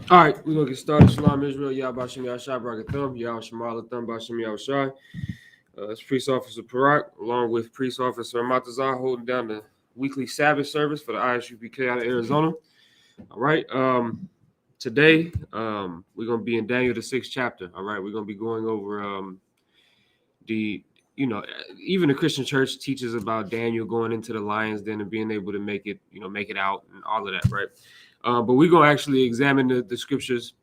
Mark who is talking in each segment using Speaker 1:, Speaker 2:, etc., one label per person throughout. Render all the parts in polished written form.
Speaker 1: All right, we're gonna get started. Shalom Israel, Yahbashim Yahshai Bragathum, Yah Shemala Thumb Bashim Yahushai. It's Priest Officer Parak, along with Priest Officer Matazah, holding down the weekly Sabbath service for the ISUPK out of Arizona. All right, today we're gonna be in Daniel the 6th chapter. All right, we're gonna be going over even the Christian church teaches about Daniel going into the lion's den and being able to make it out and all of that, right? But we're gonna actually examine the scriptures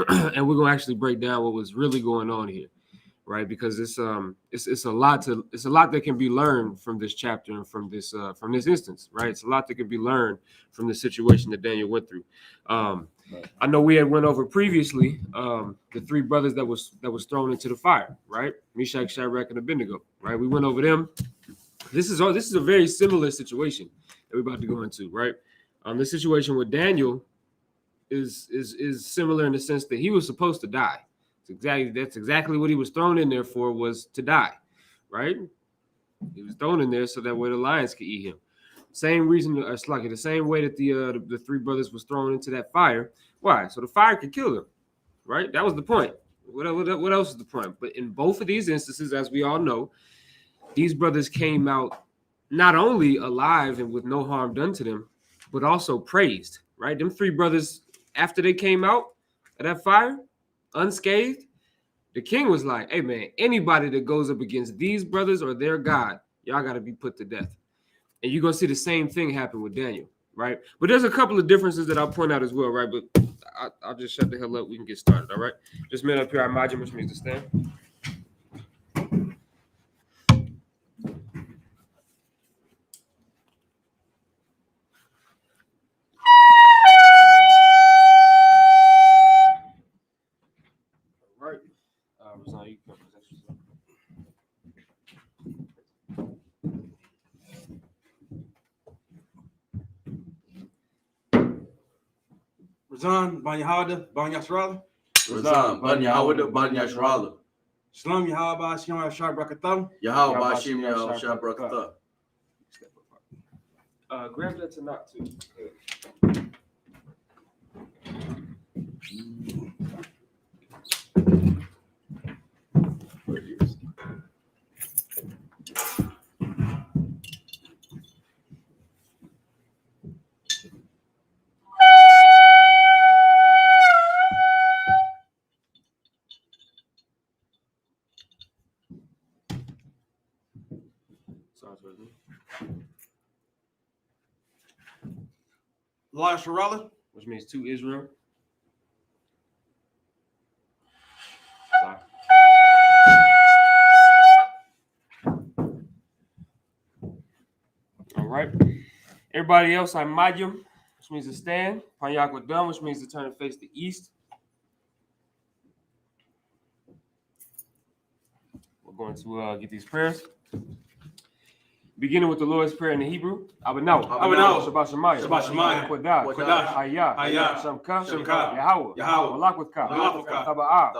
Speaker 1: and we're gonna actually break down what was really going on here, right? Because it's a lot that can be learned from this chapter and from this instance, right? It's a lot that can be learned from the situation that Daniel went through. I know we had went over previously the three brothers that was thrown into the fire, right? Meshach, Shadrach, and Abednego, right? We went over them. This is a very similar situation that we're about to go into, right? The situation with Daniel is similar in the sense that he was supposed to die. That's exactly what he was thrown in there for, was to die, right? He was thrown in there so that way the lions could eat him. Same reason, it's like the same way that the three brothers was thrown into that fire. Why? So the fire could kill them, right? That was the point. What else is the point? But in both of these instances, as we all know, these brothers came out not only alive and with no harm done to them, but also praised, right? Them three brothers, after they came out of that fire, unscathed, the king was like, hey, man, anybody that goes up against these brothers or their God, y'all got to be put to death. And you're going to see the same thing happen with Daniel, right? But there's a couple of differences that I'll point out as well, right? But I'll just shut the hell up. We can get started, all right? Just a minute up here, I imagine, which means to stand. Razan, you can present yourself.
Speaker 2: Razan, Ban Yahada, Ban Yasrala.
Speaker 3: Razan, Ban Yahada, Ban Yasrala.
Speaker 2: Shalom Yahaba, Shem Yahshai Brakathum.
Speaker 3: Yahweh Bashim Yahshai Brakathum.
Speaker 1: Grab that to knock too.
Speaker 2: La Sharala.
Speaker 1: Which means to Israel. Sorry. All right. Everybody else, I'm Majum, which means to stand. Panyak Wadam, which means to turn and face the east. We're going to get these prayers. Beginning with the Lord's Prayer in the Hebrew. Abanaw. Shabbat Shemayim.
Speaker 2: Shabbat Shemayim.
Speaker 1: Kodash.
Speaker 2: Hayah.
Speaker 1: Shamka.
Speaker 2: Yahweh.
Speaker 1: Malakwaka.
Speaker 2: Taba'ah.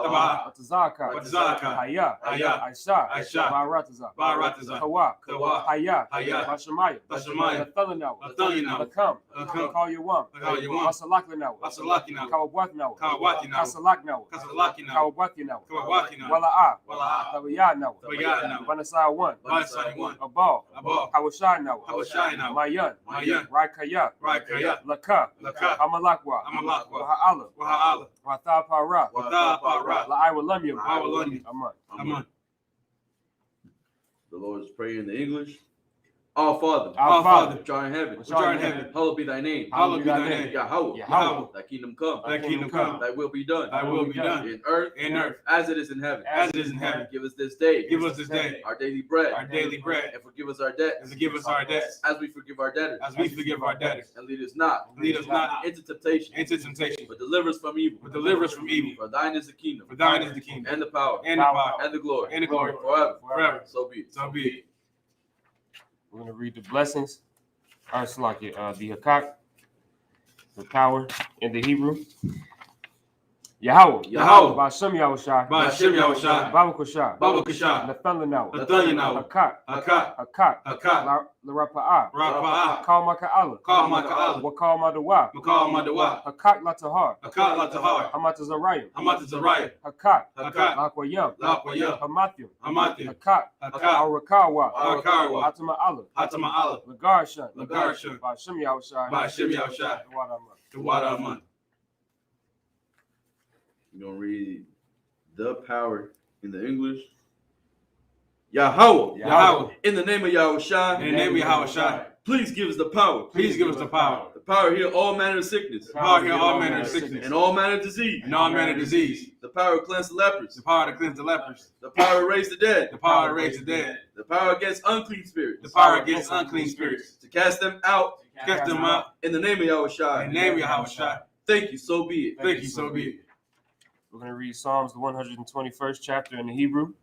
Speaker 1: Watazaka. Hayah. Aisha. Barataza. Kawa. Hayah. Bashamayim. Nathanaw. Lakam. Call your one. Masalakinaw. Kawabwatinaw. Kasalakinaw. Kawabwatinaw. Wala'ah. Tabayanaw. Banasai one. Abal. Hawashai Mayan, Raikaya, Laka, Amalakwa, Waha'ala, Wathapara, La'aiwalamyam, Aman.
Speaker 3: The Lord is praying in the English. Our Father, which art in heaven, hallowed be thy name. Yahweh, thy kingdom come. Thy will be done. In earth, as it is in heaven. Give us this day. Our daily bread. And forgive us our debts. As we forgive our debtors. And lead us not into temptation. But deliver us from evil. For thine is the kingdom. And the power. And the glory. Forever. So be it.
Speaker 1: We're going to read the blessings. The Hakak, the power in the Hebrew. Yahweh.
Speaker 2: Yahweh.
Speaker 1: Ba'ashem Yahushai.
Speaker 2: Ba'ashem Yahushai.
Speaker 1: Babakushai.
Speaker 2: Babakashah.
Speaker 1: Nathanael.
Speaker 2: Nathanael.
Speaker 1: Hakat.
Speaker 2: Hakat.
Speaker 1: Hakat.
Speaker 2: Hakat.
Speaker 1: Larapa'ah.
Speaker 2: Rapa'ah.
Speaker 1: Kal Maka'ala.
Speaker 2: Kal Maka'ala.
Speaker 1: Wakal Madawa.
Speaker 2: Makal Madawa.
Speaker 1: Hakat Latahar.
Speaker 2: Hakat Latahar.
Speaker 1: Hamatazarayim.
Speaker 2: Hamatazarayim.
Speaker 1: Hakat.
Speaker 2: Hakat.
Speaker 1: Lakwayam.
Speaker 2: Lakwayam.
Speaker 1: Hamathium.
Speaker 2: Hamathium.
Speaker 1: Hakat.
Speaker 2: Hakat.
Speaker 1: Arakawa.
Speaker 2: Arakawa.
Speaker 1: Hatama Allah.
Speaker 2: Hatama Allah.
Speaker 1: Lagarshan.
Speaker 2: Lagarshan.
Speaker 1: Ba'ashem Yahushai.
Speaker 2: Ba'ashem Yahushai. Tawada Aman.
Speaker 3: We're going to read the power in the English. Yahweh.
Speaker 2: Yahweh.
Speaker 3: In the name of Yahushai.
Speaker 2: In the name of Yahushai.
Speaker 3: Please give us the power.
Speaker 2: Please give us the power.
Speaker 3: The power to heal all manner of sickness.
Speaker 2: The power to heal all manner of sickness.
Speaker 3: And all manner of disease.
Speaker 2: And all manner of disease.
Speaker 3: The power to cleanse the lepers.
Speaker 2: The power to cleanse the lepers.
Speaker 3: The power to raise the dead.
Speaker 2: The power to raise the dead.
Speaker 3: The power against unclean spirits.
Speaker 2: The power against unclean spirits.
Speaker 3: To cast them out.
Speaker 2: Cast them out.
Speaker 3: In the name of Yahushai.
Speaker 2: In the name of Yahushai.
Speaker 3: Thank you, so be it.
Speaker 2: Thank you, so be it.
Speaker 1: We're going to read Psalms, the 121st chapter in the Hebrew.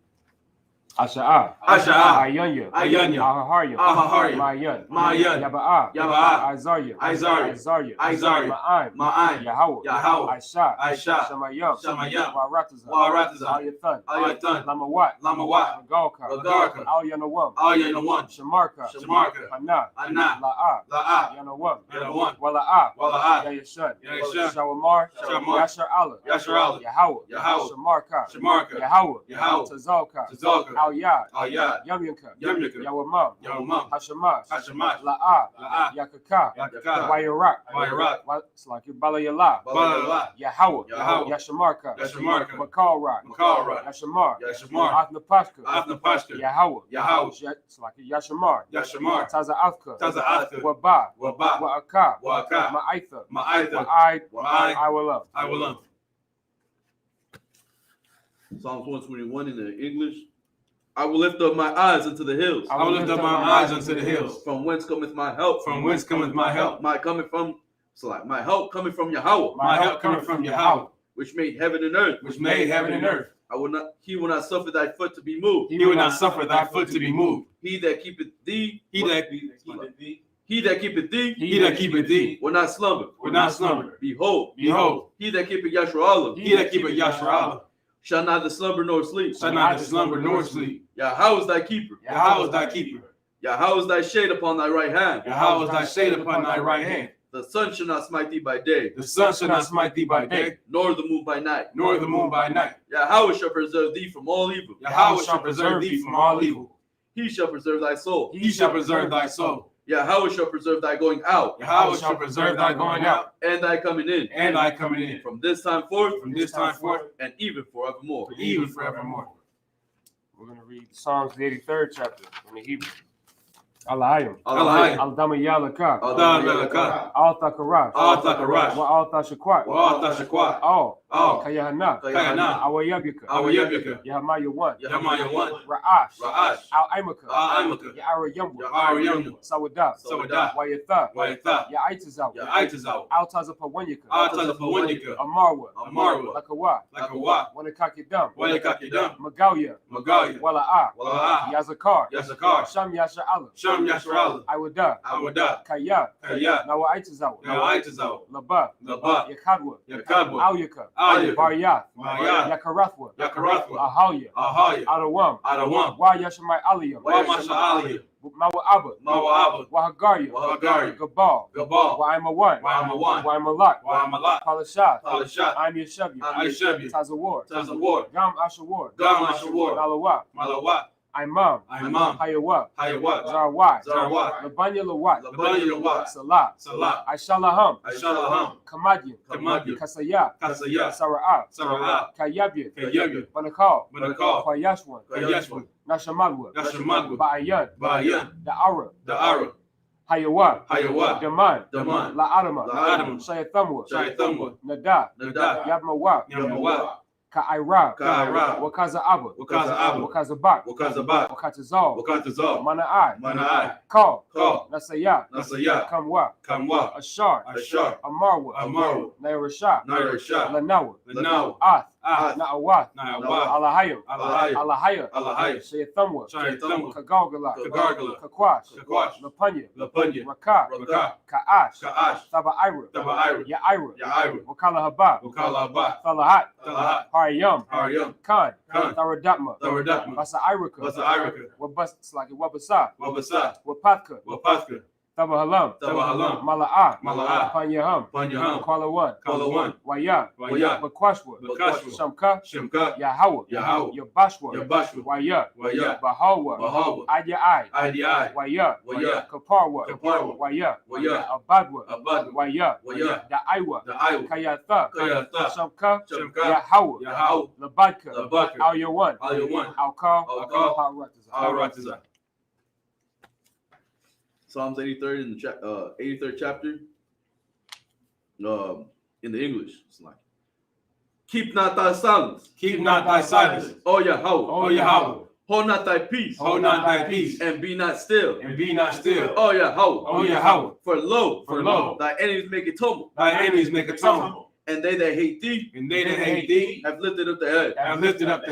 Speaker 1: Asha'ah.
Speaker 2: Asha'ah.
Speaker 1: Ayanya.
Speaker 2: Ayanya.
Speaker 1: Ahaharyam.
Speaker 2: Ahaharyam.
Speaker 1: Ma'yan.
Speaker 2: Ma'yan.
Speaker 1: Yaba'ah.
Speaker 2: Yaba'ah.
Speaker 1: Isaiah.
Speaker 2: Isaiah.
Speaker 1: Isaiah.
Speaker 2: Isaiah.
Speaker 1: Ma'an.
Speaker 2: Ma'an.
Speaker 1: Yahweh.
Speaker 2: Yahweh.
Speaker 1: Aisha.
Speaker 2: Aisha.
Speaker 1: Shamayam.
Speaker 2: Shamayam.
Speaker 1: Waratazah.
Speaker 2: Waratazah.
Speaker 1: Ayathan.
Speaker 2: Ayathan.
Speaker 1: Lamawat.
Speaker 2: Lamawat.
Speaker 1: Magalka.
Speaker 2: Magalka.
Speaker 1: Al-Yanawam.
Speaker 2: Al-Yanawam.
Speaker 1: Shamarka.
Speaker 2: Shamarka.
Speaker 1: Hana.
Speaker 2: Hana.
Speaker 1: La'ah.
Speaker 2: La'ah.
Speaker 1: Yanawam.
Speaker 2: Yanawam.
Speaker 1: Wala'ah.
Speaker 2: Wala'ah.
Speaker 1: Yayashan.
Speaker 2: Yayashan.
Speaker 1: Shawamar.
Speaker 2: Shawamar.
Speaker 1: Yashar Allah.
Speaker 2: Yashar Allah.
Speaker 1: Yahweh.
Speaker 2: Yahweh.
Speaker 1: Shamarka.
Speaker 2: Shamarka.
Speaker 1: Yahweh.
Speaker 2: Yahweh.
Speaker 1: Tazalka.
Speaker 2: Tazalka.
Speaker 1: Al-Yad.
Speaker 2: Al-Yad.
Speaker 1: Yamyaka.
Speaker 2: Yamyaka.
Speaker 1: Yawamam.
Speaker 2: Yawamam.
Speaker 1: Hashamash.
Speaker 2: Hashamash.
Speaker 1: La'ah.
Speaker 2: La'ah.
Speaker 1: Yakaka.
Speaker 2: Yakaka.
Speaker 1: Wayarak.
Speaker 2: Wayarak.
Speaker 1: Slaki Balayala.
Speaker 2: Balayala.
Speaker 1: Yahweh.
Speaker 2: Yahweh.
Speaker 1: Yashamarka.
Speaker 2: Yashamarka.
Speaker 1: Makalrak.
Speaker 2: Makalrak.
Speaker 1: Yashamar.
Speaker 2: Yashamar.
Speaker 1: Athnapashka.
Speaker 2: Athnapashka.
Speaker 1: Yahweh.
Speaker 2: Yahweh.
Speaker 1: Slaki Yashamar.
Speaker 2: Yashamar.
Speaker 1: Taza'athka.
Speaker 2: Taza'athka.
Speaker 1: Waba.
Speaker 2: Waba.
Speaker 1: Wa'aka.
Speaker 2: Wa'aka.
Speaker 1: Ma'aitha.
Speaker 2: Ma'aitha.
Speaker 1: Wa'ai. I will love.
Speaker 2: I will love.
Speaker 3: Psalms 121 in the English. I will lift up my eyes unto the hills.
Speaker 2: I will lift up my eyes unto the hills.
Speaker 3: From whence cometh my help?
Speaker 2: From whence cometh my help?
Speaker 3: My help coming from Yahweh.
Speaker 2: My help coming from Yahweh.
Speaker 3: Which made heaven and earth.
Speaker 2: Which made heaven and earth.
Speaker 3: He will not suffer thy foot to be moved.
Speaker 2: He will not suffer thy foot to be moved.
Speaker 3: He that keepeth thee.
Speaker 2: He that
Speaker 3: keepeth thee.
Speaker 2: He that keepeth thee.
Speaker 3: Will not slumber.
Speaker 2: Will not slumber.
Speaker 3: Behold.
Speaker 2: He
Speaker 3: that keepeth Yashar Allah.
Speaker 2: He that keepeth Yashar Allah.
Speaker 3: Shall neither slumber nor sleep.
Speaker 2: Shall neither slumber nor sleep.
Speaker 3: Yahweh is thy keeper.
Speaker 2: Yahweh is thy keeper.
Speaker 3: Yahweh is thy shade upon thy right hand.
Speaker 2: Yahweh is thy shade upon thy right hand.
Speaker 3: The sun shall not smite thee by day.
Speaker 2: The sun shall not smite thee by day.
Speaker 3: Nor the moon by night.
Speaker 2: Nor the moon by night.
Speaker 3: Yahweh shall preserve thee from all evil.
Speaker 2: Yahweh shall preserve thee from all evil.
Speaker 3: He shall preserve thy soul.
Speaker 2: He shall preserve thy soul.
Speaker 3: Yahweh shall preserve thy going out.
Speaker 2: Yahweh shall preserve thy going out.
Speaker 3: And thy coming in.
Speaker 2: And thy coming in.
Speaker 3: From this time forth.
Speaker 2: From this time forth.
Speaker 3: And even forevermore.
Speaker 2: Even forevermore.
Speaker 1: We're going to read Psalms, the 83rd chapter in the Hebrew. Alahayim.
Speaker 3: Alahayim.
Speaker 1: Al-Damayalaka.
Speaker 2: Al-Damayalaka.
Speaker 1: Al-Thakarash.
Speaker 2: Al-Thakarash.
Speaker 1: Wa-Al-Thashakwat.
Speaker 2: Wa-Al-Thashakwat.
Speaker 1: Kayahana.
Speaker 2: Kayahana.
Speaker 1: Awayabika.
Speaker 2: Awayabika.
Speaker 1: Yahamaya 1.
Speaker 2: Yahamaya 1.
Speaker 1: Ra'ash.
Speaker 2: Ra'ash.
Speaker 1: Al-Aimaka.
Speaker 2: Al-Aimaka.
Speaker 1: Ya'ara-Yamwa.
Speaker 2: Ya'ara-Yamwa.
Speaker 1: Sawadah.
Speaker 2: Sawadah.
Speaker 1: Wayatha.
Speaker 2: Wayatha.
Speaker 1: Ya'aitazaw.
Speaker 2: Ya'aitazaw.
Speaker 1: Al-Tazapawanyaka.
Speaker 2: Al-Tazapawanyaka.
Speaker 1: Amarwa.
Speaker 2: Amarwa.
Speaker 1: Lakawa.
Speaker 2: Lakawa.
Speaker 1: Wanakakidam.
Speaker 2: Wanakakidam.
Speaker 1: Magawya.
Speaker 2: Magawya.
Speaker 1: Wala'ah.
Speaker 2: Wala'ah.
Speaker 1: Yazakar.
Speaker 2: Yazakar.
Speaker 1: Sham Yashar Allah.
Speaker 2: Sham Yashar Allah.
Speaker 1: Iwadah.
Speaker 2: Iwadah.
Speaker 1: Kaya.
Speaker 2: Kaya.
Speaker 1: Nawa'aitazaw.
Speaker 2: Nawa'aitazaw.
Speaker 1: Laba.
Speaker 2: Laba.
Speaker 1: Yakadwa.
Speaker 2: Yakadwa.
Speaker 1: Awyaka.
Speaker 2: Awyaka.
Speaker 1: Baryath.
Speaker 2: Baryath.
Speaker 1: Yakarathwa.
Speaker 2: Yakarathwa.
Speaker 1: Ahalya.
Speaker 2: Ahalya.
Speaker 1: Adawam.
Speaker 2: Adawam.
Speaker 1: Wa Yashamai Aliyam.
Speaker 2: Wa Masha Aliyam.
Speaker 1: Mawa'aba.
Speaker 2: Mawa'aba.
Speaker 1: Wahagarya.
Speaker 2: Wahagarya.
Speaker 1: Gabal.
Speaker 2: Gabal.
Speaker 1: Wa'ima1.
Speaker 2: Wa'ima1.
Speaker 1: Wa'imalak.
Speaker 2: Wa'imimalak.
Speaker 1: Palashat.
Speaker 2: Palashat.
Speaker 1: I'm Yeshebi.
Speaker 2: Yeshebi.
Speaker 1: Tazawar.
Speaker 2: Tazawar.
Speaker 1: Gam Ashawar.
Speaker 2: Gam Ashawar.
Speaker 1: Malawat.
Speaker 2: Malawat.
Speaker 1: Imam.
Speaker 2: Imam.
Speaker 1: Hayawat.
Speaker 2: Hayawat.
Speaker 1: Zarwat.
Speaker 2: Zarwat.
Speaker 1: Labanya Lawat.
Speaker 2: Labanya Lawat.
Speaker 1: Salat.
Speaker 2: Salat.
Speaker 1: Aishalaham.
Speaker 2: Aishalaham.
Speaker 1: Kamadyan.
Speaker 2: Kamadyan.
Speaker 1: Kasaya.
Speaker 2: Kasaya.
Speaker 1: Sara'at.
Speaker 2: Sara'at.
Speaker 1: Kayabyan.
Speaker 2: Kayabyan.
Speaker 1: Banakal.
Speaker 2: Banakal.
Speaker 1: Kwayashwan.
Speaker 2: Kwayashwan.
Speaker 1: Nashamadwa.
Speaker 2: Nashamadwa.
Speaker 1: Ba'ayan.
Speaker 2: Ba'ayan.
Speaker 1: Da'ara.
Speaker 2: Da'ara.
Speaker 1: Hayawat.
Speaker 2: Hayawat.
Speaker 1: Daman.
Speaker 2: Daman.
Speaker 1: La'adama.
Speaker 2: La'adama.
Speaker 1: Shayathamwa.
Speaker 2: Shayathamwa.
Speaker 1: Nada.
Speaker 2: Nada.
Speaker 1: Yabmawat.
Speaker 2: Yamawat.
Speaker 1: Ka'ira.
Speaker 2: Ka'ira.
Speaker 1: Wakaza Abba.
Speaker 2: Wakaza Abba.
Speaker 1: Wakazabak.
Speaker 2: Wakazabak.
Speaker 1: Wakatazal.
Speaker 2: Wakatazal.
Speaker 1: Mana'ai.
Speaker 2: Mana'ai.
Speaker 1: Call.
Speaker 2: Call.
Speaker 1: Nasayat.
Speaker 2: Nasayat.
Speaker 1: Kamwa.
Speaker 2: Kamwa.
Speaker 1: Ashar.
Speaker 2: Ashar.
Speaker 1: Amarwa.
Speaker 2: Amarwa.
Speaker 1: Nairashah.
Speaker 2: Nairashah.
Speaker 1: Lanawa.
Speaker 2: Lanawa.
Speaker 1: Ath.
Speaker 2: Na'awat. Alahayo. Alahaya. Shayathamwa. Kagargala. Kakwash. Lapunya. Rakah. Ka'ash. Thaba'ira. Ya'ira. Wakala Haba. Thalahat. Hariyam. Khan. Tharadapma. Basa'iraka. Wabasa. Wapatka. Tabahalam. Mala'a. Panyaham. Kala one. Waya. Bakwashwa. Shamka. Yahawa. Yabashwa. Waya. Bahawa. Adi. Waya. Kaparwa. Waya. Abadwa. Waya. Da'aiwa. Kayatha. Shamka. Yahawa. Labadka. Al-Yawan. Al-Kal. Al-Ratazah.
Speaker 3: Psalms 83rd in the 83rd chapter. In the English, it's like, keep not thy silence. O Yahweh. Hold not thy peace. And be not still. O Yahweh. For lo, thy enemies make a tumult. And they that hate thee have lifted up the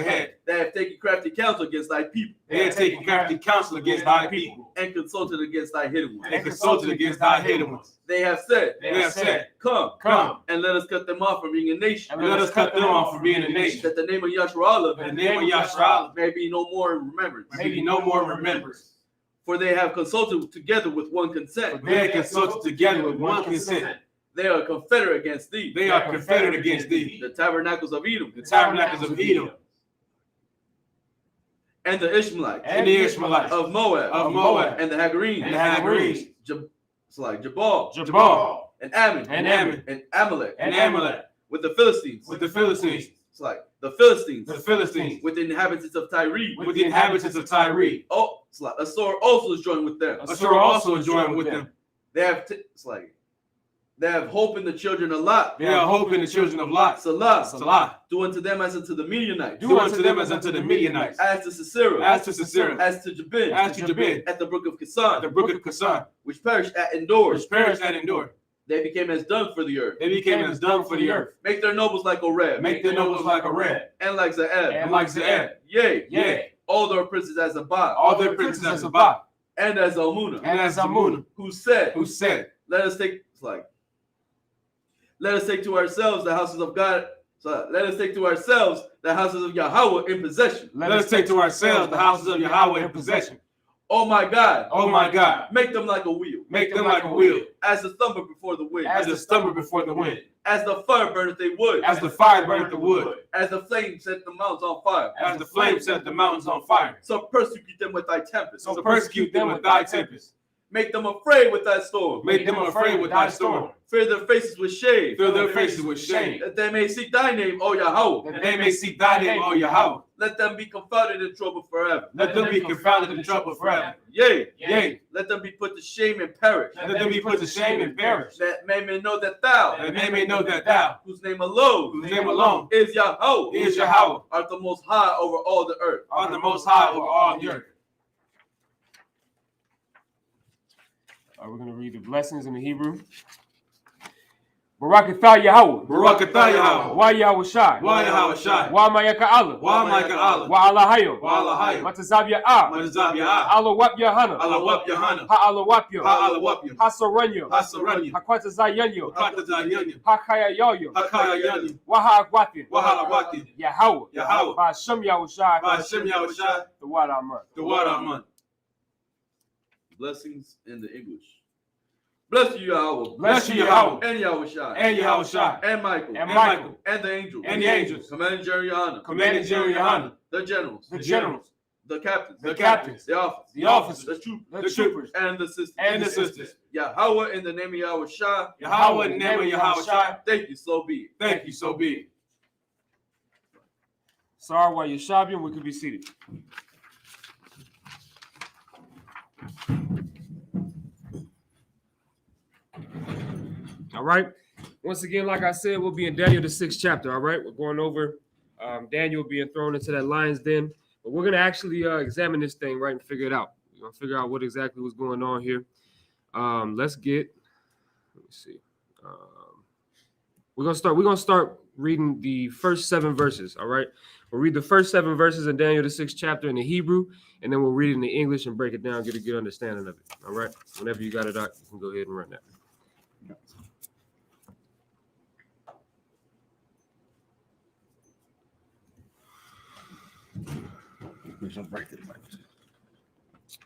Speaker 3: head. They have taken crafty counsel against thy people. And consulted against thy hidden ones. They have said, come, and let us cut them off from being a nation. That the name of Yasharallah may be no more in remembrance. For they have consulted together with one consent. They are confederate against thee. The tabernacles of Edom. And the Ishmaelites. Of Moab. And the Hagarenes. It's like Jabal. And Ammon. And Amalek. With the Philistines. It's like the Philistines. With the inhabitants of Tyre. Oh, it's like Assur also is joined with them. They have hope in the children of Lot. Salah. Do unto them as unto the Midianites. As to Sisera. As to Jabin. At the brook of Kisan. Which perished at Endor. They became as dung for the earth. Make their nobles like Oreb. And like Ze'eb. Yea. All their princes as Abad. And as Almunah. Who said, let us take to ourselves the houses of God. So let us take to ourselves the houses of Yahweh in possession. Oh my God. Make them like a wheel. As the thumper before the wind. As the fire burneth a wood. As the flame set the mountains on fire. So persecute them with thy tempest. Make them afraid with thy storm. Fear their faces with shame. That they may seek thy name, O Yahweh. Let them be confounded in trouble forever. Yea. Let them be put to shame and perish. That may know that thou, whose name alone is Yahweh, art the most high over all the earth.
Speaker 1: We're going to read the blessings in the Hebrew. Barakatah Yahweh. Wa Yahweh Shai. Wa Mayaka Allah. Wa Alahayo. Matazab Ya'ah. Alawap Yahana. Ha'alawapyo. Hasaranyo. Hakwatazayanyo. Hakaya Yoyo. Wa Ha'agwatin. Yahweh. Ba'ashem Yahweh Shai. The Wad.
Speaker 3: Blessings in the English. Bless you, Yahweh. And Yahweh Shai. And Michael. And the angels. Commanding Jeriana. The generals. The captains. The officers. The troopers. And the sisters. Yahweh in the name of Yahweh Shai. Thank you, so be it.
Speaker 1: Sorry, while you're shopping, we could be seated. All right. Once again, like I said, we'll be in Daniel, the 6th chapter. All right. We're going over Daniel being thrown into that lion's den. But we're going to actually examine this thing, right, and figure it out. We're going to figure out what exactly was going on here. Let me see. We're gonna start reading the first 7 verses. All right. We'll read the first 7 verses in Daniel, the 6th chapter in the Hebrew, and then we'll read it in the English and break it down, get a good understanding of it. All right. Whenever you got it out, you can go ahead and run that.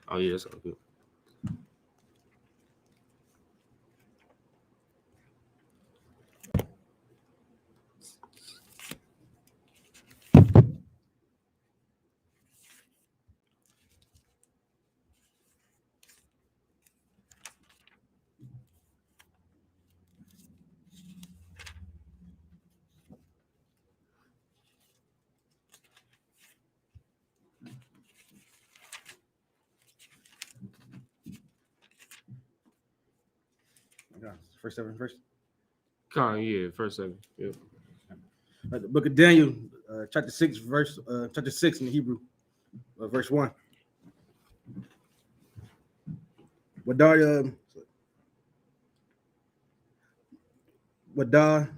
Speaker 1: Oh yeah, that's all good.
Speaker 2: First 7 verse.
Speaker 1: Yeah, first 7. Yeah.
Speaker 2: The book of Daniel, chapter 6, chapter 6 in the Hebrew, verse 1. Wadaria, Wadaria,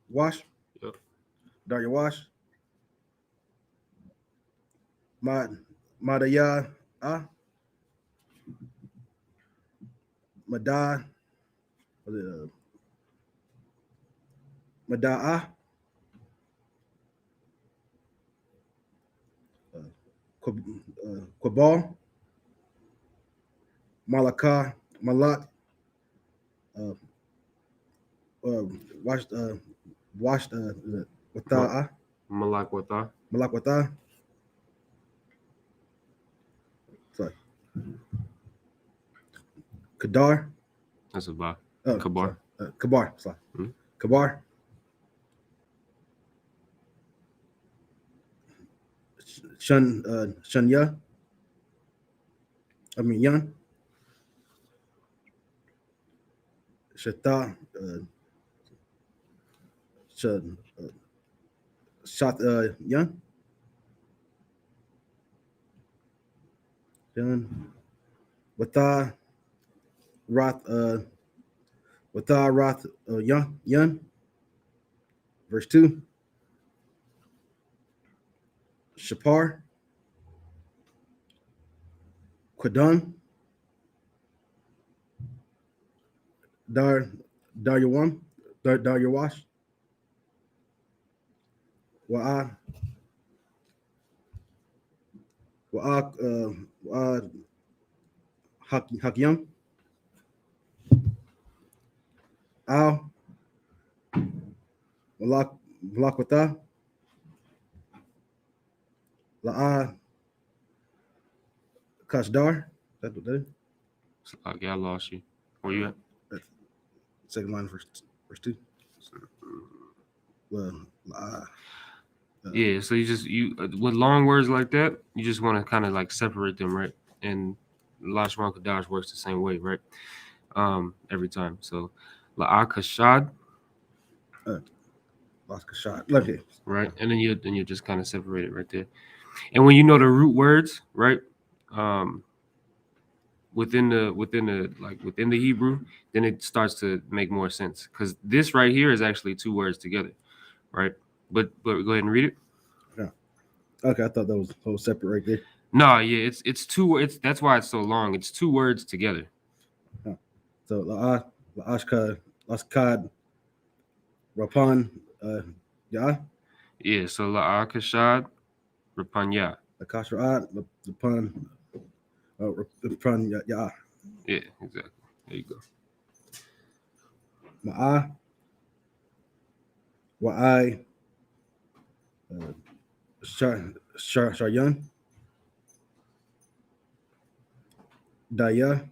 Speaker 2: wash.
Speaker 1: Yep.
Speaker 2: Daria wash. Madaya Madah. Madaa. Quabal. Malakah. Malat. Washed. Wata'a.
Speaker 1: Malakwatha.
Speaker 2: Malakwatha. Sorry. Kadar.
Speaker 1: That's a ba. Kabar.
Speaker 2: Kabar. Sorry.
Speaker 1: Hmm?
Speaker 2: Kabar. Shanya. Yan. Shata. Shat Yan. Yan. Wata Roth Yan. Verse 2. Shapar. Quadon. Daryawam. Daryawash. Wa'a Hakyam. Al Malakwata. La'a Kasdar. That's what that is.
Speaker 1: Yeah, I lost you. Where you at?
Speaker 2: Second line, verse 2. Well,
Speaker 1: yeah, so you with long words like that, you just want to kind of like separate them, right? And Lashwan Kadash works the same way, right? Every time. So La'akashad.
Speaker 2: La'akashad. Love it.
Speaker 1: Right, and then you just kind of separate it right there. And when you know the root words, right? Within the Hebrew, then it starts to make more sense, because this right here is actually 2 words together, right? But go ahead and read it.
Speaker 2: Yeah. Okay, I thought that was whole separate right there.
Speaker 1: No, yeah, it's 2 words. That's why it's so long. It's 2 words together.
Speaker 2: Yeah. So La'ashkad Rapan Ya.
Speaker 1: Yeah, so La'akashad Rapanya.
Speaker 2: Akashra'at Rapan Ya.
Speaker 1: Yeah, exactly. There you go.
Speaker 2: Ma'a Wa'ai Sharyan Daya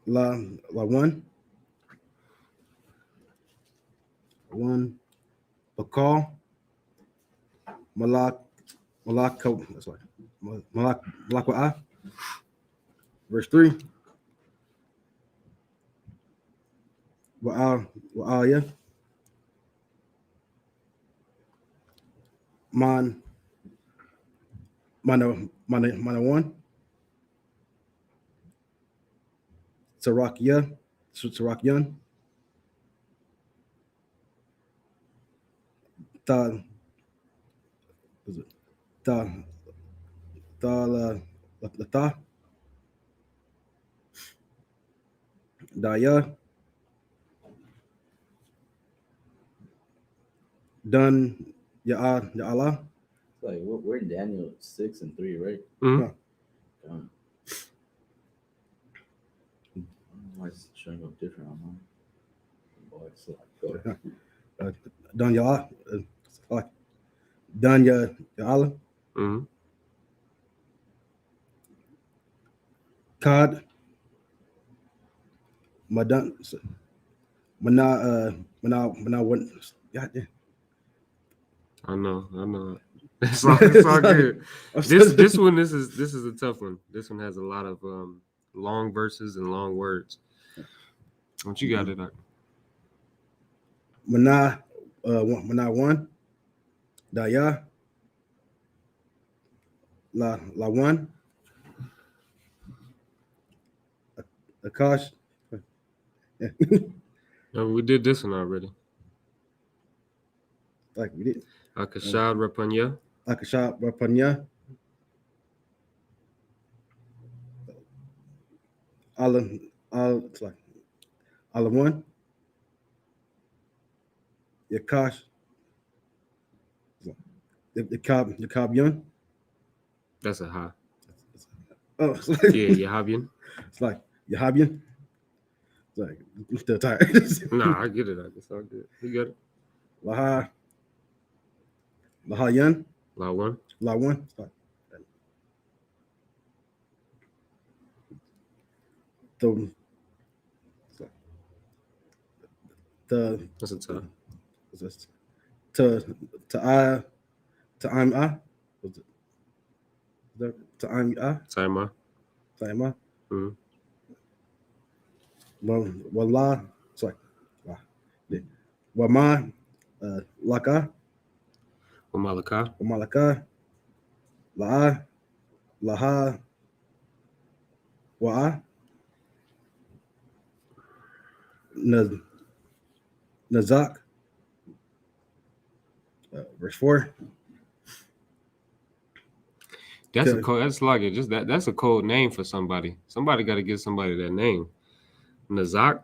Speaker 2: La 1 Bakal that's right. Malakwa'a. Verse 3. Wa'aya. Mana 1. Sarakya, Sarakyan, Ta, was it Ta, Ta, Daya, Dun, Ya Allah.
Speaker 4: Like we're in Daniel 6:3, right?
Speaker 1: Mhm.
Speaker 4: Why is it showing up different on mine? Boy, it's like, go.
Speaker 2: Dun Ya, Dun Ya Allah,
Speaker 1: Mhm.
Speaker 2: Kad, Madan, Mana, one, goddamn.
Speaker 1: I know. It's all good. This one is a tough one. This one has a lot of long verses and long words. What you got it?
Speaker 2: Mana, one, Daya, La one, Akash. Yeah.
Speaker 1: No, we did this one already.
Speaker 2: Like we did.
Speaker 1: Akashad Rapanya.
Speaker 2: Akashab Rapanya. It's like Allah one. Yakash. The Cobb Yun.
Speaker 1: That's a ha.
Speaker 2: Oh, it's like,
Speaker 1: Yeah, Yahabian.
Speaker 2: It's like Yahabian. It's like I'm still tired.
Speaker 1: Nah, I get it. It's all good. You got it.
Speaker 2: Lahayan.
Speaker 1: La one.
Speaker 2: La one. It's like
Speaker 1: That's a tough.
Speaker 2: I'm
Speaker 1: Saima.
Speaker 2: Mm-hmm. Wallah, sorry. Wama, Laka,
Speaker 1: Wamalaka.
Speaker 2: Laha, Wa'a, Nazak, verse 4.
Speaker 1: That's a code. That's like it. Just that. That's a code name for somebody. Somebody got to give somebody that name. Nazak.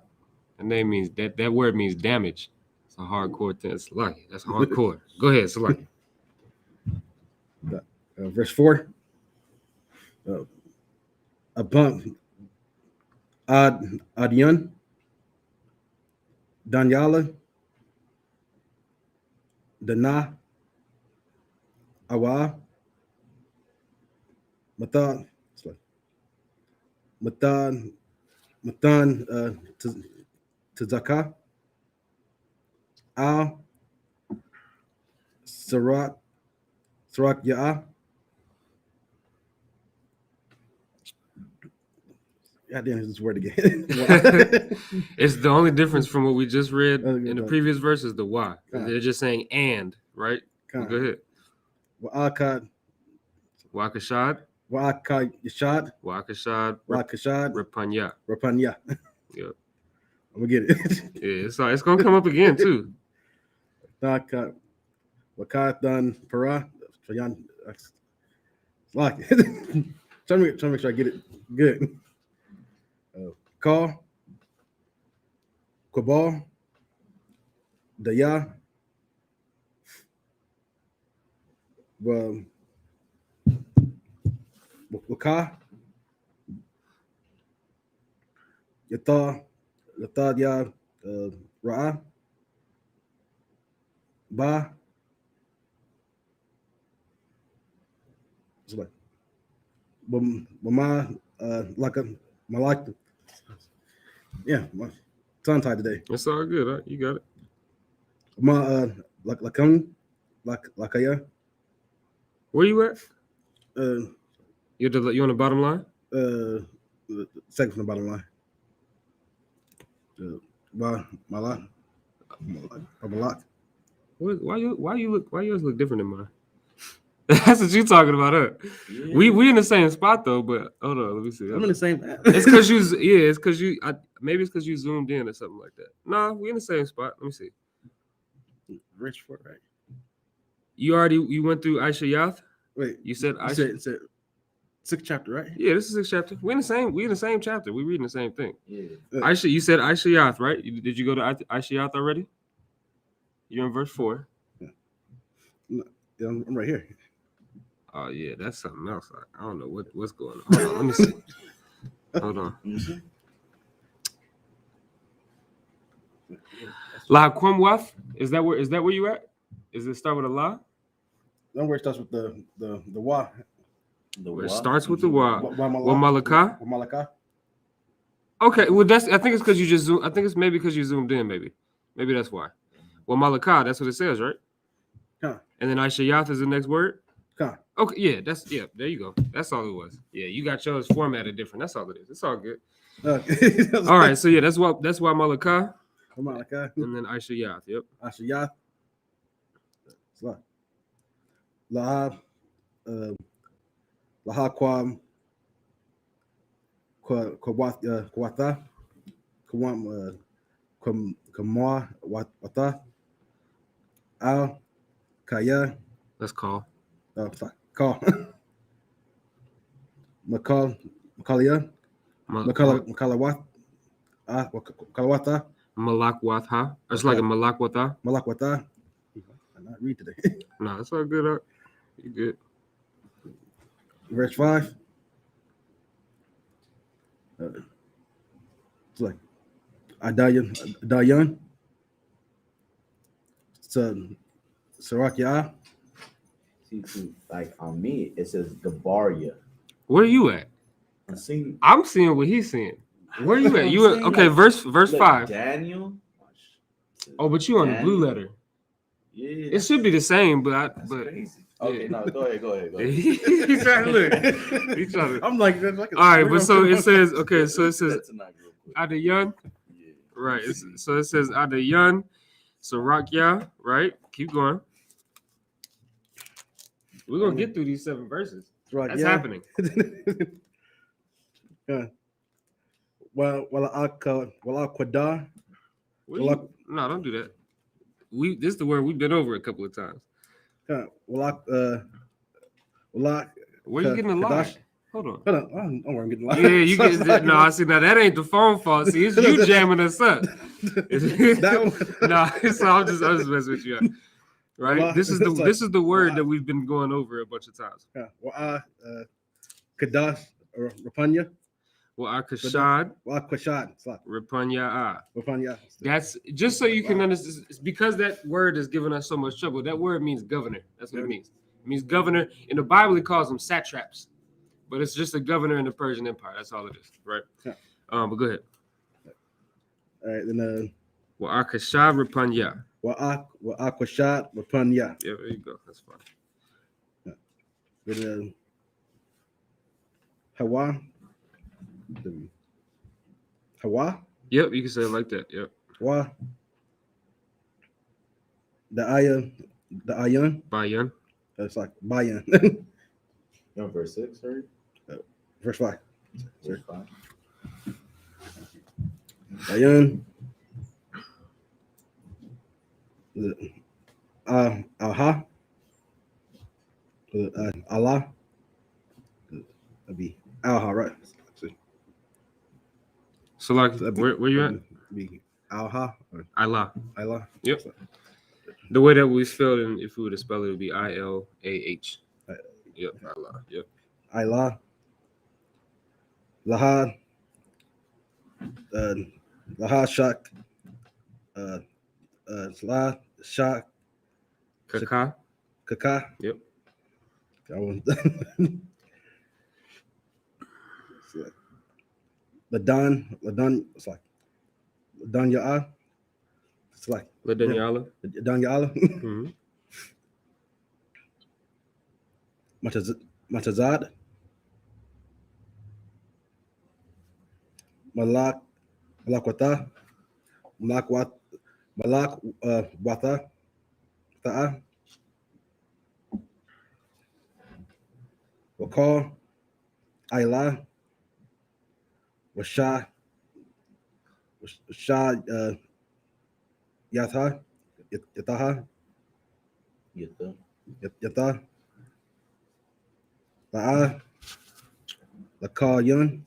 Speaker 1: That name means that word means damage. It's a hardcore thing. It's like that's hardcore. Go ahead, Salaki.
Speaker 2: Verse 4. A bump. Adian. Danyala. Dana. Awa. Matan. Tazaka. Al. Sarak Ya'a. God damn, this word again.
Speaker 1: It's the only difference from what we just read in the previous verse is the why. They're just saying and, right? Go ahead.
Speaker 2: Wa'akad.
Speaker 1: Wakashad.
Speaker 2: Yashad.
Speaker 1: Wakashad. Rapanya. Yep.
Speaker 2: I'm gonna get it.
Speaker 1: Yeah, it's gonna come up again too.
Speaker 2: Wakatan Para. Like it. Trying to make sure I get it good. Call. Kabal. Daya. Waka. Yata Ya Ra'a. Ba. It's like Mama Malak. Yeah, my tongue tied today.
Speaker 1: It's all good. Huh? You got it.
Speaker 2: Lakaya.
Speaker 1: Where you at? You on the bottom line?
Speaker 2: Second from the bottom line. Malak.
Speaker 1: Why yours look different than mine? That's what you talking about, huh?
Speaker 4: Yeah.
Speaker 1: We in the same spot though, but hold on, let me see.
Speaker 2: I'm in the same.
Speaker 1: It's because it's because you. Maybe it's because you zoomed in or something like that. No, we in the same spot. Let me see.
Speaker 2: Rich for right.
Speaker 1: You went through Aisha Yath.
Speaker 2: Wait,
Speaker 1: You said
Speaker 2: you
Speaker 1: Aisha.
Speaker 2: said 6th chapter, right?
Speaker 1: Yeah, this is 6th chapter. We in the same chapter. We reading the same thing.
Speaker 4: Yeah.
Speaker 1: Aisha, you said Aisha Yath, right? Did you go to Aisha Yath already? You're in verse 4.
Speaker 2: Yeah, I'm right here.
Speaker 1: Oh yeah, that's something else. I don't know what's going on. Hold on, let me see. Hold on. La Quamwath? Is that where you at? Is it start with a la?
Speaker 2: Don't worry, it starts with the wa.
Speaker 1: It starts with the wa. Wa
Speaker 2: malaka.
Speaker 1: malaka. Okay, well I think it's because you just I think it's maybe because you zoomed in, maybe that's why. Wa malaka, that's what it says, right?
Speaker 2: Huh.
Speaker 1: And then Aisha Yath is the next word.
Speaker 2: Huh.
Speaker 1: Okay, yeah, there you go. That's all it was. Yeah, you got yours formatted different. That's all it is. It's all good. All right, so yeah, that's why malaka.
Speaker 2: Malaka.
Speaker 1: And then Aisha Yath. Yep.
Speaker 2: Aisha Yath. Laha Kwam Kwatha Kamwa Wata Al Kaya.
Speaker 1: Let's call.
Speaker 2: Call. Makalia. Makalawat. Kalawata.
Speaker 1: Malakwatha. It's like a Malakwatha.
Speaker 2: Malakwata. I'm not read today.
Speaker 1: No, it's all good. You good.
Speaker 2: Verse 5. It's like Adayan. Sarakia.
Speaker 4: See, like on me, it says Gabaria.
Speaker 1: Where are you at? I'm seeing what he's seeing. Where are you at? You okay? Like, verse 5.
Speaker 4: Daniel.
Speaker 1: Oh, but you on the blue letter.
Speaker 4: Yeah,
Speaker 1: it should be the same, but
Speaker 4: crazy. Okay, no, go ahead.
Speaker 1: He's trying to look. He's trying to.
Speaker 2: I'm like, all
Speaker 1: right, but so it says, okay, so it says Adayan,
Speaker 4: yeah.
Speaker 1: Right. So it says Adayan, Sarakya, right? Keep going. We're gonna get through these 7 verses. That's happening.
Speaker 2: Yeah. Well, Quadar.
Speaker 1: No, don't do that. This is the word we've been over a couple of times.
Speaker 2: Where
Speaker 1: you getting a lie? Hold on.
Speaker 2: Don't worry, I'm getting a lie.
Speaker 1: Yeah, you get no. I see now that ain't the phone fault. See, it's you jamming us up. No, so I'm just messing with you. Right? This is the word that we've been going over a bunch of times.
Speaker 2: Yeah. Kadash or Rapanya.
Speaker 1: Kashad. Rapanya. That's just so you can understand. It's because that word has given us so much trouble. That word means governor. That's what it means. It means governor. In the Bible, it calls them satraps, but it's just a governor in the Persian Empire. That's all it is, right?
Speaker 2: Yeah.
Speaker 1: But go ahead.
Speaker 2: All right, then.
Speaker 1: Kashad Rapanya.
Speaker 2: Kashad Rapanya.
Speaker 1: Yeah, there you go. That's fine.
Speaker 2: Yeah. Then Hawa.
Speaker 1: Yep, you can say it like that. Yep.
Speaker 2: Hawa. The ayan.
Speaker 1: Bayan.
Speaker 2: It's like bayan.
Speaker 4: You're on verse 6, right?
Speaker 2: Verse 5.
Speaker 4: Verse 5.
Speaker 2: Bayan. Aha. Allah. That'd be Alha, right?
Speaker 1: So like, where you at?
Speaker 2: Be Alha.
Speaker 1: Allah. Yep.
Speaker 2: So,
Speaker 1: the way that we spelled it, if we were to spell it, would be Ilah. Yep. Allah. Yep.
Speaker 2: Ilah. Lahad. Lahad Shak. Salah Shak.
Speaker 1: Kaka. Yep.
Speaker 2: Ladan, it's like Ladan Ya'a. It's like
Speaker 1: Ladan Ya'ala.
Speaker 2: Mm-hmm. Matazad. Malakwata. Wata. Ta'a. Wakal, Ayla, Washah, Yatha, Yataha, Yatha, La'a, Lakal Yun,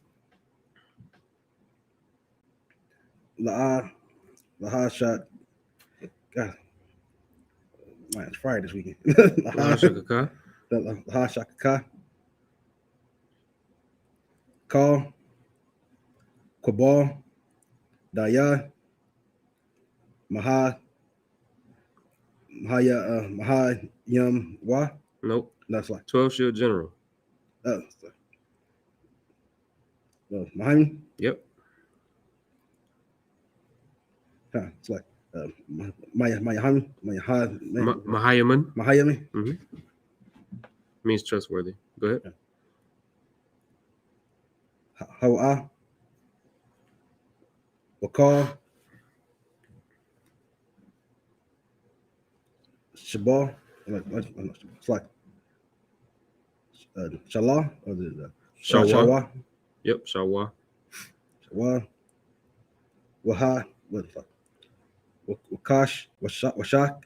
Speaker 2: La'a, Laha Shot. God, man, it's Friday this weekend.
Speaker 1: Shakaka.
Speaker 2: Laha Shakaka, Call, Quabal, Daya, Mahayam Wa.
Speaker 1: Nope.
Speaker 2: That's like
Speaker 1: 12 shield general.
Speaker 2: Mahayam.
Speaker 1: Yep.
Speaker 2: It's like Mayaman.
Speaker 1: Mahayaman. Means trustworthy. Go ahead.
Speaker 2: Hawa, Wakal, Shabal. It's like Shalah or the
Speaker 1: Shawa. Yep. Shawa.
Speaker 2: Shawa, Waha, Wakash, Washak,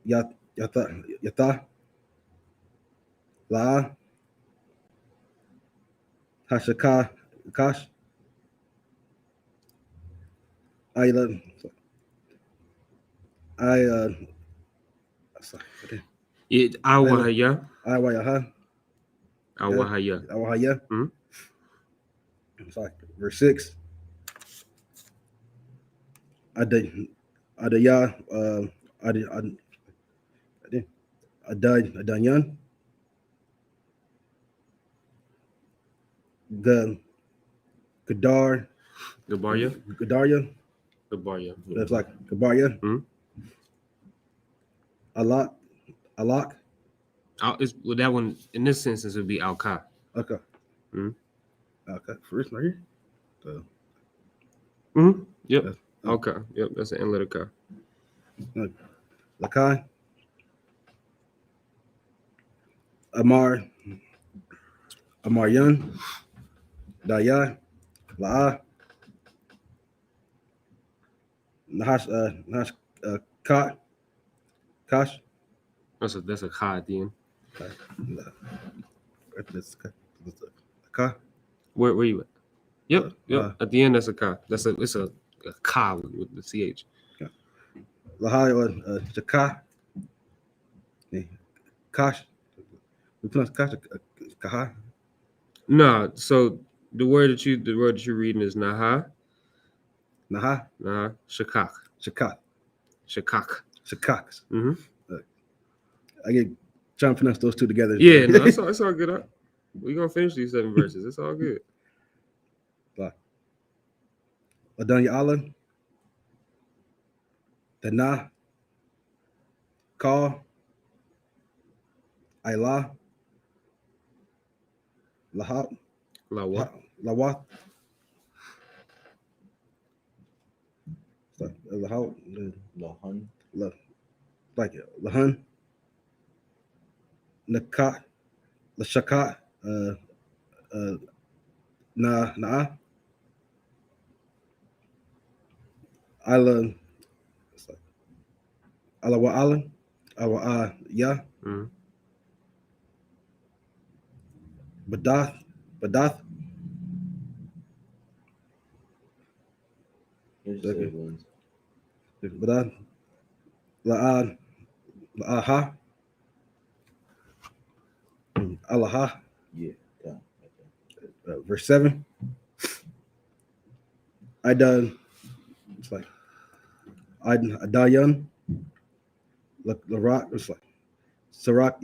Speaker 2: Yata, La, Hashaka, Kash, Ayla,
Speaker 1: Awahaya.
Speaker 2: Ayaha,
Speaker 1: Awahaya.
Speaker 2: Awahaya.
Speaker 1: Mhm.
Speaker 2: Sorry, verse 6. Adaya, Adanyan, Gadar,
Speaker 1: Gabarya.
Speaker 2: Gadarya.
Speaker 1: Gabarya.
Speaker 2: That's like Gabarya. Alak.
Speaker 1: Well, that one in this sentence would be Al-Ka.
Speaker 2: Okay.
Speaker 1: Mhm.
Speaker 2: Okay. First right here.
Speaker 1: Yep.
Speaker 2: That's,
Speaker 1: Okay. Yep. That's an inlet of Ka.
Speaker 2: Lakai. Amar Yun. Daya. La'a. Nahash Kash.
Speaker 1: That's a Ka at the end.
Speaker 2: Ka.
Speaker 1: Where you at? Yep. At the end, that's a Ka. It's a Ka with the CH.
Speaker 2: Lahai or Chaka. Kash. We pronounce Kash. Kaha.
Speaker 1: No, so the word that you're reading is Naha.
Speaker 2: Naha.
Speaker 1: Shakak.
Speaker 2: Shakak.
Speaker 1: Mm-hmm.
Speaker 2: I get trying to pronounce those two together.
Speaker 1: Yeah, no, it's all good. We're gonna finish these 7 verses. It's all good.
Speaker 2: Adanya Allah. Dana. Call. Ayla. Lahat.
Speaker 1: Lawa.
Speaker 2: Lawat. Lahat.
Speaker 4: Lahan.
Speaker 2: Like Lahan. Nakat. Lashakat. Na'a. Ala. Alawa Alan. Awa Ya.
Speaker 1: Mm-hmm.
Speaker 2: Badath.
Speaker 4: Okay. Ones.
Speaker 2: Badath. La'aha. Alaha.
Speaker 4: Yeah.
Speaker 2: Verse 7. It's like Adayan. Larak. It's like Sarak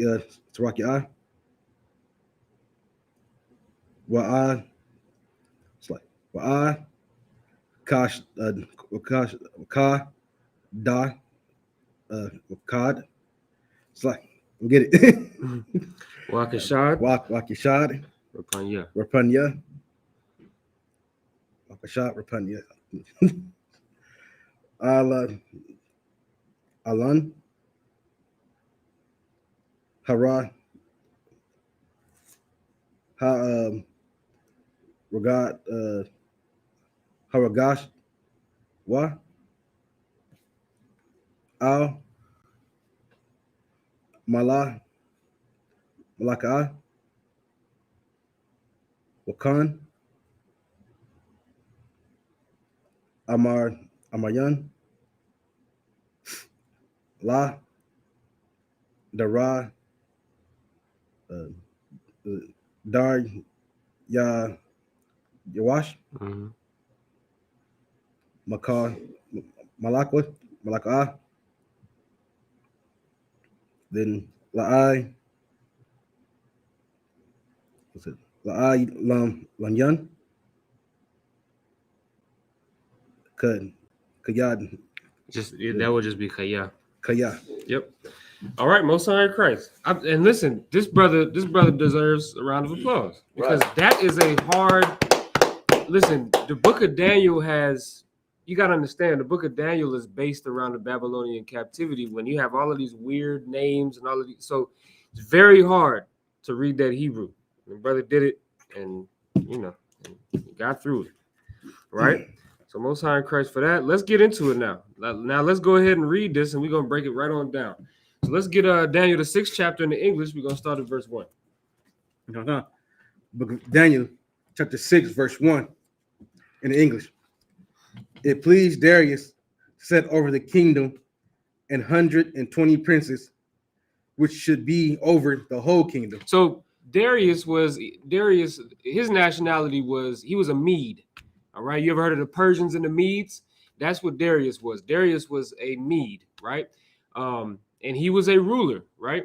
Speaker 2: Ya. Wa'a. It's like Wa'a. Kash. Ka. Da. Wakad. It's like, get it.
Speaker 1: Wakashad.
Speaker 2: Wakishad. Rapanya. Wakashad. Rapanya. Alan. Hara, Regard, Haragash, Wa, Al, Mala, Malaka, Wakan, Amayan, La, Dara, Dar, Ya, Yawash, Makar, Malaka, then La'ai, what's it? La'ai Lanyan, Kayad,
Speaker 1: That would just be Kaya.
Speaker 2: Kaya.
Speaker 1: Yep. All right, Most High in Christ. And listen, this brother deserves a round of applause because that is a hard. Listen, the Book of Daniel has. You got to understand, the Book of Daniel is based around the Babylonian captivity. When you have all of these weird names and all of these, so it's very hard to read that Hebrew. The brother did it, and he got through it. Right. So Most High in Christ for that. Let's get into it now. Now let's go ahead and read this, and we're gonna break it right on down. So let's get Daniel the 6th chapter in the English. We're gonna start at verse 1.
Speaker 2: Book of Daniel, chapter 6, verse 1 in the English. It pleased Darius to set over the kingdom 120 princes, which should be over the whole kingdom.
Speaker 1: So Darius, his nationality was, he was a Mede. All right. You ever heard of the Persians and the Medes? That's what Darius was. Darius was a Mede, right? And he was a ruler, right?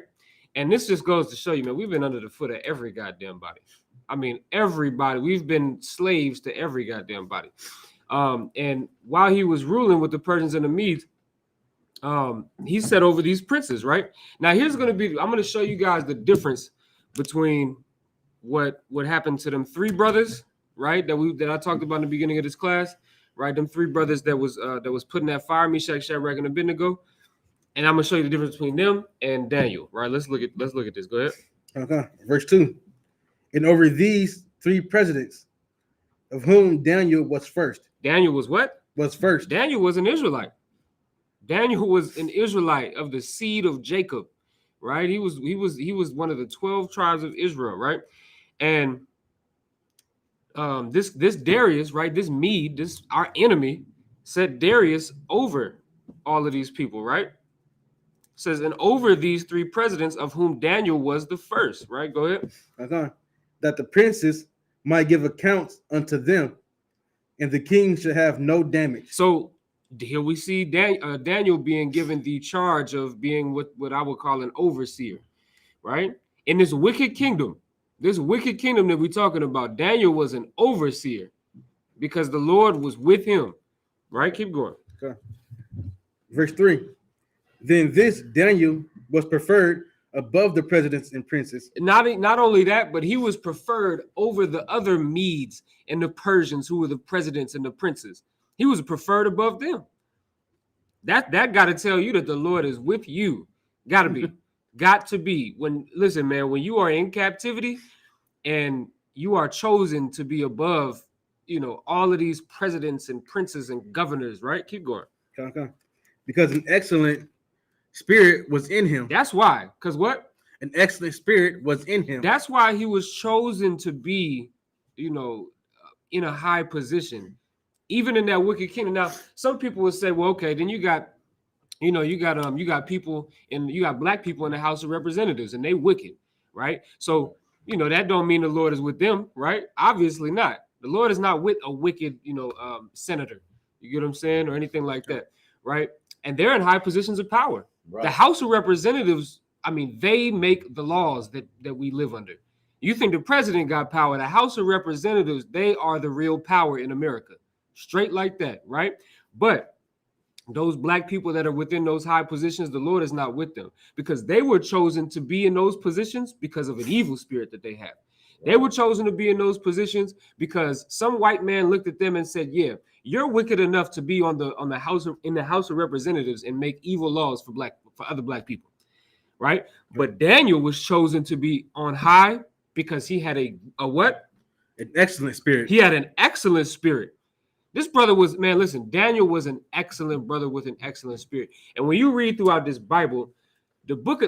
Speaker 1: And this just goes to show you, man, we've been under the foot of every goddamn body. I mean, everybody. We've been slaves to every goddamn body. And while he was ruling with the Persians and the Medes, he set over these princes, right? Now, I'm going to show you guys the difference between what happened to them three brothers, right? That I talked about in the beginning of this class, right? Them three brothers that was put in that fire, Meshach, Shadrach, and Abednego. And I'm gonna show you the difference between them and Daniel, right? Let's look at this. Go ahead.
Speaker 2: Okay. Verse 2. And over these three presidents, of whom Daniel was first.
Speaker 1: Daniel was what?
Speaker 2: Was first.
Speaker 1: Daniel was an Israelite. Daniel was an Israelite of the seed of Jacob, right? He was one of the 12 tribes of Israel, right? And this Darius, right? This Mede, our enemy, set Darius over all of these people, right? It says, and over these three presidents, of whom Daniel was the first, right? Go ahead.
Speaker 2: Okay. That the princes might give accounts unto them, and the king should have no damage.
Speaker 1: So here we see Daniel being given the charge of being what I would call an overseer, right? In this wicked kingdom that we're talking about, Daniel was an overseer because the Lord was with him, right? Keep going.
Speaker 2: Okay. Verse 3. Then this Daniel was preferred above the presidents and princes.
Speaker 1: Not only that, but he was preferred over the other Medes and the Persians who were the presidents and the princes. He was preferred above them. That got to tell you that the Lord is with you. Got to be. Got to be. Listen, man, when you are in captivity and you are chosen to be above, all of these presidents and princes and governors, right? Keep going.
Speaker 2: Okay. Because an excellent spirit was in him.
Speaker 1: That's why. Because what?
Speaker 2: An excellent spirit was in him.
Speaker 1: That's why he was chosen to be, in a high position, even in that wicked kingdom. Now, some people would say, well, okay, then you got people you got black people in the House of Representatives, and they wicked, right? So, that don't mean the Lord is with them, right? Obviously not. The Lord is not with a wicked, senator. You get what I'm saying, or anything like that, right? And they're in high positions of power. Right. The House of Representatives, they make the laws that we live under. You think the president got power? The House of Representatives, they are the real power in America. Straight like that, right? But those black people that are within those high positions, the Lord is not with them because they were chosen to be in those positions because of an evil spirit that they have. They were chosen to be in those positions because some white man looked at them and said, yeah, you're wicked enough to be in the House of Representatives and make evil laws for other black people. right? But Daniel was chosen to be on high because he had a what?
Speaker 2: An excellent spirit.
Speaker 1: He had an excellent spirit. This brother was, man, listen, Daniel was an excellent brother with an excellent spirit. And when you read throughout this Bible, okay,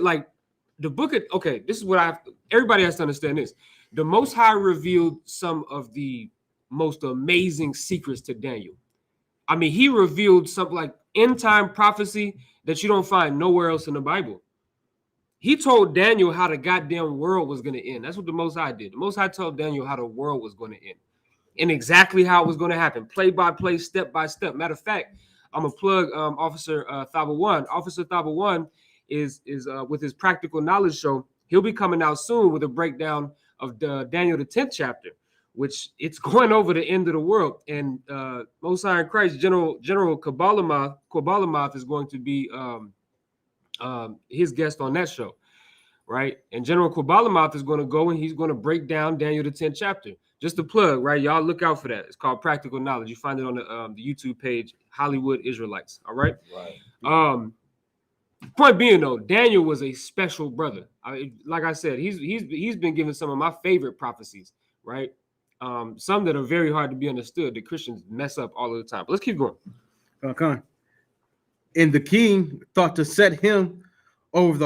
Speaker 1: this is what everybody has to understand this. The Most High revealed some of the most amazing secrets to Daniel. I mean, he revealed something like end time prophecy that you don't find nowhere else in the Bible. He told Daniel how the goddamn world was going to end. That's what the Most High did. The Most High told Daniel how the world was going to end and exactly how it was going to happen, play by play, step by step. Matter of fact, I'm going to plug Officer Thaba1. Officer Thaba1 is with his practical knowledge show. He'll be coming out soon with a breakdown of Daniel, the 10th chapter, which it's going over the end of the world. And Most High in Christ, General Kabbalamath is going to be his guest on that show, right? And General Kabbalamath is going to go and he's going to break down Daniel, the 10th chapter. Just a plug, right? Y'all look out for that. It's called Practical Knowledge. You find it on the YouTube page, Hollywood Israelites. All right.
Speaker 4: Right.
Speaker 1: Point being though, Daniel was a special brother. Like I said, he's been given some of my favorite prophecies, right? Some that are very hard to be understood. The Christians mess up all of the time. But let's keep going.
Speaker 2: Okay. And the king thought to set him over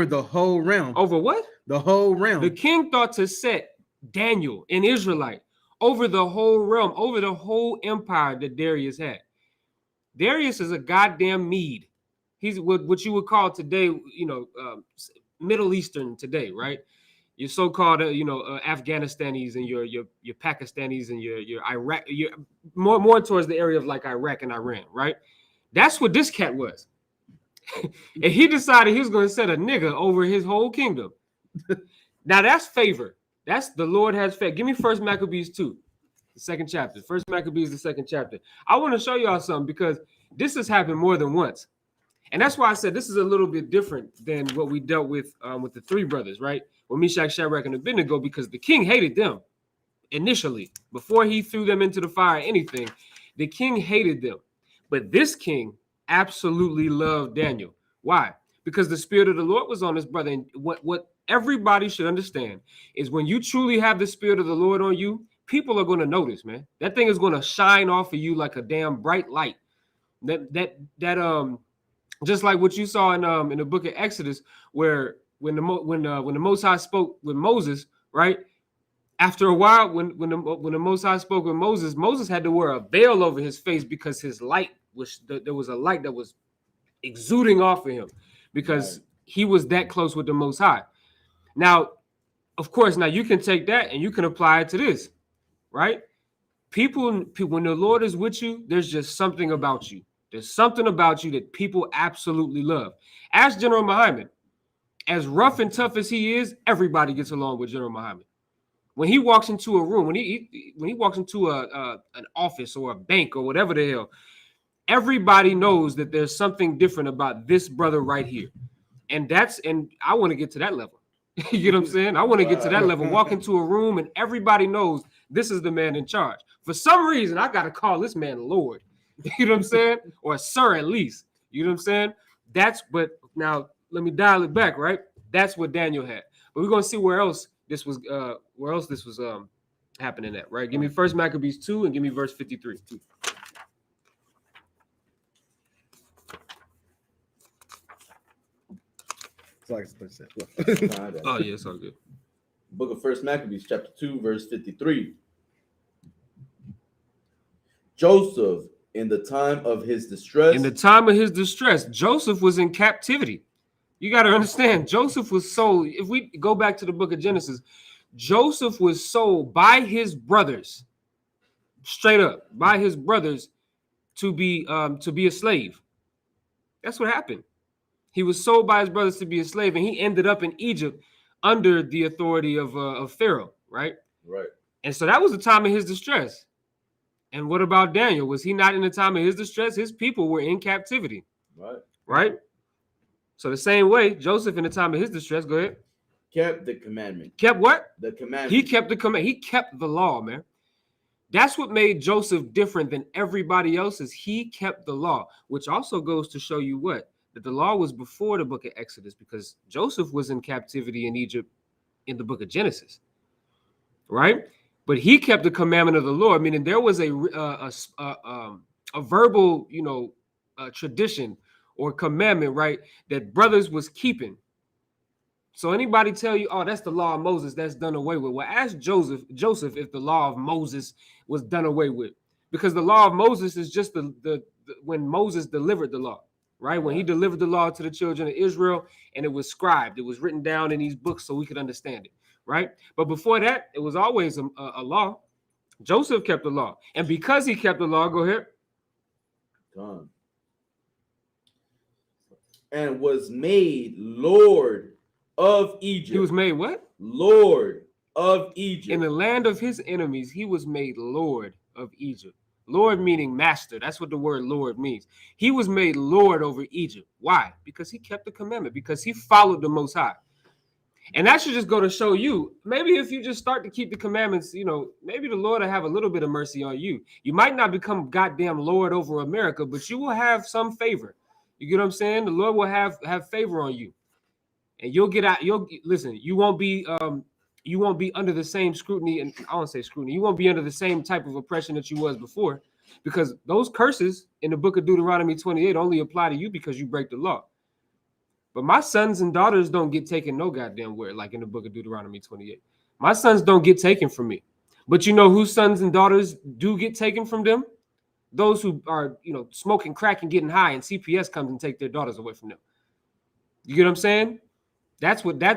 Speaker 2: the whole realm.
Speaker 1: Over what?
Speaker 2: The whole realm.
Speaker 1: The king thought to set Daniel, an Israelite, over the whole realm, over the whole empire that Darius had. Darius is a goddamn Mede. He's what you would call today, Middle Eastern today, right? Your so-called, Afghanistanis and your Pakistanis and your Iraq, you're more towards the area of like Iraq and Iran, right? That's what this cat was. And he decided he was going to set a nigga over his whole kingdom. Now that's favor. That's the Lord has favor. Give me 1 Maccabees 2, the 2nd chapter. 1 Maccabees, the 2nd chapter. I want to show y'all something because this has happened more than once. And that's why I said this is a little bit different than what we dealt with the three brothers, right? With Meshach, Shadrach, and Abednego, because the king hated them initially. Before he threw them into the fire, anything, the king hated them. But this king absolutely loved Daniel. Why? Because the spirit of the Lord was on this brother. And what everybody should understand is when you truly have the spirit of the Lord on you, people are going to notice, man. That thing is going to shine off of you like a damn bright light. That just like what you saw in the book of Exodus, where when the Most High spoke with Moses, right? After a while, when the Most High spoke with Moses, Moses had to wear a veil over his face because his light there was a light that was exuding off of him because he was that close with the Most High. Now, of course, now you can take that and you can apply it to this, right? People, when the Lord is with you, there's just something about you. There's something about you that people absolutely love. Ask General Muhammad. As rough and tough as he is, everybody gets along with General Muhammad. When he walks into a room, when he walks into an office or a bank or whatever the hell, everybody knows that there's something different about this brother right here. And I want to get to that level. You know what I'm saying? I want to get to that level. Walk into a room and everybody knows this is the man in charge. For some reason, I got to call this man Lord. You know what I'm saying? Or sir, at least. You know what I'm saying? But now let me dial it back, right? That's what Daniel had. But we're going to see where else this was happening at, right? Give me 1 Maccabees 2 and give me verse 53.
Speaker 2: Oh
Speaker 1: yeah, it's all good.
Speaker 3: Book of 1 Maccabees, chapter 2, verse 53. Joseph, in the time of his distress.
Speaker 1: Joseph was in captivity. You got to understand, Joseph was sold. If we go back to the book of Genesis, Joseph was sold by his brothers, straight up, by his brothers to be a slave. That's what happened. He was sold by his brothers to be a slave, and he ended up in Egypt under the authority of Pharaoh, right?
Speaker 3: Right.
Speaker 1: And so that was the time of his distress. And what about Daniel? Was he not in the time of his distress? His people were in captivity. Right? So the same way, Joseph in the time of his distress, go ahead.
Speaker 3: Kept the commandment.
Speaker 1: Kept what?
Speaker 3: The commandment.
Speaker 1: He kept the command. He kept the law, man. That's what made Joseph different than everybody else, is he kept the law, which also goes to show you what? That the law was before the book of Exodus, because Joseph was in captivity in Egypt in the book of Genesis, right? But he kept the commandment of the Lord, meaning there was a verbal, tradition or commandment, right, that brothers was keeping. So anybody tell you, oh, that's the law of Moses, that's done away with. Well, ask Joseph if the law of Moses was done away with. Because the law of Moses is just the when Moses delivered the law, right? When he delivered the law to the children of Israel, and it was scribed, it was written down in these books so we could understand it, right? But before that, it was always a law. Joseph kept the law. And because he kept the law, go ahead.
Speaker 3: Done. And was made Lord of Egypt.
Speaker 1: He was made what?
Speaker 3: Lord of Egypt.
Speaker 1: In the land of his enemies, he was made Lord of Egypt. Lord meaning master. That's what the word Lord means. He was made Lord over Egypt. Why? Because he kept the commandment, because he followed the Most High. And that should just go to show you, maybe if you just start to keep the commandments, maybe the Lord will have a little bit of mercy on you. You might not become goddamn Lord over America, but you will have some favor. You get what I'm saying? The Lord will have favor on you. And you'll get out. You won't be under the same scrutiny, and I won't say scrutiny. You won't be under the same type of oppression that you was before, because those curses in the book of Deuteronomy 28 only apply to you because you break the law. But my sons and daughters don't get taken no goddamn where, like in the book of Deuteronomy 28. My sons don't get taken from me. But you know whose sons and daughters do get taken from them? Those who are, smoking crack and getting high, and CPS comes and take their daughters away from them. You get what I'm saying?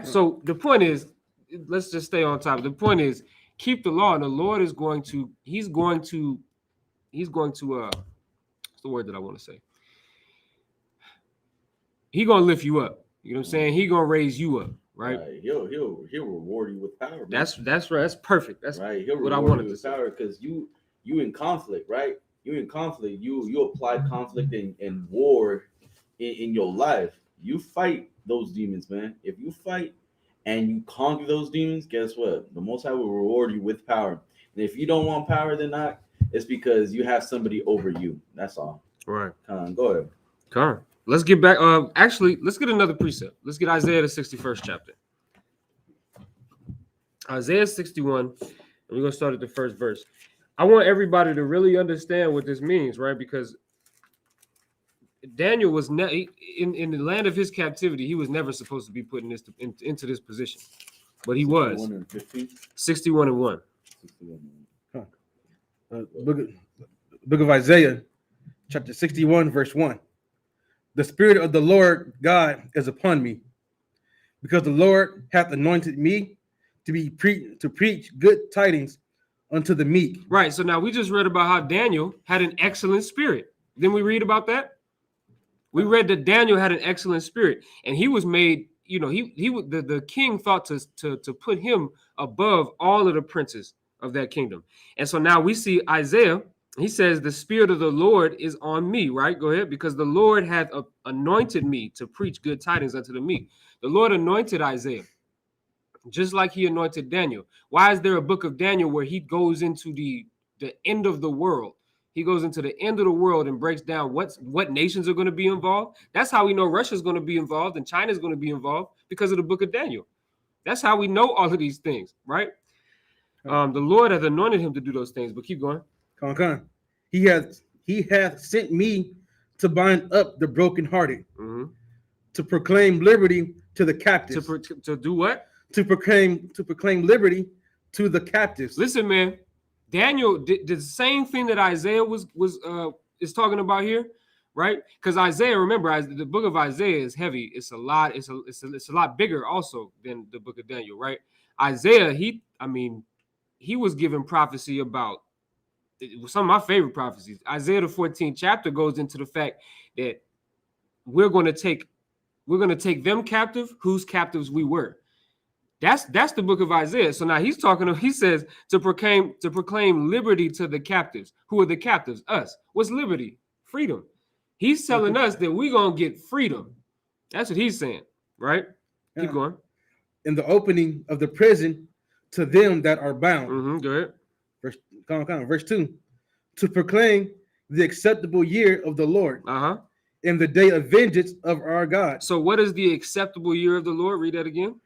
Speaker 1: So the point is, let's just stay on top. The point is, keep the law, and the Lord is going to, he's going to, what's the word that I want to say? He's going to lift you up. You know what I'm saying? He's going to raise you up, right?
Speaker 3: He'll reward you with power. Man.
Speaker 1: That's right. That's perfect. That's
Speaker 3: right. He'll
Speaker 1: what I
Speaker 3: wanted
Speaker 1: wanted
Speaker 3: to
Speaker 1: say.
Speaker 3: Power, because you in conflict, right? You in conflict. You apply conflict and war in your life. You fight those demons, man. If you fight and you conquer those demons, guess what? The Most High will reward you with power. And if you don't want power, then not, it's because you have somebody over you. That's all.
Speaker 1: Right.
Speaker 3: Go ahead.
Speaker 1: Come on. Let's get back. Actually, let's get another precept. Let's get Isaiah the 61st chapter. Isaiah 61, and we're going to start at the first verse. I want everybody to really understand what this means, right? Because Daniel was in the land of his captivity. He was never supposed to be put into this position, but he was. 61 and 1.
Speaker 2: Book of Isaiah, chapter 61, verse 1. The Spirit of the Lord God is upon me, because the Lord hath anointed me to preach good tidings unto the meek.
Speaker 1: Right. So now we just read about how Daniel had an excellent spirit. Didn't we read about that? We read that Daniel had an excellent spirit, and he was made, the king thought to put him above all of the princes of that kingdom. And so now we see Isaiah, he says, the Spirit of the Lord is on me, right? Go ahead. Because the Lord hath anointed me to preach good tidings unto the meek. The Lord anointed Isaiah, just like he anointed Daniel. Why is there a book of Daniel where he goes into the end of the world? He goes into the end of the world and breaks down what nations are going to be involved. That's how we know Russia's going to be involved and China's going to be involved, because of the book of Daniel. That's how we know all of these things, right? The Lord has anointed him to do those things, but keep going.
Speaker 2: Come on. He hath sent me to bind up the brokenhearted, to proclaim liberty to the captives.
Speaker 1: To do what?
Speaker 2: To proclaim liberty to the captives.
Speaker 1: Listen, man. Daniel did the same thing that Isaiah is talking about here, right? Because Isaiah, remember, the book of Isaiah is heavy. It's a lot bigger also than the book of Daniel, right? Isaiah, he was given prophecy about some of my favorite prophecies. Isaiah the 14th chapter goes into the fact that we're going to take them captive, whose captives we were. That's the book of Isaiah. So now he says to proclaim liberty to the captives. Who are the captives? Us. What's liberty? Freedom. He's telling us that we're going to get freedom. That's what he's saying, right? Keep going.
Speaker 2: In the opening of the prison to them that are bound.
Speaker 1: Go ahead.
Speaker 2: Verse 2. To proclaim the acceptable year of the Lord and the day of vengeance of our God.
Speaker 1: So what is the acceptable year of the Lord? Read that again.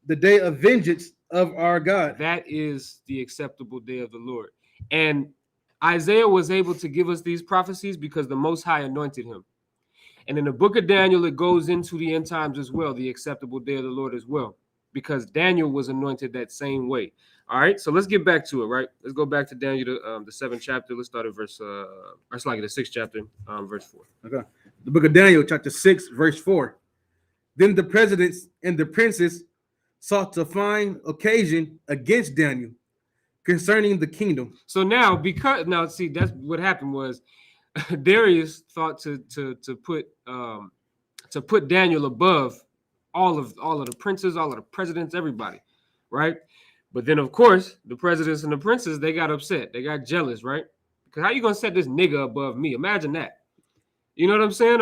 Speaker 2: The day of vengeance of our God.
Speaker 1: That is the acceptable day of the Lord. And Isaiah was able to give us these prophecies because the Most High anointed him. And in the book of Daniel, it goes into the end times as well, the acceptable day of the Lord as well, because Daniel was anointed that same way. All right, so let's get back to it, right? Let's go back to Daniel, the 7th chapter. Let's start at the 6th chapter, verse 4.
Speaker 2: Okay. The book of Daniel, chapter 6, verse 4. Then the presidents and the princes sought to find occasion against Daniel concerning the kingdom.
Speaker 1: So now, see, that's what happened was Darius thought to put Daniel above all of the princes, all of the presidents, everybody, right? But then, of course, the presidents and the princes, they got upset. They got jealous, right? Because how you going to set this nigga above me? Imagine that. You know what I'm saying?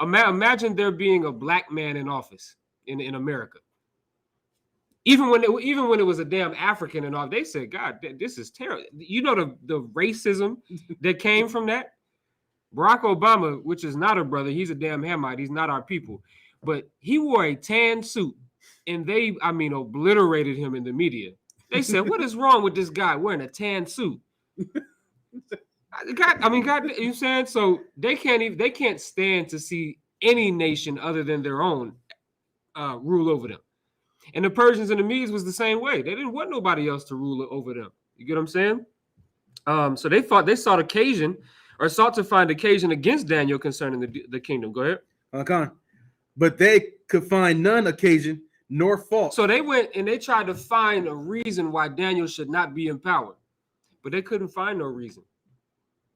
Speaker 1: Imagine there being a black man in office in America. Even when it was a damn African and all, they said, God, this is terrible. You know the racism that came from that? Barack Obama, which is not a brother, he's a damn Hamite. He's not our people. But he wore a tan suit, and they, obliterated him in the media. They said, what is wrong with this guy wearing a tan suit? God, you know what I'm saying? So they can't stand to see any nation other than their own rule over them. And the Persians and the Medes was the same way. They didn't want nobody else to rule over them. You get what I'm saying? So they sought occasion or sought to find occasion against Daniel concerning the kingdom. Go ahead.
Speaker 2: Okay. But they could find none occasion nor fault.
Speaker 1: So they went and they tried to find a reason why Daniel should not be empowered. But they couldn't find no reason.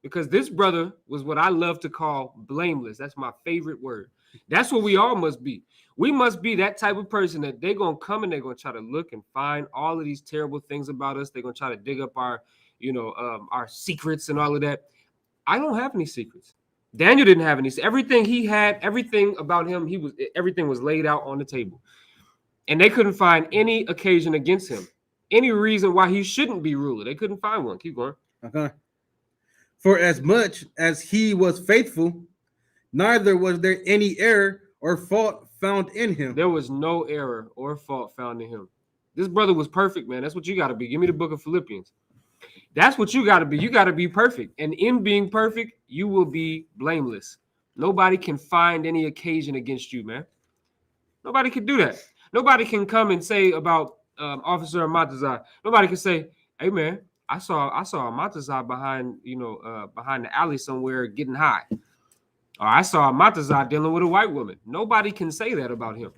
Speaker 1: Because this brother was what I love to call blameless. That's my favorite word. That's what we all must be. We must be that type of person that they're going to come and they're going to try to look and find all of these terrible things about us. They're going to try to dig up our secrets and all of that. I don't have any secrets. Daniel didn't have any. Everything he had, everything about him, everything was laid out on the table. And they couldn't find any occasion against him. Any reason why he shouldn't be ruler. They couldn't find one. Keep going.
Speaker 2: Okay. For as much as he was faithful, neither was there any error or fault found in him.
Speaker 1: There was no error or fault found in him. This brother was perfect, man. That's what you got to be. Give me the book of Philippians. That's what you got to be. You got to be perfect. And in being perfect, you will be blameless. Nobody can find any occasion against you, man. Nobody can do that. Nobody can come and say about Officer Amatazar. Nobody can say, hey, man, I saw Amatazar behind the alley somewhere getting high. Or I saw Amatazar dealing with a white woman. Nobody can say that about him.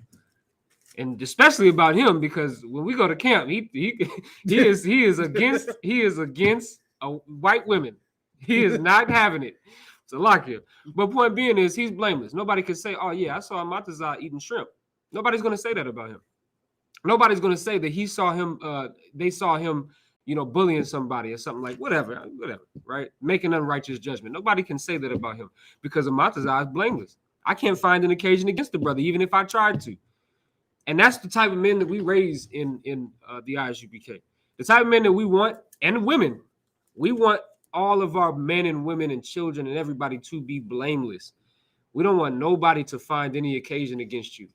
Speaker 1: And especially about him, because when we go to camp, he is against white women. He is not having it. It's a lock here. But point being is he's blameless. Nobody can say, oh yeah, I saw Amatazar eating shrimp. Nobody's going to say that about him. Nobody's going to say that he saw him, they saw him, bullying somebody or something like whatever, right? Making unrighteous judgment. Nobody can say that about him because Amatazar is blameless. I can't find an occasion against the brother, even if I tried to. And that's the type of men that we raise in the ISUPK. The type of men that we want, and women. We want all of our men and women and children and everybody to be blameless. We don't want nobody to find any occasion against you.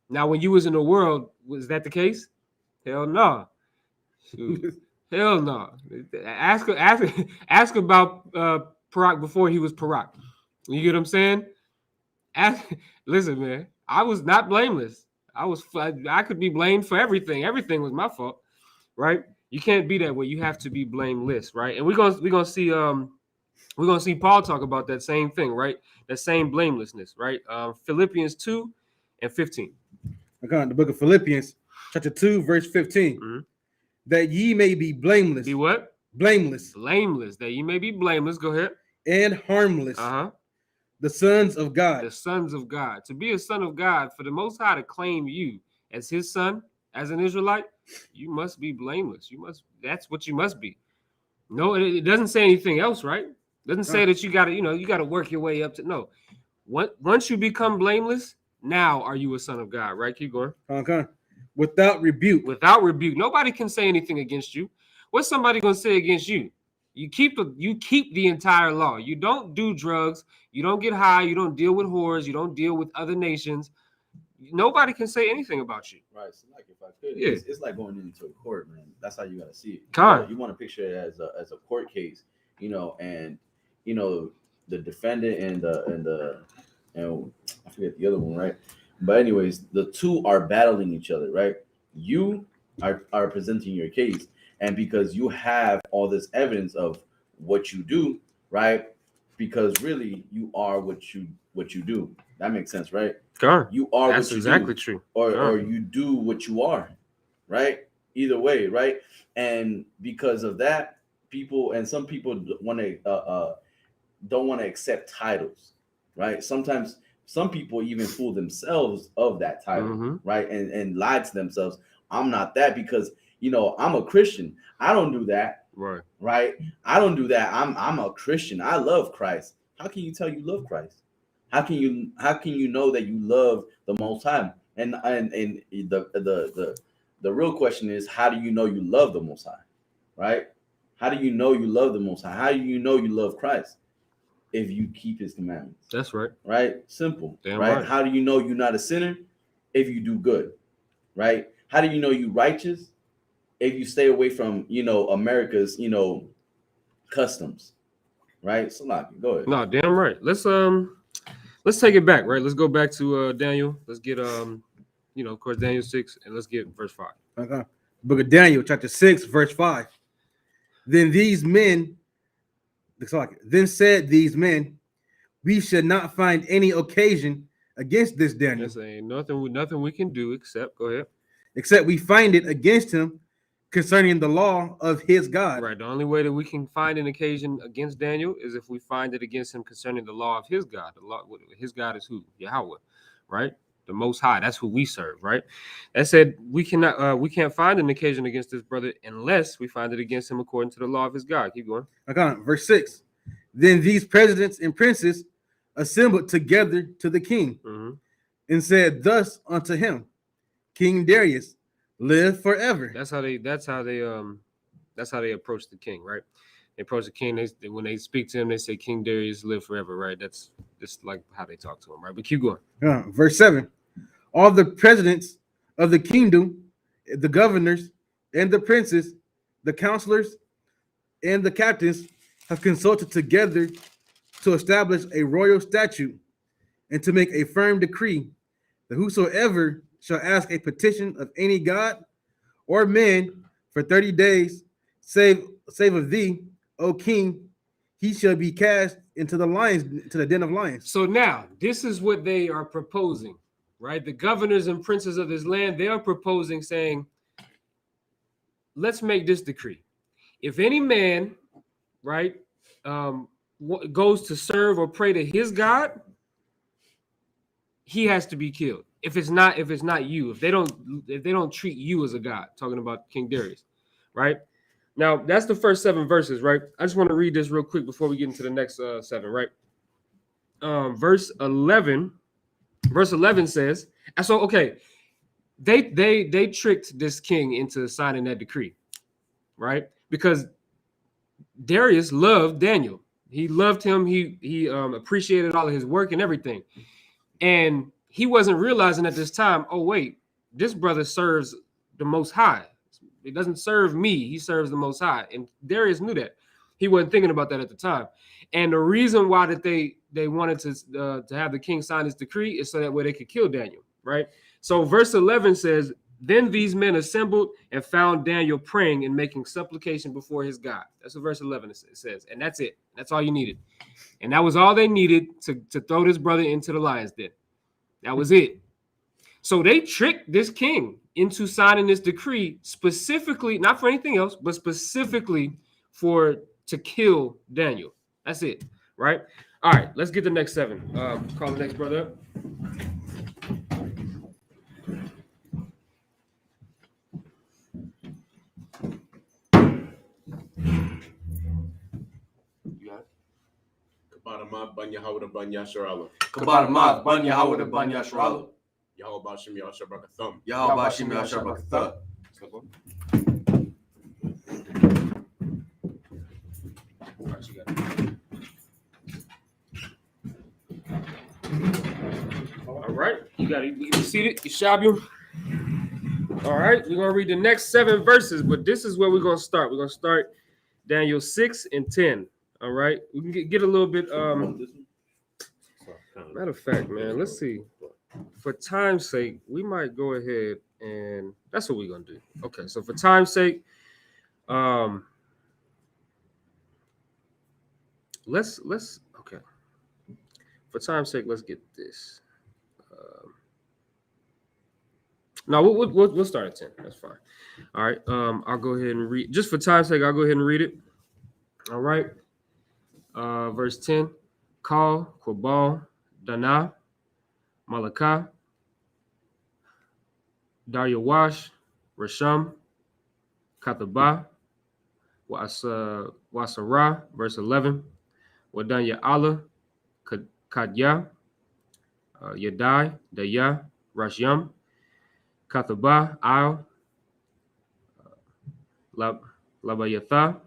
Speaker 1: Now, when you was in the world, was that the case? Hell no. Hell no. Ask about Parak before he was Parak. You get what I'm saying? Listen, man, I was not blameless. I could be blamed for everything. Everything was my fault, right? You can't be that way. You have to be blameless, right? And we're gonna see Paul talk about that same thing, right? That same blamelessness, right? Philippians 2:15.
Speaker 2: Okay, the book of Philippians, chapter 2, verse 15. Mm-hmm. That ye may be blameless.
Speaker 1: Be what?
Speaker 2: Blameless.
Speaker 1: Blameless. That ye may be blameless. Go ahead.
Speaker 2: And harmless. The sons of God.
Speaker 1: The sons of God. To be a son of God, for the Most High to claim you as his son, as an Israelite, you must be blameless. That's what you must be. No, it doesn't say anything else, right? It doesn't say that you gotta work your way up to no. Once you become blameless, now are you a son of God, right? Keep going.
Speaker 2: Okay. Without rebuke.
Speaker 1: Without rebuke. Nobody can say anything against you. What's somebody gonna say against you? You keep the entire law. You don't do drugs. You don't get high. You don't deal with whores. You don't deal with other nations. Nobody can say anything about you.
Speaker 4: Right. So like if I could,
Speaker 1: Yeah.
Speaker 4: it's like going into a court, man. That's how you gotta see it.
Speaker 1: Con.
Speaker 4: You want to picture it as a court case, and the defendant and I forget the other one, right? But anyways, the two are battling each other, right? You are presenting your case, and because you have all this evidence of what you do, right? Because really you are what you do. That makes sense, right?
Speaker 1: Con.
Speaker 4: You are
Speaker 1: That's
Speaker 4: what you
Speaker 1: exactly
Speaker 4: do,
Speaker 1: true.
Speaker 4: or you do what you are, right? Either way, right? And because of that, some people don't want to accept titles, right? Sometimes some people even fool themselves of that title, right? And lie to themselves. I'm not that because I'm a Christian. I don't do that, right? I don't do that. I'm a Christian. I love Christ. How can you tell you love Christ? How can you know that you love the Most High? And the real question is, how do you know you love the Most High, right? How do you know you love the Most High? How do you know you love Christ? If you keep His commandments.
Speaker 1: That's right.
Speaker 4: Right? Simple.
Speaker 1: Damn
Speaker 4: right? How do you know you're not a sinner? If you do good, right? How do you know you righteous? If you stay away from America's customs, right? So go ahead.
Speaker 1: No, damn right. Let's take it back, right? Let's go back to Daniel. Let's get of course Daniel 6, and let's get verse 5.
Speaker 2: Okay. Book of Daniel, chapter 6, verse 5. Then said these men, we should not find any occasion against this Daniel.
Speaker 1: There's ain't nothing we can do except go ahead.
Speaker 2: Except we find it against him concerning the law of his God.
Speaker 1: Right. The only way that we can find an occasion against Daniel is if we find it against him concerning the law of his God. The law, his God is who? Yahweh, right? The Most High. That's who we serve, right? That said, we can't find an occasion against this brother unless we find it against him according to the law of his God. Keep going.
Speaker 2: Okay. Verse 6. Then these presidents and princes assembled together to the king and said thus unto him, King Darius, live forever.
Speaker 1: That's how they approach the king, right? They approach the king. When they speak to him, they say, King Darius, live forever, right? That's like how they talk to him, right? But keep going.
Speaker 2: Verse 7. All the presidents of the kingdom, the governors and the princes, the counselors and the captains have consulted together to establish a royal statute and to make a firm decree that whosoever shall ask a petition of any god or man for 30 days, save of thee, O king, he shall be cast into the den of lions.
Speaker 1: So now this is what they are proposing, right? The governors and princes of this land, they are proposing, saying, let's make this decree. If any man, right, goes to serve or pray to his God, he has to be killed. If it's not you, if they don't treat you as a god, talking about King Darius, right? Now that's the first 7 verses, right? I just want to read this real quick before we get into the next 7, right? Verse 11 says, so okay, they tricked this king into signing that decree, right? Because Darius loved Daniel. He loved him. He appreciated all of his work and everything. And he wasn't realizing at this time, oh, wait, this brother serves the Most High. He doesn't serve me. He serves the Most High. And Darius knew that. He wasn't thinking about that at the time. And the reason why that they wanted to have the king sign this decree is so that way they could kill Daniel, right? So verse 11 says, then these men assembled and found Daniel praying and making supplication before his God. That's what verse 11 says. And that's it. That's all you needed. And that was all they needed to throw this brother into the lion's den. That was it. So they tricked this king into signing this decree specifically, not for anything else, but specifically to kill Daniel. That's it, right? All right, let's get the next 7. Call the next brother up.
Speaker 5: Kabaramat ban Yahawah ban Yasharala.
Speaker 3: Kabaramat ban Yahawah ban Yasharala.
Speaker 5: Yahweh Bashim Yashabakathum.
Speaker 3: Yahweh Bashim Yashabakathum.
Speaker 1: All right, you got it. You can see it. You shabu. All right, we're gonna read the next 7 verses, but this is where we're gonna start. We're gonna start Daniel 6 and 10. All right, we can get a little bit. Matter of fact, man, let's see. For time's sake, we might go ahead and that's what we're gonna do. Okay, so for time's sake, let's okay. For time's sake, let's get this. No, we'll start at 10. That's fine. All right. I'll go ahead and read. Just for time's sake, I'll go ahead and read it. All right. Verse 10. Kal, Quabal, Dana, Malakah, Daryawash, Rasham, Katabah, Wasara, verse 11. Wadanya Allah, Kadya, Yadai, Daya, Rashyam, Katabah, Al, Labayatha,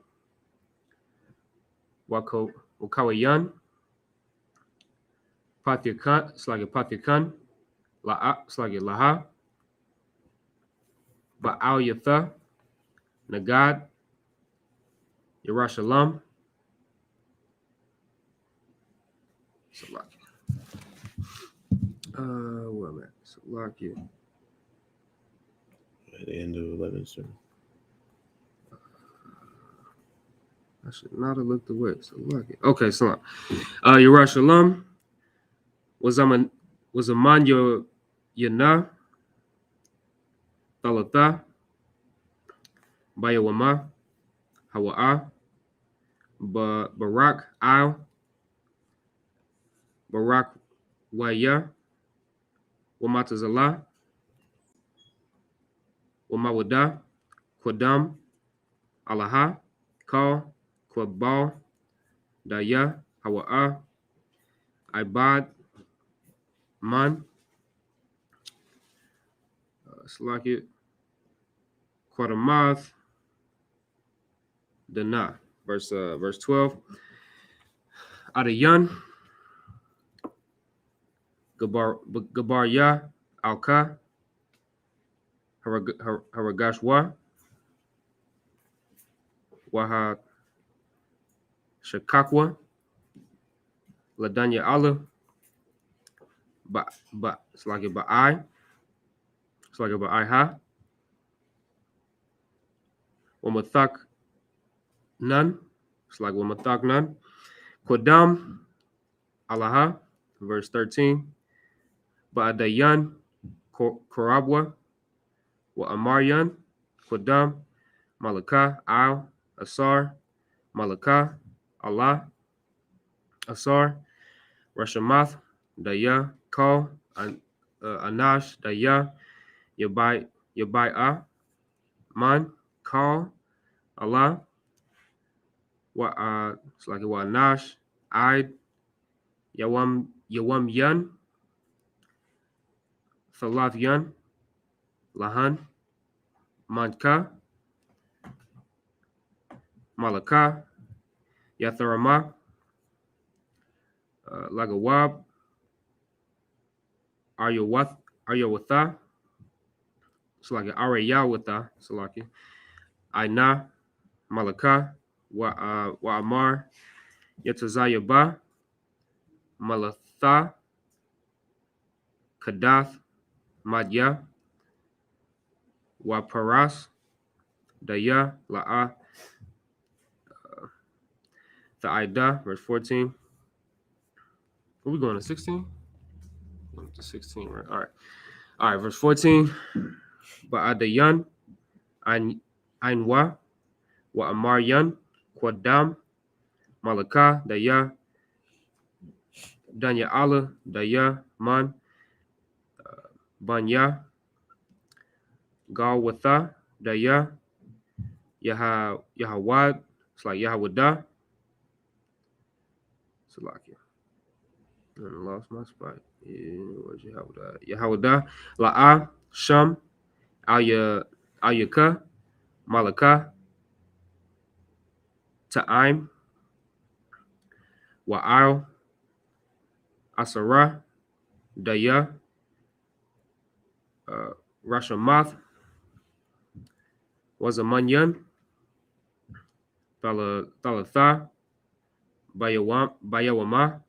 Speaker 1: Wakawayan, Patyakan, Slagi Patyakan, Slagi Laha, Baal Yatha, Nagad, Yerushalayim, Salaki. Where am I? Salaki.
Speaker 5: At the end of 11, sir.
Speaker 1: I should not have looked away. Salaki. Okay, so Yerushalayim was a man Yana, Thalatha, Bayawama, Hawa'a, Barak Al, Barak Waya, Wamatazala, Wamawada, Kwadam, Alaha, Kal, Kwabal, Daya, Hawa'a, Ibad, Man, Salaki, Quadamath, Dana, verse 12. Adayan, Gabarya, Alka, Haragashwa, Waha Shakakwa, Ladanya Allah, it's like Ba'ai, it's like Ba'ai, Wamathak Nun, it's like Wamathak Nun, Kodam, Alaha, verse 13, Ba'adayan, Korabwa, Wa Amaryan, Kodam, Malakah, Al, Asar, Malakah, Allah, Asar, Rashamath, Daya, Kal, Anash, Daya, Yabai'ah, Man, Kal, Allah, it's like Anash, Id, Yawam Yan, Thalath Yan, Lahan, Manka, Malakah, Yatharama, Lagawab, Aryawatha, it's like Aryawatha, Salaki, Aina, Malakah, Wa Amar, Yatazayaba, Malatha, Kadath, Madya, Wa Paras, Daya, La'a, Tha'ida, verse 14. Are we going to 16? Going to 16, right? All right, verse 14. Ba'adayan, Ainwa, Wa Amaryan, Kwadam, Malakah, Daya, Danya Allah, Daya, Man, Banya, Galwatha, Daya, Yahawad, it's like Yahawada, Salakia. I lost my spot. Where's Yahawada? Yahawada, La'a, Sham, Ayaka, Malakah, Ta'im, Wa'al, Asara, Daya, Rashamath was a Munyan, Thalatha, Bayawama,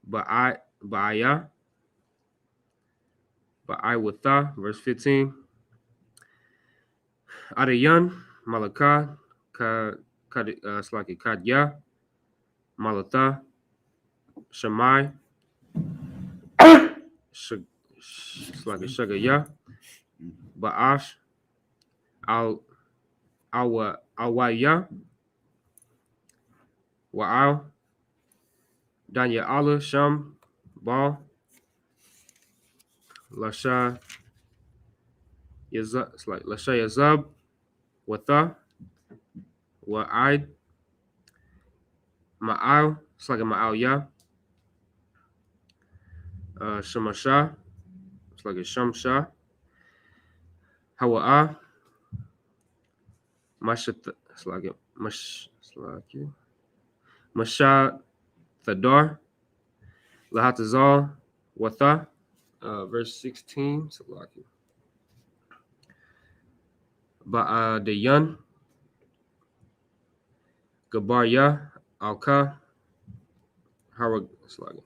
Speaker 1: Baaya, Baiwatha, verse 15. Adayan, Malakah, Kadya, Malatha, Shammai, Shagaya, Baash, Awaya, Wa'al, Danya Allah, Sham, Baal, Lasha Yazab, Watha, Wa'id, Ma'al, it's like a Ma'al Ya, Shamasha, it's like a Shamsha, Hawa'ah, Mashat, it's like a Masha Thadar, Lahatazal, Watha, verse 16, Salaki. Ba'adayan, Gabarya, Alka, Haragashwa,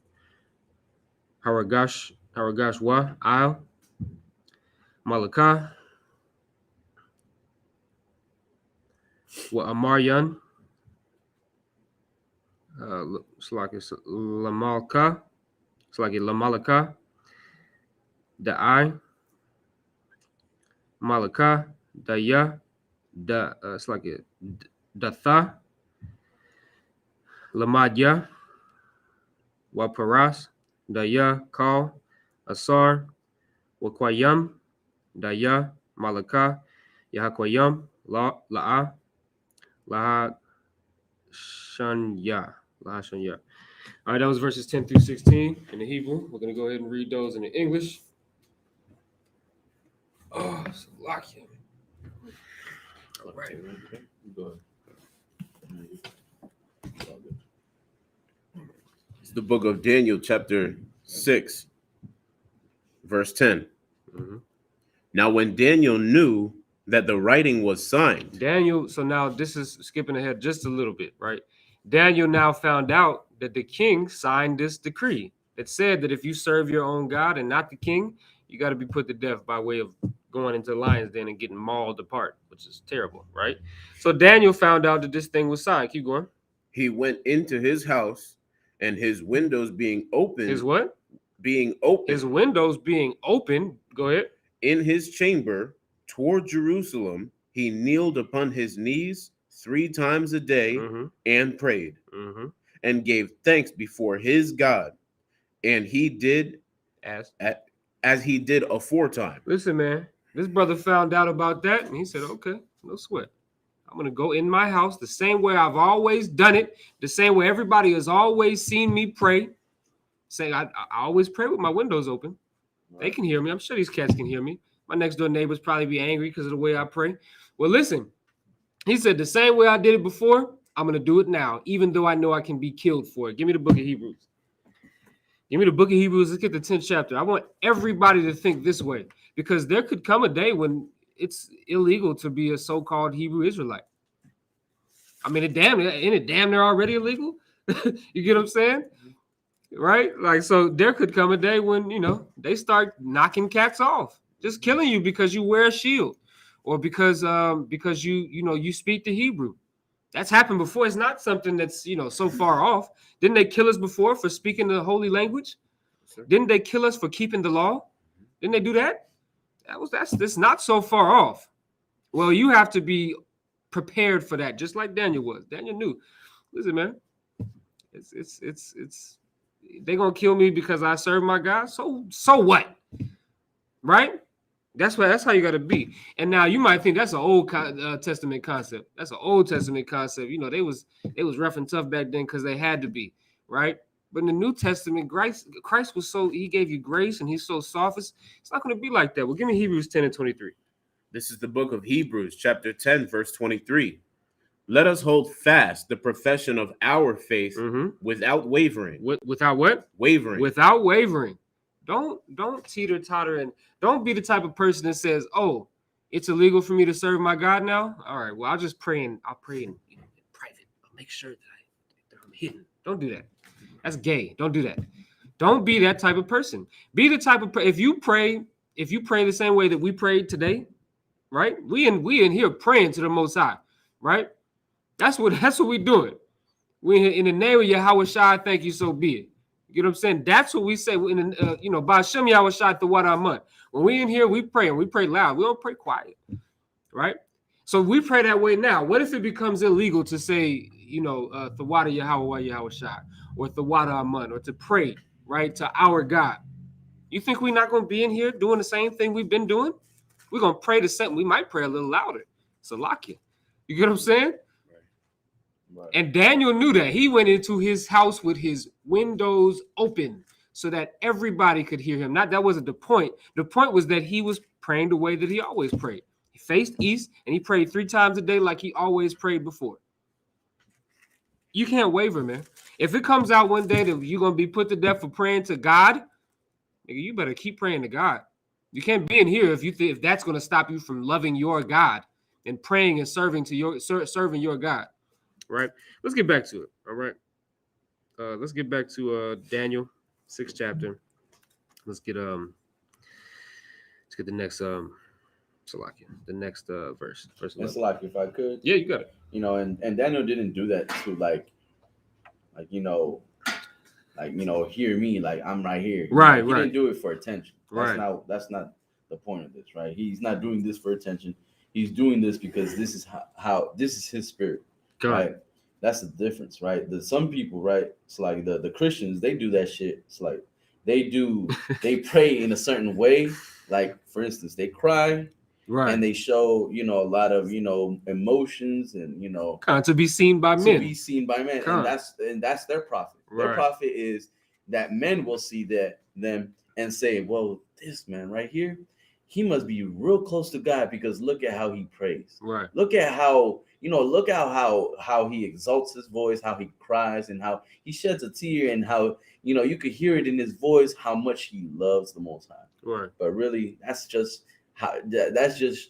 Speaker 1: Al, Malaka, Wa Amaryan, Lamalka, it's like a Lamalaka, Da'ai, Malaka, Daya, it's like a Datha, Lamadya, Waparas, Daya, Kal, Asar, Wakwayam, Daya, Malaka, Yahakwayam, La'a, Laha Shanya. All right, that was verses 10 through 16 in the Hebrew. We're going to go ahead and read those in the English. Oh, it's a lock here. All right.
Speaker 5: It's the book of Daniel, chapter 6, verse 10.
Speaker 1: Mm-hmm.
Speaker 5: Now, when Daniel knew that the writing was signed.
Speaker 1: Daniel, so now this is skipping ahead just a little bit, right? Daniel now found out that the king signed this decree that said that if you serve your own God and not the king, you got to be put to death by way of going into the lion's den and getting mauled apart, which is terrible, right? So Daniel found out that this thing was signed. Keep going.
Speaker 5: He went into his house, and his windows being open.
Speaker 1: His what?
Speaker 5: Being open.
Speaker 1: His windows being open. Go ahead.
Speaker 5: In his chamber toward Jerusalem, he kneeled upon his knees 3 times a day and prayed and gave thanks before his God. And he did as he did aforetime.
Speaker 1: Listen, man, this brother found out about that and he said, okay, no sweat. I'm going to go in my house the same way I've always done it, the same way everybody has always seen me pray. Saying I always pray with my windows open. Right. They can hear me. I'm sure these cats can hear me. My next door neighbors probably be angry because of the way I pray. Well, listen, he said the same way I did it before, I'm going to do it now, even though I know I can be killed for it. Give me the book of Hebrews. Give me the book of Hebrews. Let's get the 10th chapter. I want everybody to think this way because there could come a day when it's illegal to be a so-called Hebrew Israelite. I mean, ain't it damn near already illegal? You get what I'm saying? Right? Like, so there could come a day when, they start knocking cats off, just killing you because you wear a shield or because you speak the Hebrew. That's happened before. It's not something that's, so far off. Didn't they kill us before for speaking the holy language? Sure. Didn't they kill us for keeping the law? Didn't they do that? That's not so far off. Well, you have to be prepared for that, just like Daniel was. Daniel knew. Listen, man, it's they're gonna kill me because I serve my God. So what? Right? That's how you gotta be. And now you might think that's an Old Testament concept. That's an Old Testament concept. They was rough and tough back then because they had to be, right? But in the New Testament, Christ was he gave you grace and he's so soft. It's not gonna be like that. Well, give me Hebrews 10 and 23.
Speaker 5: This is the book of Hebrews, chapter 10, verse 23. Let us hold fast the profession of our faith without wavering.
Speaker 1: Without what?
Speaker 5: Wavering.
Speaker 1: Without wavering. Don't teeter totter, and don't be the type of person that says, "Oh, it's illegal for me to serve my God now. All right, well, I'll pray in private. I'll make sure that I'm hidden." Don't do that. That's gay. Don't do that. Don't be that type of person. Be the type of if you pray the same way that we prayed today, right? We in here praying to the Most High, right? That's what we doing. We in the name of Yahweh Shai, thank you, so be it. You know what I'm saying? That's what we say in by Shem Yahweh Shai the Wad Ahmad. When we in here, we pray and we pray loud. We don't pray quiet, right? So we pray that way now. What if it becomes illegal to say, the Wada Yahweh Yahweh Shai, or the Wada Ahmad, or to pray, right, to our God? You think we're not going to be in here doing the same thing we've been doing? We're going to pray the same. We might pray a little louder. Salakia. You get what I'm saying? Right. And Daniel knew that. He went into his house with his windows open so that everybody could hear him. That wasn't the point. The point was that he was praying the way that he always prayed. He faced east and he prayed 3 times a day like he always prayed before. You can't waver, man. If it comes out one day that you're going to be put to death for praying to God, nigga, you better keep praying to God. You can't be in here if that's going to stop you from loving your God and praying and serving your God. Right. Let's get back to it. All right. Let's get back to Daniel 6th chapter. Let's get the next Salakia, the next verse.
Speaker 4: Salakia, if I could.
Speaker 1: Yeah, you got it.
Speaker 4: And Daniel didn't do that to hear me, like I'm right here.
Speaker 1: Right,
Speaker 4: he
Speaker 1: right.
Speaker 4: didn't do it for attention. That's
Speaker 1: Right.
Speaker 4: not the point of this, right? He's not doing this for attention. He's doing this because this is how this is his spirit. Right, that's the difference, right? Some people, right? It's like the Christians, they do that shit. It's like they pray in a certain way. Like, for instance, they cry, right, and they show a lot of emotions and
Speaker 1: kind of to be seen by men.
Speaker 4: And that's their prophet. Right. Their prophet is that men will see them and say, well, this man right here, he must be real close to God because look at how he prays.
Speaker 1: Right.
Speaker 4: Look at how look at how he exalts his voice, how he cries, and how he sheds a tear, and how you could hear it in his voice how much he loves the Most High.
Speaker 1: Right.
Speaker 4: But really, that's just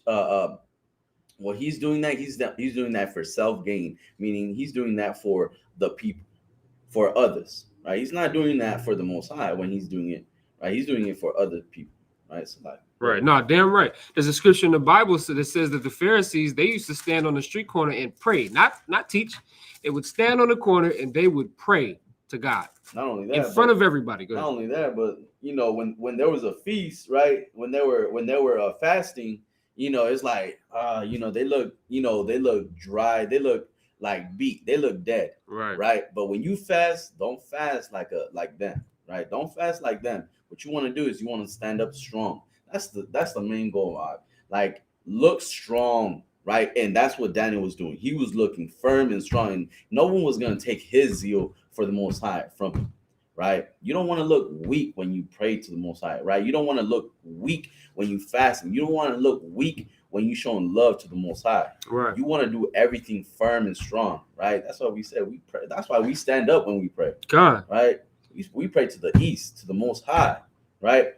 Speaker 4: well, he's doing that. He's doing that for self gain, meaning he's doing that for the people, for others. Right. He's not doing that for the Most High when he's doing it. Right. He's doing it for other people. Right. So
Speaker 1: right. No, damn right. There's a scripture in the Bible that says that the Pharisees, they used to stand on the street corner and pray, not teach. They would stand on the corner and they would pray to God.
Speaker 4: Not only that,
Speaker 1: in front of everybody.
Speaker 4: Not only that, but when there was a feast, right? When they were fasting, it's like they look dry, they look like beat, they look dead.
Speaker 1: Right.
Speaker 4: Right. But when you fast, don't fast like them, right? Don't fast like them. What you want to do is you want to stand up strong. That's the main goal. Like, look strong, right? And that's what Daniel was doing. He was looking firm and strong, and no one was going to take his zeal for the Most High from him, right? You don't want to look weak when you pray to the Most High, right? You don't want to look weak when you fast. You don't want to look weak when you showing love to the Most High.
Speaker 1: Right.
Speaker 4: You want to do everything firm and strong, right? That's why we said we pray. That's why we stand up when we pray.
Speaker 1: God.
Speaker 4: Right? We pray to the east, to the Most High, right?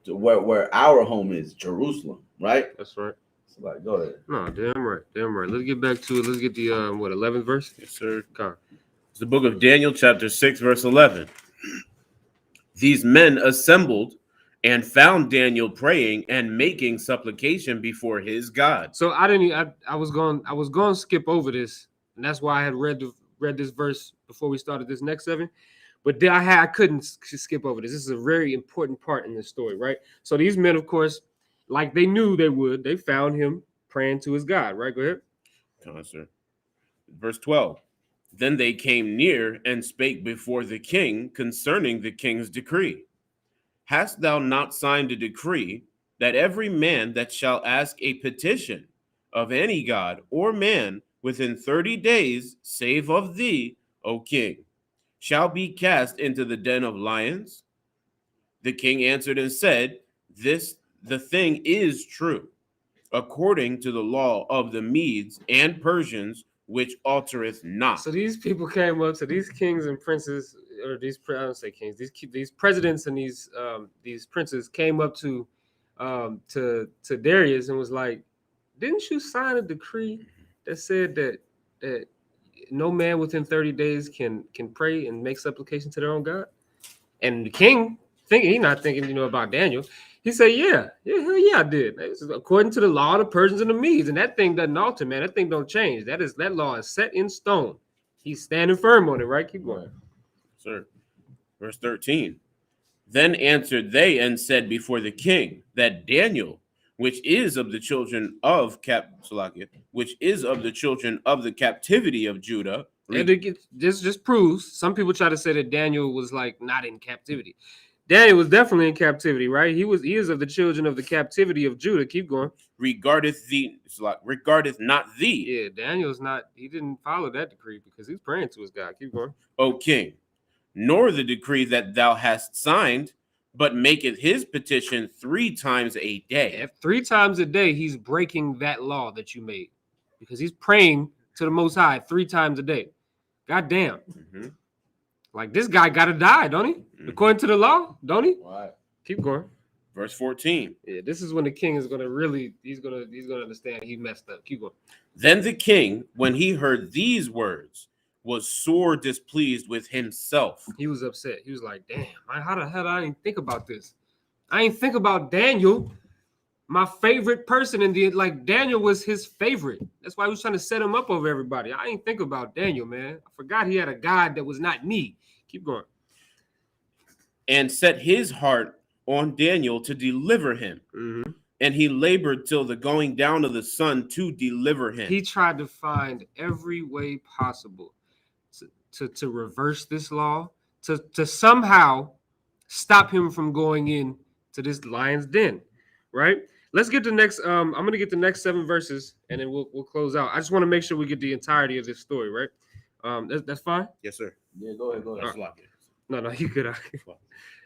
Speaker 4: To where our home is, Jerusalem, right?
Speaker 1: That's right.
Speaker 4: So go ahead.
Speaker 1: No, damn right. Let's get back to it. Let's get the 11th verse.
Speaker 5: Yes, sir. God. It's the book of Daniel, chapter 6, verse 11. These men assembled and found Daniel praying and making supplication before his God.
Speaker 1: So I was going to skip over this, and that's why I had read this verse before we started this next 7. But I couldn't skip over this. This is a very important part in this story, right? So these men, of course, like they knew they would, they found him praying to his God, right? Go ahead.
Speaker 5: Come on, sir. Verse 12. Then they came near and spake before the king concerning the king's decree. Hast thou not signed a decree that every man that shall ask a petition of any god or man within 30 days, save of thee, O king, shall be cast into the den of lions? The king answered and said, the thing is true, according to the law of the Medes and Persians, which altereth not.
Speaker 1: So these people came up to these kings and princes I don't say kings, these presidents and these princes came up to Darius and was like, didn't you sign a decree that said that no man within 30 days can pray and make supplication to their own God? And the king he's not thinking, about Daniel. He said, hell yeah, I did. According to the law of the Persians and the Medes, and that thing doesn't alter, man. That thing don't change. That law is set in stone. He's standing firm on it, right? Keep going.
Speaker 5: Sir. Verse 13. Then answered they and said before the king that Daniel, which is of the children of the captivity of Judah.
Speaker 1: This just proves some people try to say that Daniel was like not in captivity. Daniel was definitely in captivity, right? He is of the children of the captivity of Judah. Keep going.
Speaker 5: Regardeth not thee.
Speaker 1: Yeah, Daniel's not. He didn't follow that decree because he's praying to his God. Keep going.
Speaker 5: O king, nor the decree that thou hast signed, but maketh his petition 3 times a day.
Speaker 1: If 3 times a day, he's breaking that law that you made because he's praying to the Most High 3 times a day. God damn.
Speaker 5: Mm-hmm.
Speaker 1: Like this guy got to die, don't he? Mm-hmm. According to the law, don't he?
Speaker 4: Right.
Speaker 1: Keep going.
Speaker 5: Verse 14.
Speaker 1: Yeah, this is when the king is gonna he's gonna understand he messed up. Keep going.
Speaker 5: Then the king, when he heard these words, was sore displeased with himself.
Speaker 1: He was upset. He was like, damn, how the hell I didn't think about this? I didn't think about Daniel, my favorite person in Daniel was his favorite. That's why he was trying to set him up over everybody. I didn't think about Daniel, man. I forgot he had a God that was not me. Keep going.
Speaker 5: And set his heart on Daniel to deliver him.
Speaker 1: Mm-hmm.
Speaker 5: And he labored till the going down of the sun to deliver him.
Speaker 1: He tried to find every way possible to reverse this law, to somehow stop him from going in to this lion's den, right? Let's get the next. I'm gonna get the next 7 verses, and then we'll close out. I just want to make sure we get the entirety of this story, right? That's fine.
Speaker 5: Yes, sir.
Speaker 4: Yeah, go ahead.
Speaker 1: No, you good.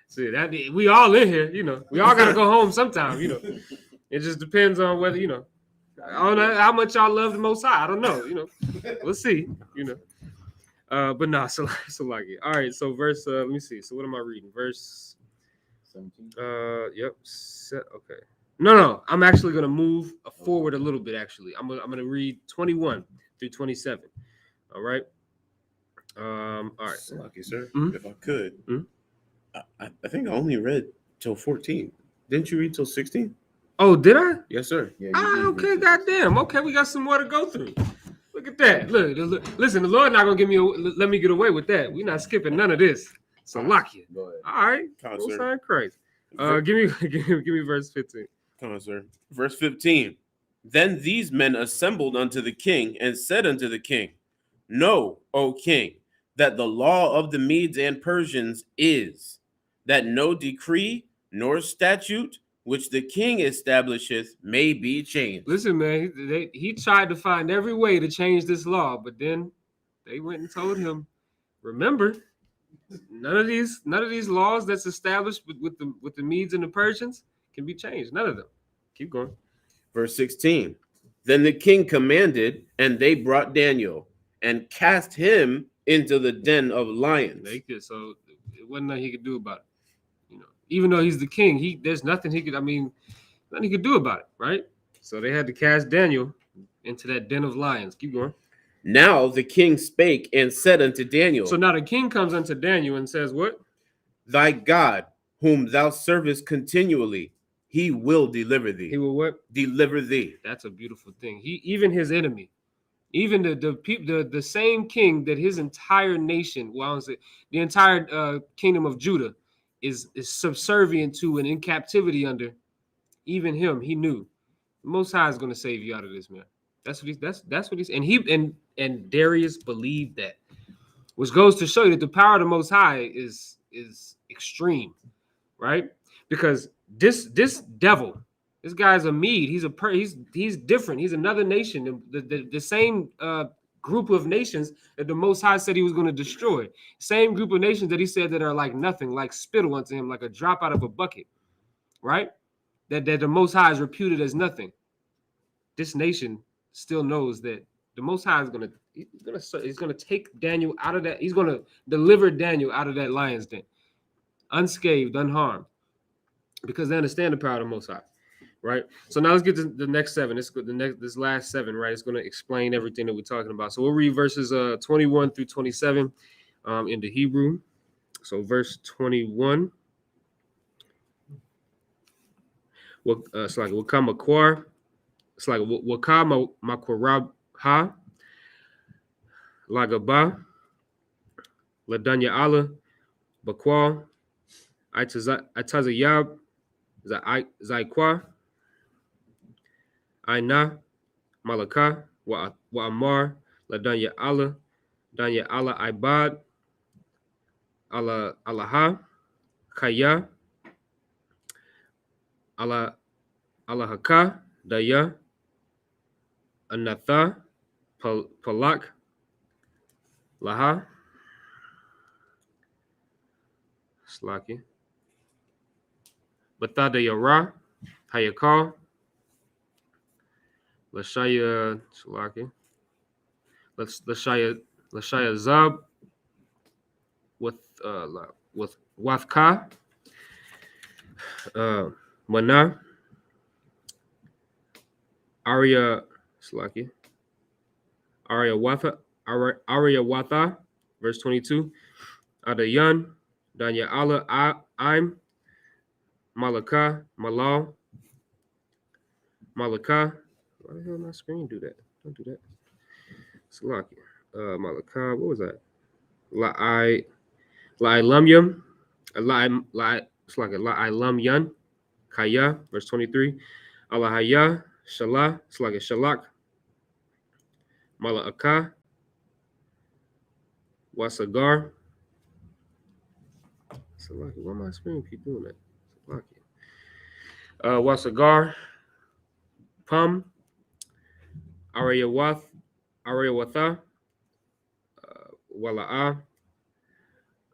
Speaker 1: See that we all in here, we all gotta go home sometime, It just depends on whether, I don't know how much y'all love the Most High. I don't know, we'll see, But nah, so like it. All right, so verse. Let me see. So what am I reading? Verse
Speaker 4: 17.
Speaker 1: Yep. Okay. No. I'm actually gonna move forward a little bit. Actually, I'm gonna read 21 through 27. All right. All right.
Speaker 5: Lucky, sir.
Speaker 1: Mm-hmm.
Speaker 5: If I could, I think I only read till 14. Didn't you read till 16?
Speaker 1: Oh, did I?
Speaker 5: Yes, sir.
Speaker 4: Yeah,
Speaker 1: Okay. Goddamn. Okay, we got some more to go through. Look at that. Look. Listen, the Lord not gonna let me get away with that. We're not skipping none of this. So lock you.
Speaker 4: Go ahead.
Speaker 1: All right. Don't sound crazy. Give me verse 15.
Speaker 5: Come on, sir. Verse 15. Then these men assembled unto the king and said unto the king, Know, O king, that the law of the Medes and Persians is that no decree nor statute which the king establisheth may be changed.
Speaker 1: Listen, man, he tried to find every way to change this law, but then they went and told him, remember, none of these laws that's established with the Medes and the Persians can be changed. None of them. Keep going.
Speaker 5: Verse 16. Then the king commanded, and they brought Daniel and cast him into the den of lions.
Speaker 1: So it wasn't nothing he could do about it. Even though he's the king, there's nothing he could. Nothing he could do about it, right? So they had to cast Daniel into that den of lions. Keep going.
Speaker 5: Now the king spake and said unto Daniel.
Speaker 1: So now the king comes unto Daniel and says, what?
Speaker 5: Thy God, whom thou servest continually, he will deliver thee.
Speaker 1: He will what?
Speaker 5: Deliver thee.
Speaker 1: That's a beautiful thing. Even his enemy, even the same king that his entire nation, the entire kingdom of Judah is subservient to and in captivity under, even him, he knew the Most High is going to save you out of this, man. That's what he's and Darius believed that, which goes to show you that the power of the Most High is extreme, right? Because this devil, this guy's a Mede. He's different. He's another nation. The same group of nations that the Most High said he was going to destroy. Same group of nations that he said that are like nothing, like spittle unto him, like a drop out of a bucket, right? That the Most High is reputed as nothing. This nation still knows that The Most High is he's gonna take Daniel out of that. He's gonna deliver Daniel out of that lion's den, unscathed, unharmed, because they understand the power of the Most High. Right. So now let's get to the next 7. This last 7, right? It's going to explain everything that we're talking about. So we'll read verses 21 through 27 in the Hebrew. So verse 21. It's like Wakamakwar. It's like Wakamakwara Lagaba Ladanya Allah Bakwal Itazayab Zaikwa Aina Malaka wa Amar Ladanya Allah Danya Allah Ibad Allah Kaya Allah Haka Daya Anatha Palak Laha Slaki Batada Yara Hayakal Lashaya Slaki Lashaya Zab with Wathka Mana Arya Slaki Arya Watha verse 22 Adayan Danya Allah I'm Malaka Malal Malaka. Why the hell my screen do that? Don't do that. Slaki Malaka. What was that? La'ilumyum La'ilumyan Kaya verse 23 Alahaya Shalah Shalak Mala'aka Wasagar. Salaki, why my screen keep doing that? Salaki. Wasagar Pum Aryawatha Wala'a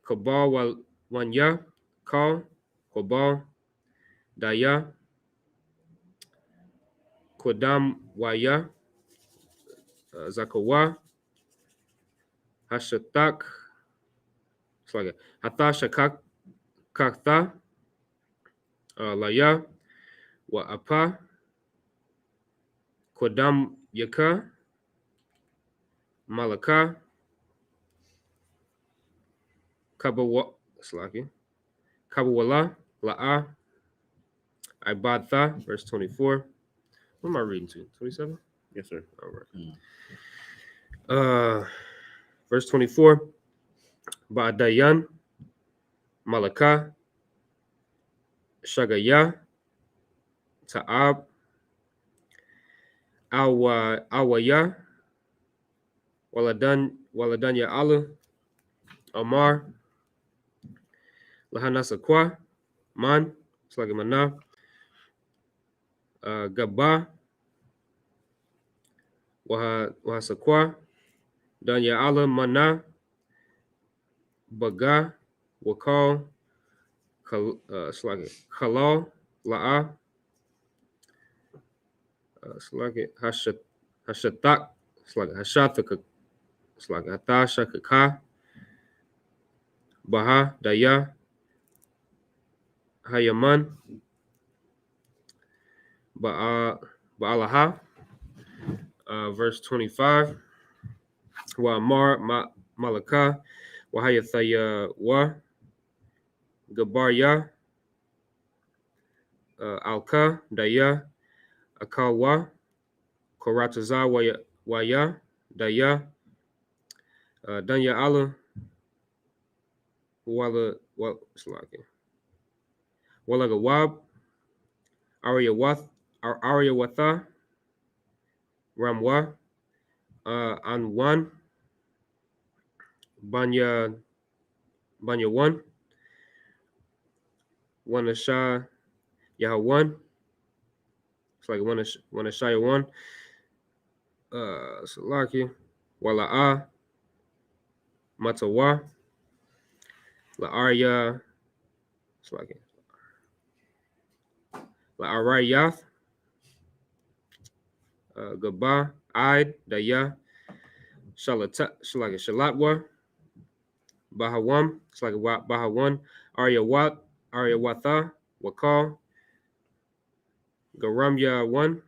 Speaker 1: Kabal Wanya Kal Kabal Daya Kodam Waya Zakawa Hashatak. It's like Hatha Shakak Kakta Laya Wa Apa Kodam Yaka Malaka Kabawala La'a Ibadtha verse 24. What am I reading to? 27?
Speaker 5: Yes, sir.
Speaker 1: All right. Verse 24. Ba'dayan Malaka Shagaya Ta'ab Awaya Waladanya Allah Amar Lahanasakwa Man Slagamana Gaba Wahasakwa Danya Allah Mana Baga Wakal Kalal La'a Hashatak Hashataka Hatashaka Baha Daya Hayaman Ba'alaha verse 25 Wa Amar Malaka Wahayathaya Wa Gabarya Alka Daya Akawa Korataza Waya Daya Danya Allah Walagawab Aryawatha Ramwa Anwan Banya 1 Wanasha Yahawan. It's like Wanashaya 1 Salaki Wala'a Matawa La'arya Salaki La'arayath Gaba Id Daya Shalatwa, Bahawam, it's like a Bahawan, Aryawatha, Wakal, Garamya 1,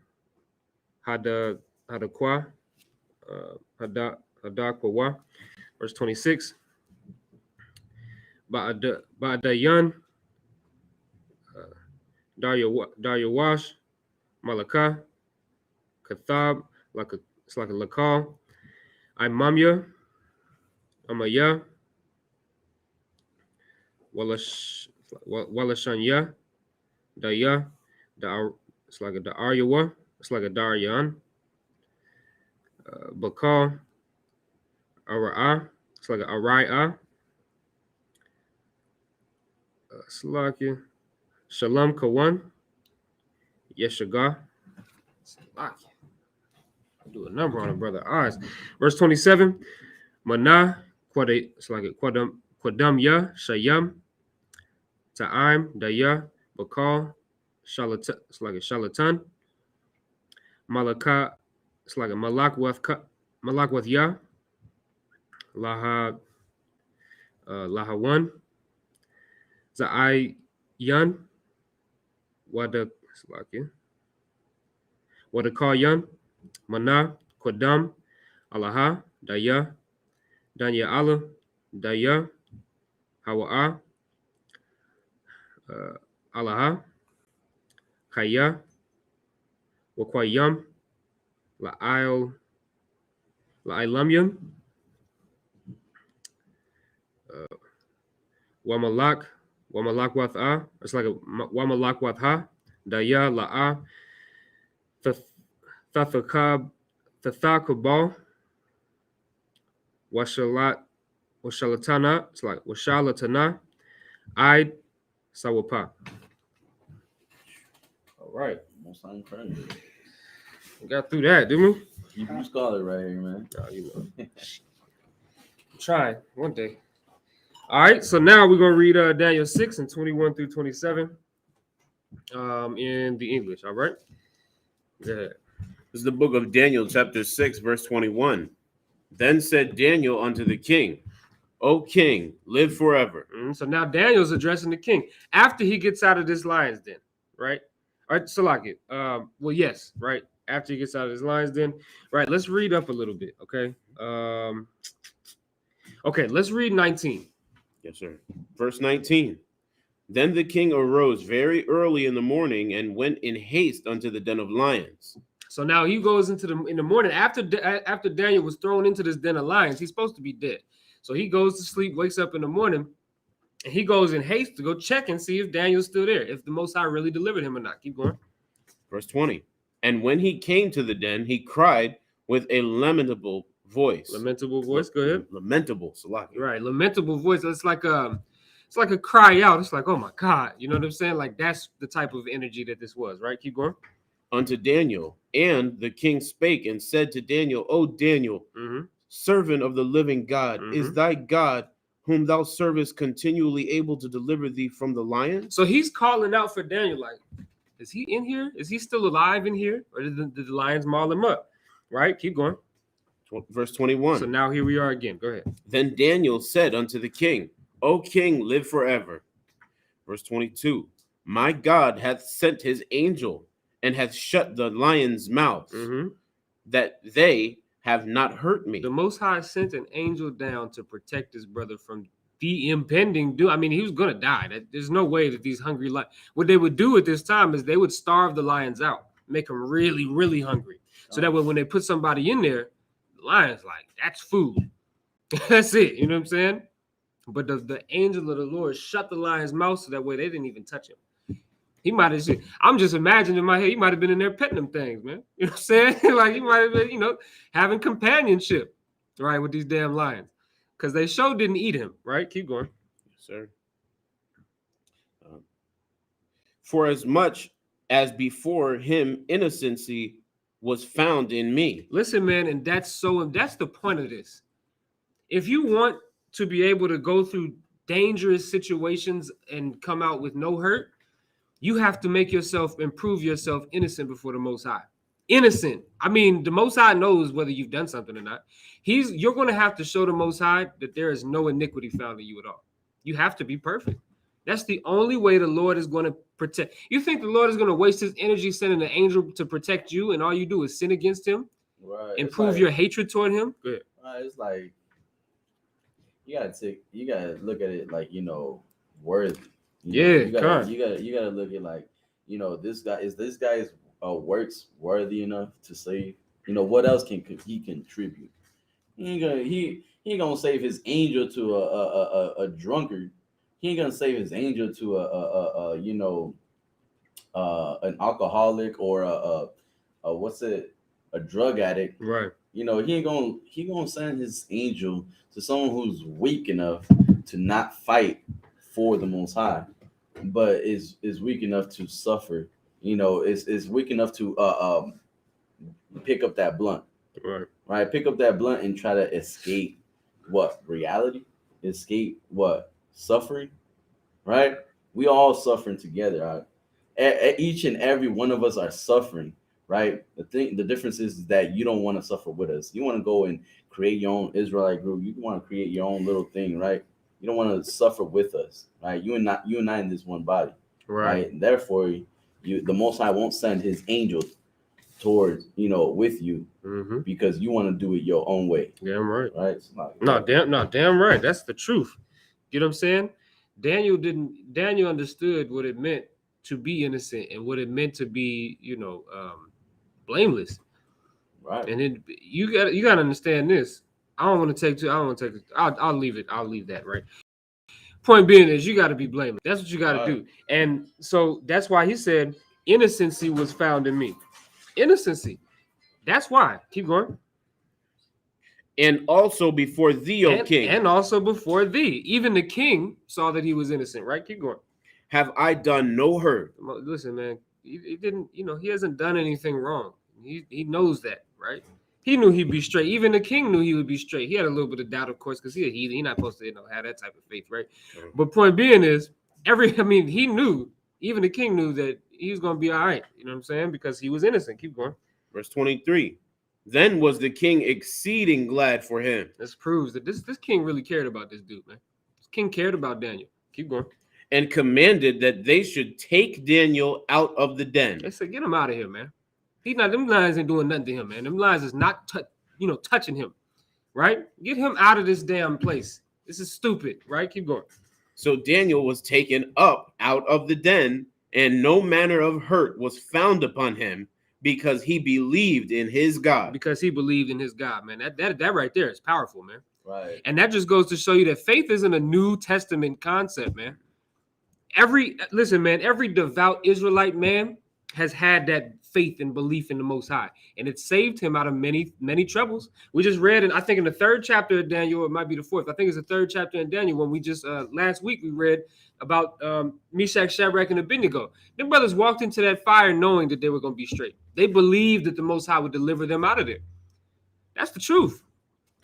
Speaker 1: Hadakwa, Hadakwa, verse 26, Ba'adayan, Daryawash, Malakah, Kathab, it's like a Lakal, Imamya, Amaya, Walashanya, Daya, it's like a Daryawa, it's like a Daryan, Bakal, Ara'ah, it's like a Arai'ah, Salakia, Shalom Kawan, Yeshagah, Salakia. Do a number on it, brother. Eyes. Verse 27, Manah, it's like a Kwadam Ya, Shayam, Ta'im, Daya, Bakal, Shalatan, it's like a Shalatan, Malaka, it's like a Malakwath Ya, Lahawan, Za'ayan, Wadakayan, Mana, Kodam, Alaha, Daya, Danya Allah, Daya, Hawa'a, Alaha, Kaya, Wakwayam, La'ilamyam, Wamalakwath'a, it's like a Wamalakwatha, Daya, La'a, Tathakabal, Washalatana, it's like Washalatana, Id, Sawapa. All right.
Speaker 4: Most incredible.
Speaker 1: We got through that, didn't we?
Speaker 4: Hebrew scholar right here, man.
Speaker 1: Try one day. All right, so now we're gonna read Daniel 6 and 21 through 27 in the English. All right. Go ahead.
Speaker 5: This is the book of Daniel, chapter 6, verse 21. Then said Daniel unto the king, O king, live forever.
Speaker 1: So now Daniel's addressing the king after he gets out of this lion's den, right? All right, Salakia. Well, yes, right. After he gets out of his lion's den, right? Let's read up a little bit, okay? Okay, let's read 19.
Speaker 5: Yes, sir. Verse 19. Then the king arose very early in the morning and went in haste unto the den of lions.
Speaker 1: So now he goes in the morning after Daniel was thrown into this den of lions. He's supposed to be dead. So he goes to sleep, wakes up in the morning, and he goes in haste to go check and see if Daniel's still there, if the Most High really delivered him or not. Keep going.
Speaker 5: Verse 20. And when he came to the den, he cried with a lamentable voice.
Speaker 1: Lamentable voice. Go ahead.
Speaker 5: Lamentable, Salakia.
Speaker 1: Right, lamentable voice. It's like a cry out. It's like, oh my God, you know what I'm saying? Like that's the type of energy that this was. Right. Keep going.
Speaker 5: Unto Daniel, and the king spake and said to Daniel, O Daniel, servant of the living God, is thy God, whom thou servest, continually able to deliver thee from the lions?
Speaker 1: So he's calling out for Daniel, like, is he in here? Is he still alive in here? Or did the lions maul him up? Right? Keep going.
Speaker 5: Verse 21.
Speaker 1: So now here we are again. Go ahead.
Speaker 5: Then Daniel said unto the king, O king, live forever. Verse 22. My God hath sent his angel and hath shut the lions' mouths, that they have not hurt me.
Speaker 1: The Most High sent an angel down to protect his brother from the impending doom. I mean, he was going to die. There's no way that these hungry lions, what they would do at this time is they would starve the lions out, make them really, really hungry. So that way when they put somebody in there, the lion's like, that's food. That's it. You know what I'm saying? But the angel of the Lord shut the lion's mouth so that way they didn't even touch him. He might have, I'm just imagining in my head, he might have been in there petting them things, man. You know what I'm saying? Like he might have been, having companionship, right, with these damn lions. Because they sure didn't eat him, right? Keep going.
Speaker 5: Yes, sir. For as much as before him innocency was found in me.
Speaker 1: Listen, man, and that's the point of this. If you want to be able to go through dangerous situations and come out with no hurt, you have to make yourself, improve yourself innocent before the Most High. innocent. I mean, the Most High knows whether you've done something or not. You're going to have to show the Most High that there is no iniquity found in you at all. You have to be perfect. That's the only way the Lord is going to protect. You think the Lord is going to waste his energy sending an angel to protect you, and all you do is sin against him and prove your hatred toward him? Go ahead.
Speaker 4: It's like you gotta look at it like, worthy. You gotta look at like, this guy's works worthy enough to save. What else can he contribute? He ain't gonna save his angel to a drunkard. He ain't gonna save his angel to an alcoholic or a drug addict.
Speaker 1: Right.
Speaker 4: He gonna send his angel to someone who's weak enough to not fight for the Most High, but is weak enough to suffer. Is weak enough to pick up that blunt. Right. Pick up that blunt and try to escape what? Reality? Escape what? Suffering? Right? We all suffering together. Right? Each and every one of us are suffering. Right? The difference is that you don't want to suffer with us. You want to go and create your own Israelite group. You want to create your own little thing, right? You don't want to suffer with us, right? You and I in this one body, right? Therefore, the Most High won't send his angels towards with you because you want to do it your own way.
Speaker 1: Damn right.
Speaker 4: Right?
Speaker 1: Damn right. That's the truth. You know what I'm saying? Daniel understood what it meant to be innocent and what it meant to be, blameless.
Speaker 4: Right.
Speaker 1: And then you got to understand this. I'll leave it. I'll leave that, right? Point being is you got to be blameless. That's what you got to do. And so that's why he said innocency was found in me. Innocency. That's why. Keep going.
Speaker 5: And also before thee, O king.
Speaker 1: And also before thee. Even the king saw that he was innocent, right? Keep going.
Speaker 5: Have I done no hurt?
Speaker 1: Listen, man, he didn't, he hasn't done anything wrong. He knows that, right? He knew he'd be straight. Even the king knew he would be straight. He had a little bit of doubt, of course, because he's not supposed to have that type of faith, right? Mm-hmm. But point being is, he knew, even the king knew that he was going to be all right. You know what I'm saying? Because he was innocent. Keep going.
Speaker 5: Verse 23. Then was the king exceeding glad for him.
Speaker 1: This proves that this king really cared about this dude, man. This king cared about Daniel. Keep going.
Speaker 5: And commanded that they should take Daniel out of the den.
Speaker 1: They said, get him out of here, man. Them lions ain't doing nothing to him, man. Them lions is not touching him, right? Get him out of this damn place. This is stupid, right? Keep going.
Speaker 5: So Daniel was taken up out of the den, and no manner of hurt was found upon him, because he believed in his God. Because he believed in his God, man. That right there is powerful, man.
Speaker 4: Right.
Speaker 1: And that just goes to show you that faith isn't a New Testament concept, man. Every devout Israelite man has had that faith and belief in the Most High, and it saved him out of many, many troubles. We just read, and I think in the 3rd chapter of Daniel, it might be the 4th. I think it's the 3rd chapter in Daniel when we just last week we read about Meshach, Shadrach, and Abednego. Them brothers walked into that fire knowing that they were going to be straight. They believed that the Most High would deliver them out of there. That's the truth.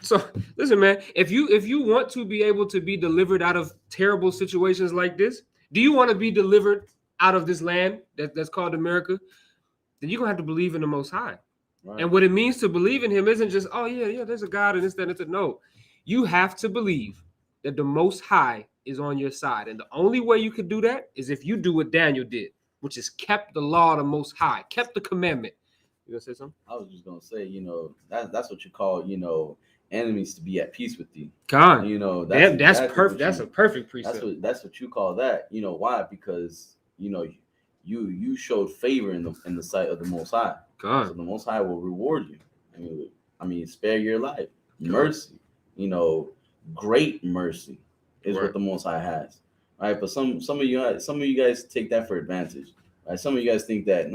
Speaker 1: So listen, man, if you want to be able to be delivered out of terrible situations like this, do you want to be delivered out of this land that's called America? Then you're going to have to believe in the Most High. Right. And what it means to believe in him isn't just, oh, yeah, there's a God and this, that, and that. No, you have to believe that the Most High is on your side. And the only way you could do that is if you do what Daniel did, which is kept the law of the Most High, kept the commandment. You going to say something?
Speaker 4: I was just going to say, that's what you call, enemies to be at peace with you.
Speaker 1: God,
Speaker 4: that's
Speaker 1: perfect. That's a perfect precept.
Speaker 4: That's what you call that. Why? Because you showed favor in the sight of the Most High.
Speaker 1: God.
Speaker 4: So the Most High will reward you. Spare your life. Mercy. Great mercy is what the Most High has. Right? But some of you guys take that for advantage. Right? Some of you guys think that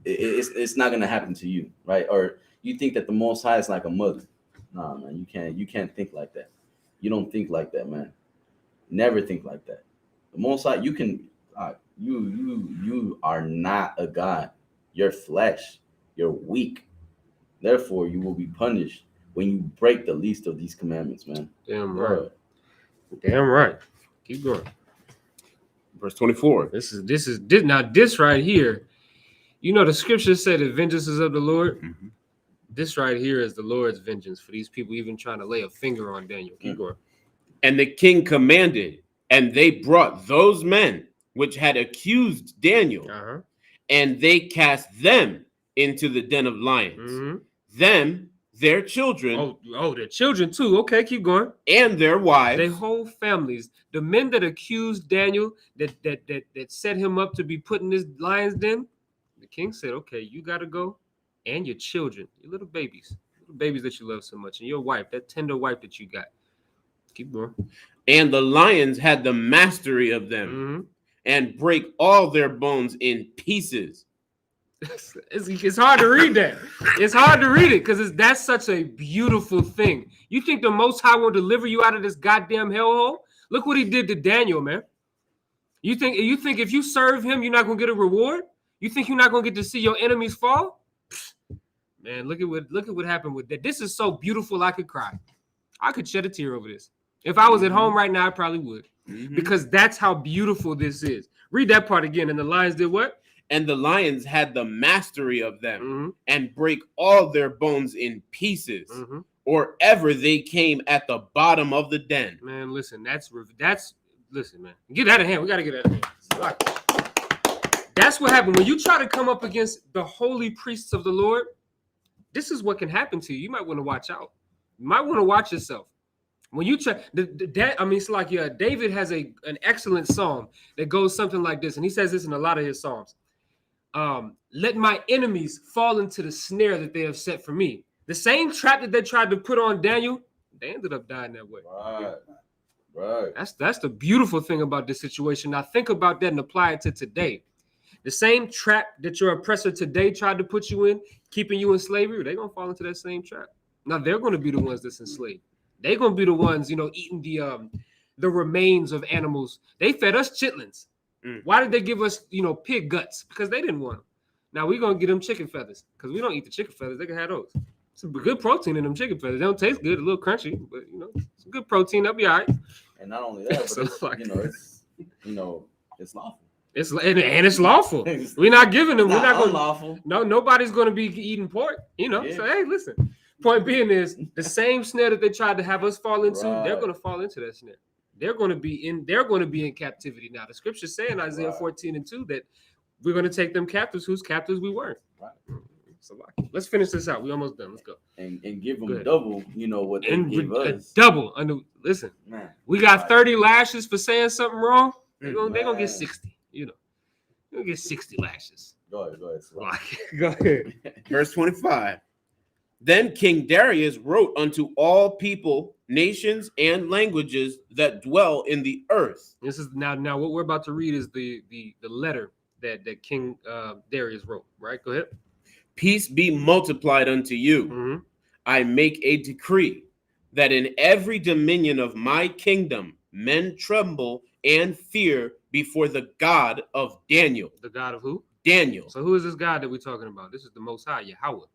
Speaker 4: it's not gonna happen to you, right? Or you think that the Most High is like a mother. Nah, man, you can't think like that. You don't think like that, man. Never think like that. The Most High, you are not a God. You're flesh. You're weak. Therefore, you will be punished when you break the least of these commandments, man.
Speaker 1: Damn right. Damn right. Keep going.
Speaker 5: Verse 24.
Speaker 1: This right here You know, the scriptures say the vengeance is of the Lord.
Speaker 5: Mhm.
Speaker 1: This right here is the Lord's vengeance for these people even trying to lay a finger on Daniel. Keep going.
Speaker 5: And the king commanded, and they brought those men which had accused Daniel, and they cast them into the den of lions. Them, their children.
Speaker 1: Oh, their children too. Okay, keep going.
Speaker 5: And their wives.
Speaker 1: Their whole families. The men that accused Daniel, that set him up to be put in this lion's den. The king said, okay, you got to go. And your children, your little babies that you love so much, and your wife, that tender wife that you got. Keep going.
Speaker 5: And the lions had the mastery of them and break all their bones in pieces.
Speaker 1: It's hard to read that. It's hard to read it because that's such a beautiful thing. You think the Most High will deliver you out of this goddamn hellhole? Look what he did to Daniel, man. You think if you serve him, you're not gonna get a reward? You think you're not gonna get to see your enemies fall? Man, look at what happened with that. This is so beautiful. I could cry. I could shed a tear over this. If I was at home right now, I probably would. Because that's how beautiful this is. Read that part again. And the lions did what?
Speaker 5: And the lions had the mastery of them and break all their bones in pieces, or ever they came at the bottom of the den.
Speaker 1: Man, listen, listen, man. Get that in hand. We got to get that in hand. That's what happened. When you try to come up against the holy priests of the Lord, this is what can happen to you. You might want to watch out. You might want to watch yourself. When you try, it's like David has an excellent psalm that goes something like this, and he says this in a lot of his psalms. Let my enemies fall into the snare that they have set for me. The same trap that they tried to put on Daniel, they ended up dying that way.
Speaker 3: Right.
Speaker 1: That's the beautiful thing about this situation. Now think about that and apply it to today. The same trap that your oppressor today tried to put you in, keeping you in slavery, they're gonna fall into that same trap. Now they're gonna be the ones that's enslaved. They're gonna be the ones, eating the remains of animals. They fed us chitlins. Why did they give us, pig guts? Because they didn't want them. Now we're gonna get them chicken feathers because we don't eat the chicken feathers. They can have those. Some good protein in them chicken feathers. They don't taste good, a little crunchy, but some good protein. They'll be all right.
Speaker 4: And not only that, but
Speaker 1: So,
Speaker 4: it's lawful.
Speaker 1: It's lawful. We're not giving them. We're not going.
Speaker 4: Lawful.
Speaker 1: No, nobody's going to be eating pork. So hey, listen. Point being is the same snare that they tried to have us fall into. Right. They're going to fall into that snare. They're going to be in captivity now. The scriptures say in Isaiah 14:2 that we're going to take them captives whose captives we weren't. Right. So let's finish this out. We almost done. Let's go.
Speaker 4: And give them double. What they gave us.
Speaker 1: Double. Listen, man. We got 30 lashes for saying something wrong. They're gonna get 60. You're gonna get 60 lashes.
Speaker 4: Go ahead.
Speaker 1: Go ahead.
Speaker 5: Verse 25. Then King Darius wrote unto all people, nations, and languages that dwell in the earth.
Speaker 1: This is now what we're about to read is the letter that King Darius wrote. Right? Go ahead.
Speaker 5: Peace be multiplied unto you. I make a decree that in every dominion of my kingdom men tremble and fear before the God of Daniel.
Speaker 1: The God of who?
Speaker 5: Daniel.
Speaker 1: So who is this God that we're talking about? This is the Most High, Yahweh.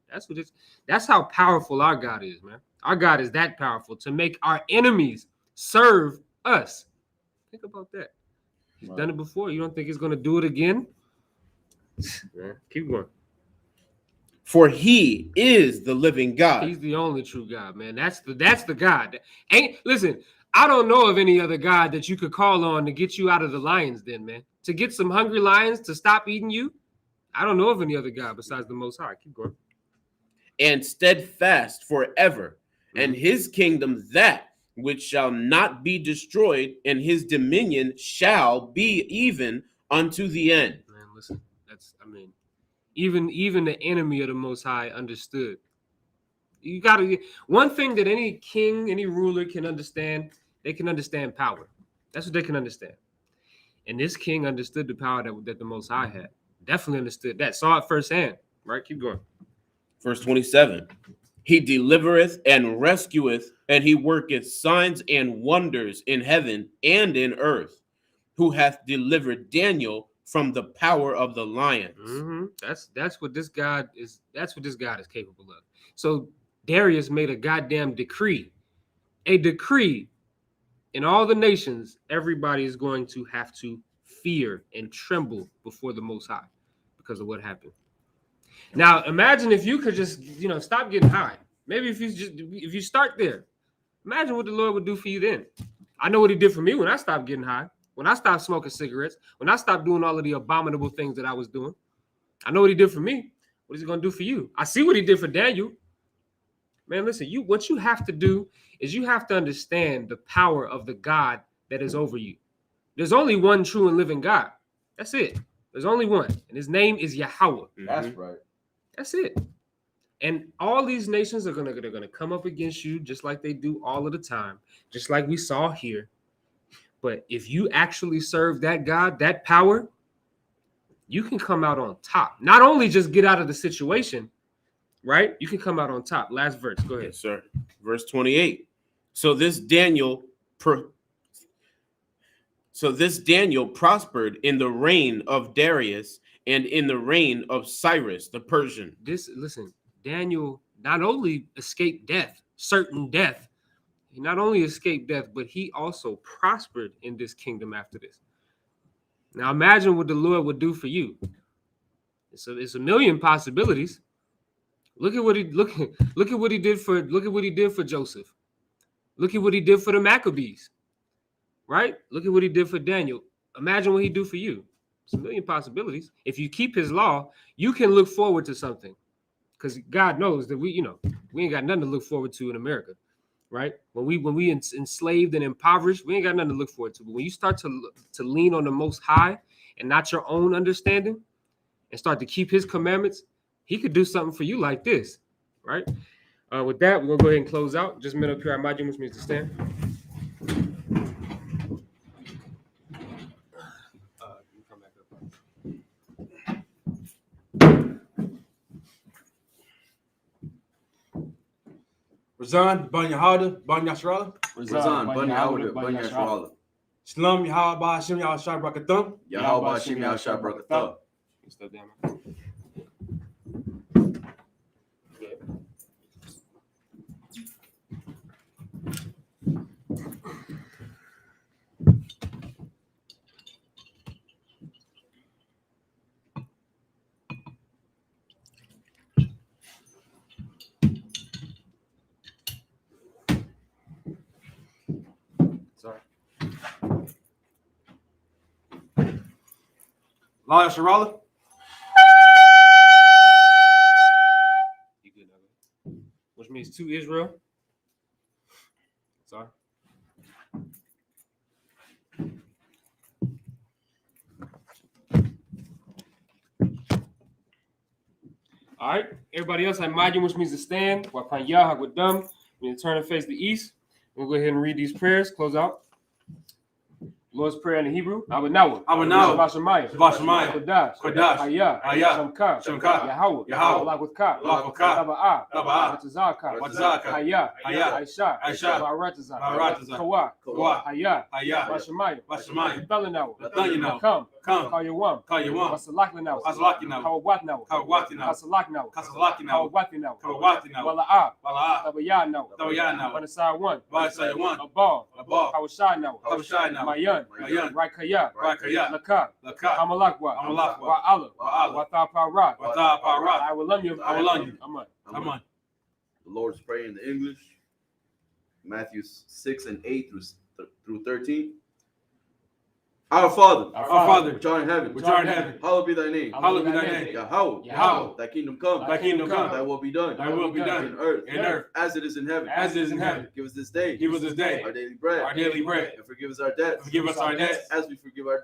Speaker 1: That's how powerful our God is, man. Our God is that powerful to make our enemies serve us. Think about that. He's done it before. You don't think he's going to do it again? Man, keep going.
Speaker 5: For he is the living God.
Speaker 1: He's the only true God, man. That's the God. Listen, I don't know of any other God that you could call on to get you out of the lion's den, man. To get some hungry lions to stop eating you. I don't know of any other God besides the Most High. Keep going.
Speaker 5: And steadfast forever, and his kingdom that which shall not be destroyed, and his dominion shall be even unto the end.
Speaker 1: Man, listen, even the enemy of the Most High understood. You gotta one thing that any king, any ruler can understand. They can understand power. That's what they can understand. And this king understood the power that the Most High had. Definitely understood that. Saw it firsthand. Right? Keep going.
Speaker 5: Verse 27. He delivereth and rescueth, and he worketh signs and wonders in heaven and in earth, who hath delivered Daniel from the power of the lions.
Speaker 1: That's what this God is. That's what this God is capable of. So Darius made a goddamn decree. A decree. In all the nations, everybody is going to have to fear and tremble before the Most High because of what happened. Now, imagine if you could just, stop getting high. Maybe if you start there, imagine what the Lord would do for you then. I know what he did for me when I stopped getting high, when I stopped smoking cigarettes, when I stopped doing all of the abominable things that I was doing. I know what he did for me. What is he going to do for you? I see what he did for Daniel. Man, listen, what you have to do is you have to understand the power of the God that is over you. There's only one true and living God. That's it. There's only one. And his name is Yahweh.
Speaker 3: That's right.
Speaker 1: That's it. And all these nations are gonna come up against you just like they do all of the time, just like we saw here. But if you actually serve that God, that power, you can come out on top. Not only just get out of the situation, right? You can come out on top. Last verse. Go ahead.
Speaker 5: Yes, sir. Verse 28. So this Daniel prospered in the reign of Darius and in the reign of Cyrus the Persian.
Speaker 1: Listen, Daniel not only escaped death, certain death. He not only escaped death, but he also prospered in this kingdom after this. Now imagine what the Lord would do for you. It's a million possibilities. Look at what he did for Joseph. Look at what he did for the Maccabees. Right? Look at what he did for Daniel. Imagine what he do for you. It's a million possibilities. If you keep his law, you can look forward to something. Because God knows that we ain't got nothing to look forward to in America. Right? When we enslaved and impoverished, we ain't got nothing to look forward to. But when you start to lean on the Most High and not your own understanding and start to keep his commandments, he could do something for you like this. Right? With that, we're going to go ahead and close out. Just a minute up here. I might do, which means to stand.
Speaker 6: Razan, Ban Yahada, Ban Yashrala.
Speaker 3: Razan, Ban Yahweh, Ban Yashwala.
Speaker 6: Shalom, Yahweh, Hashem, Yahweh, Shai, Brakatham.
Speaker 3: Yahweh, Hashem, Yahweh, Shai, Barakatah.
Speaker 1: Step down. Sorry.
Speaker 6: La Yashrala.
Speaker 1: You good now? Which means to Israel. Sorry. All right. Everybody else, I imagine, which means to stand. Wapanya Hagwadam. We're going to turn and face the east. We'll go ahead and read these prayers. Close out. Lord's Prayer in the Hebrew. Awanawa.
Speaker 6: Shabbat Shemayim.
Speaker 1: Kodash.
Speaker 6: Kodash.
Speaker 1: Hayah.
Speaker 6: Hayah.
Speaker 1: Shamka.
Speaker 6: Shamka.
Speaker 1: Yahweh.
Speaker 6: Yahweh.
Speaker 1: Alak with Ka.
Speaker 6: Alak with Ka.
Speaker 1: Taba'ah.
Speaker 6: Taba'ah.
Speaker 1: Watazaka.
Speaker 6: Watazaka.
Speaker 1: Hayah.
Speaker 6: Hayah.
Speaker 1: Aisha.
Speaker 6: Aisha.
Speaker 1: Baratazak.
Speaker 6: Baratazak.
Speaker 1: Kawa.
Speaker 6: Kawa.
Speaker 1: Hayah.
Speaker 6: Hayah.
Speaker 1: Bashemayim.
Speaker 6: Bashemayim.
Speaker 1: Nathanawa.
Speaker 6: Nathanawa.
Speaker 1: Come.
Speaker 6: Come.
Speaker 1: Kayawam.
Speaker 6: Kayawam.
Speaker 1: Wasalakinawa.
Speaker 6: Wasalakinawa.
Speaker 1: Kawawatinawa.
Speaker 6: Kawawatinawa.
Speaker 1: Kasalakinawa.
Speaker 6: Kasalakinawa.
Speaker 1: Kawawatinawa.
Speaker 6: Kawawatinawa.
Speaker 1: Wala'ah.
Speaker 6: Wala'ah.
Speaker 1: Tabayanawa.
Speaker 6: Tabayanawa.
Speaker 1: Wanasai one.
Speaker 6: Wanasai one.
Speaker 1: Abal.
Speaker 6: Abal.
Speaker 1: Kawashanawa.
Speaker 6: Kawashanawa.
Speaker 1: Mayan.
Speaker 6: Mayan.
Speaker 1: Rakaya.
Speaker 6: Rakaya.
Speaker 1: Laka.
Speaker 6: Laka.
Speaker 1: Amalakwa.
Speaker 6: Amalakwa.
Speaker 1: Wa'ala.
Speaker 6: Wa'ala.
Speaker 1: Wathaparat.
Speaker 6: Wathaparat.
Speaker 1: I will love you.
Speaker 6: Aman.
Speaker 3: The Lord's Prayer in the English. Matthew 6 and 8 through 13. Our Father, which art in heaven, hallowed be thy name. Yahweh, thy kingdom come. Thy will be done. In earth, as it is in heaven. Give us this day. Our daily bread. And forgive us our debts. As we forgive our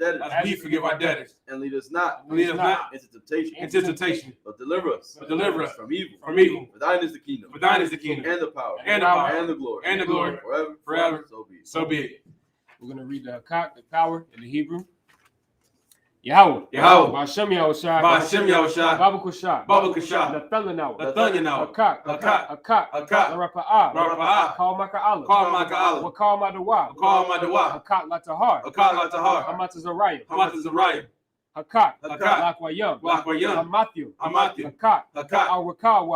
Speaker 3: debtors. And lead us not into temptation. But deliver us from evil. For thine is the kingdom. And the power. And the glory. Forever. So be it.
Speaker 1: We're going to read the power in the Hebrew. Yahweh. Ba'ashem Yahushua. Baba Kushah. Nathanawa. Akak. Larapa'ah. Kal Maka'ala. Wakal Madawa. Akak Latahar. Hamatazariah. Hakak. Lakwayam. Hamathu. Hakak. Awakawa.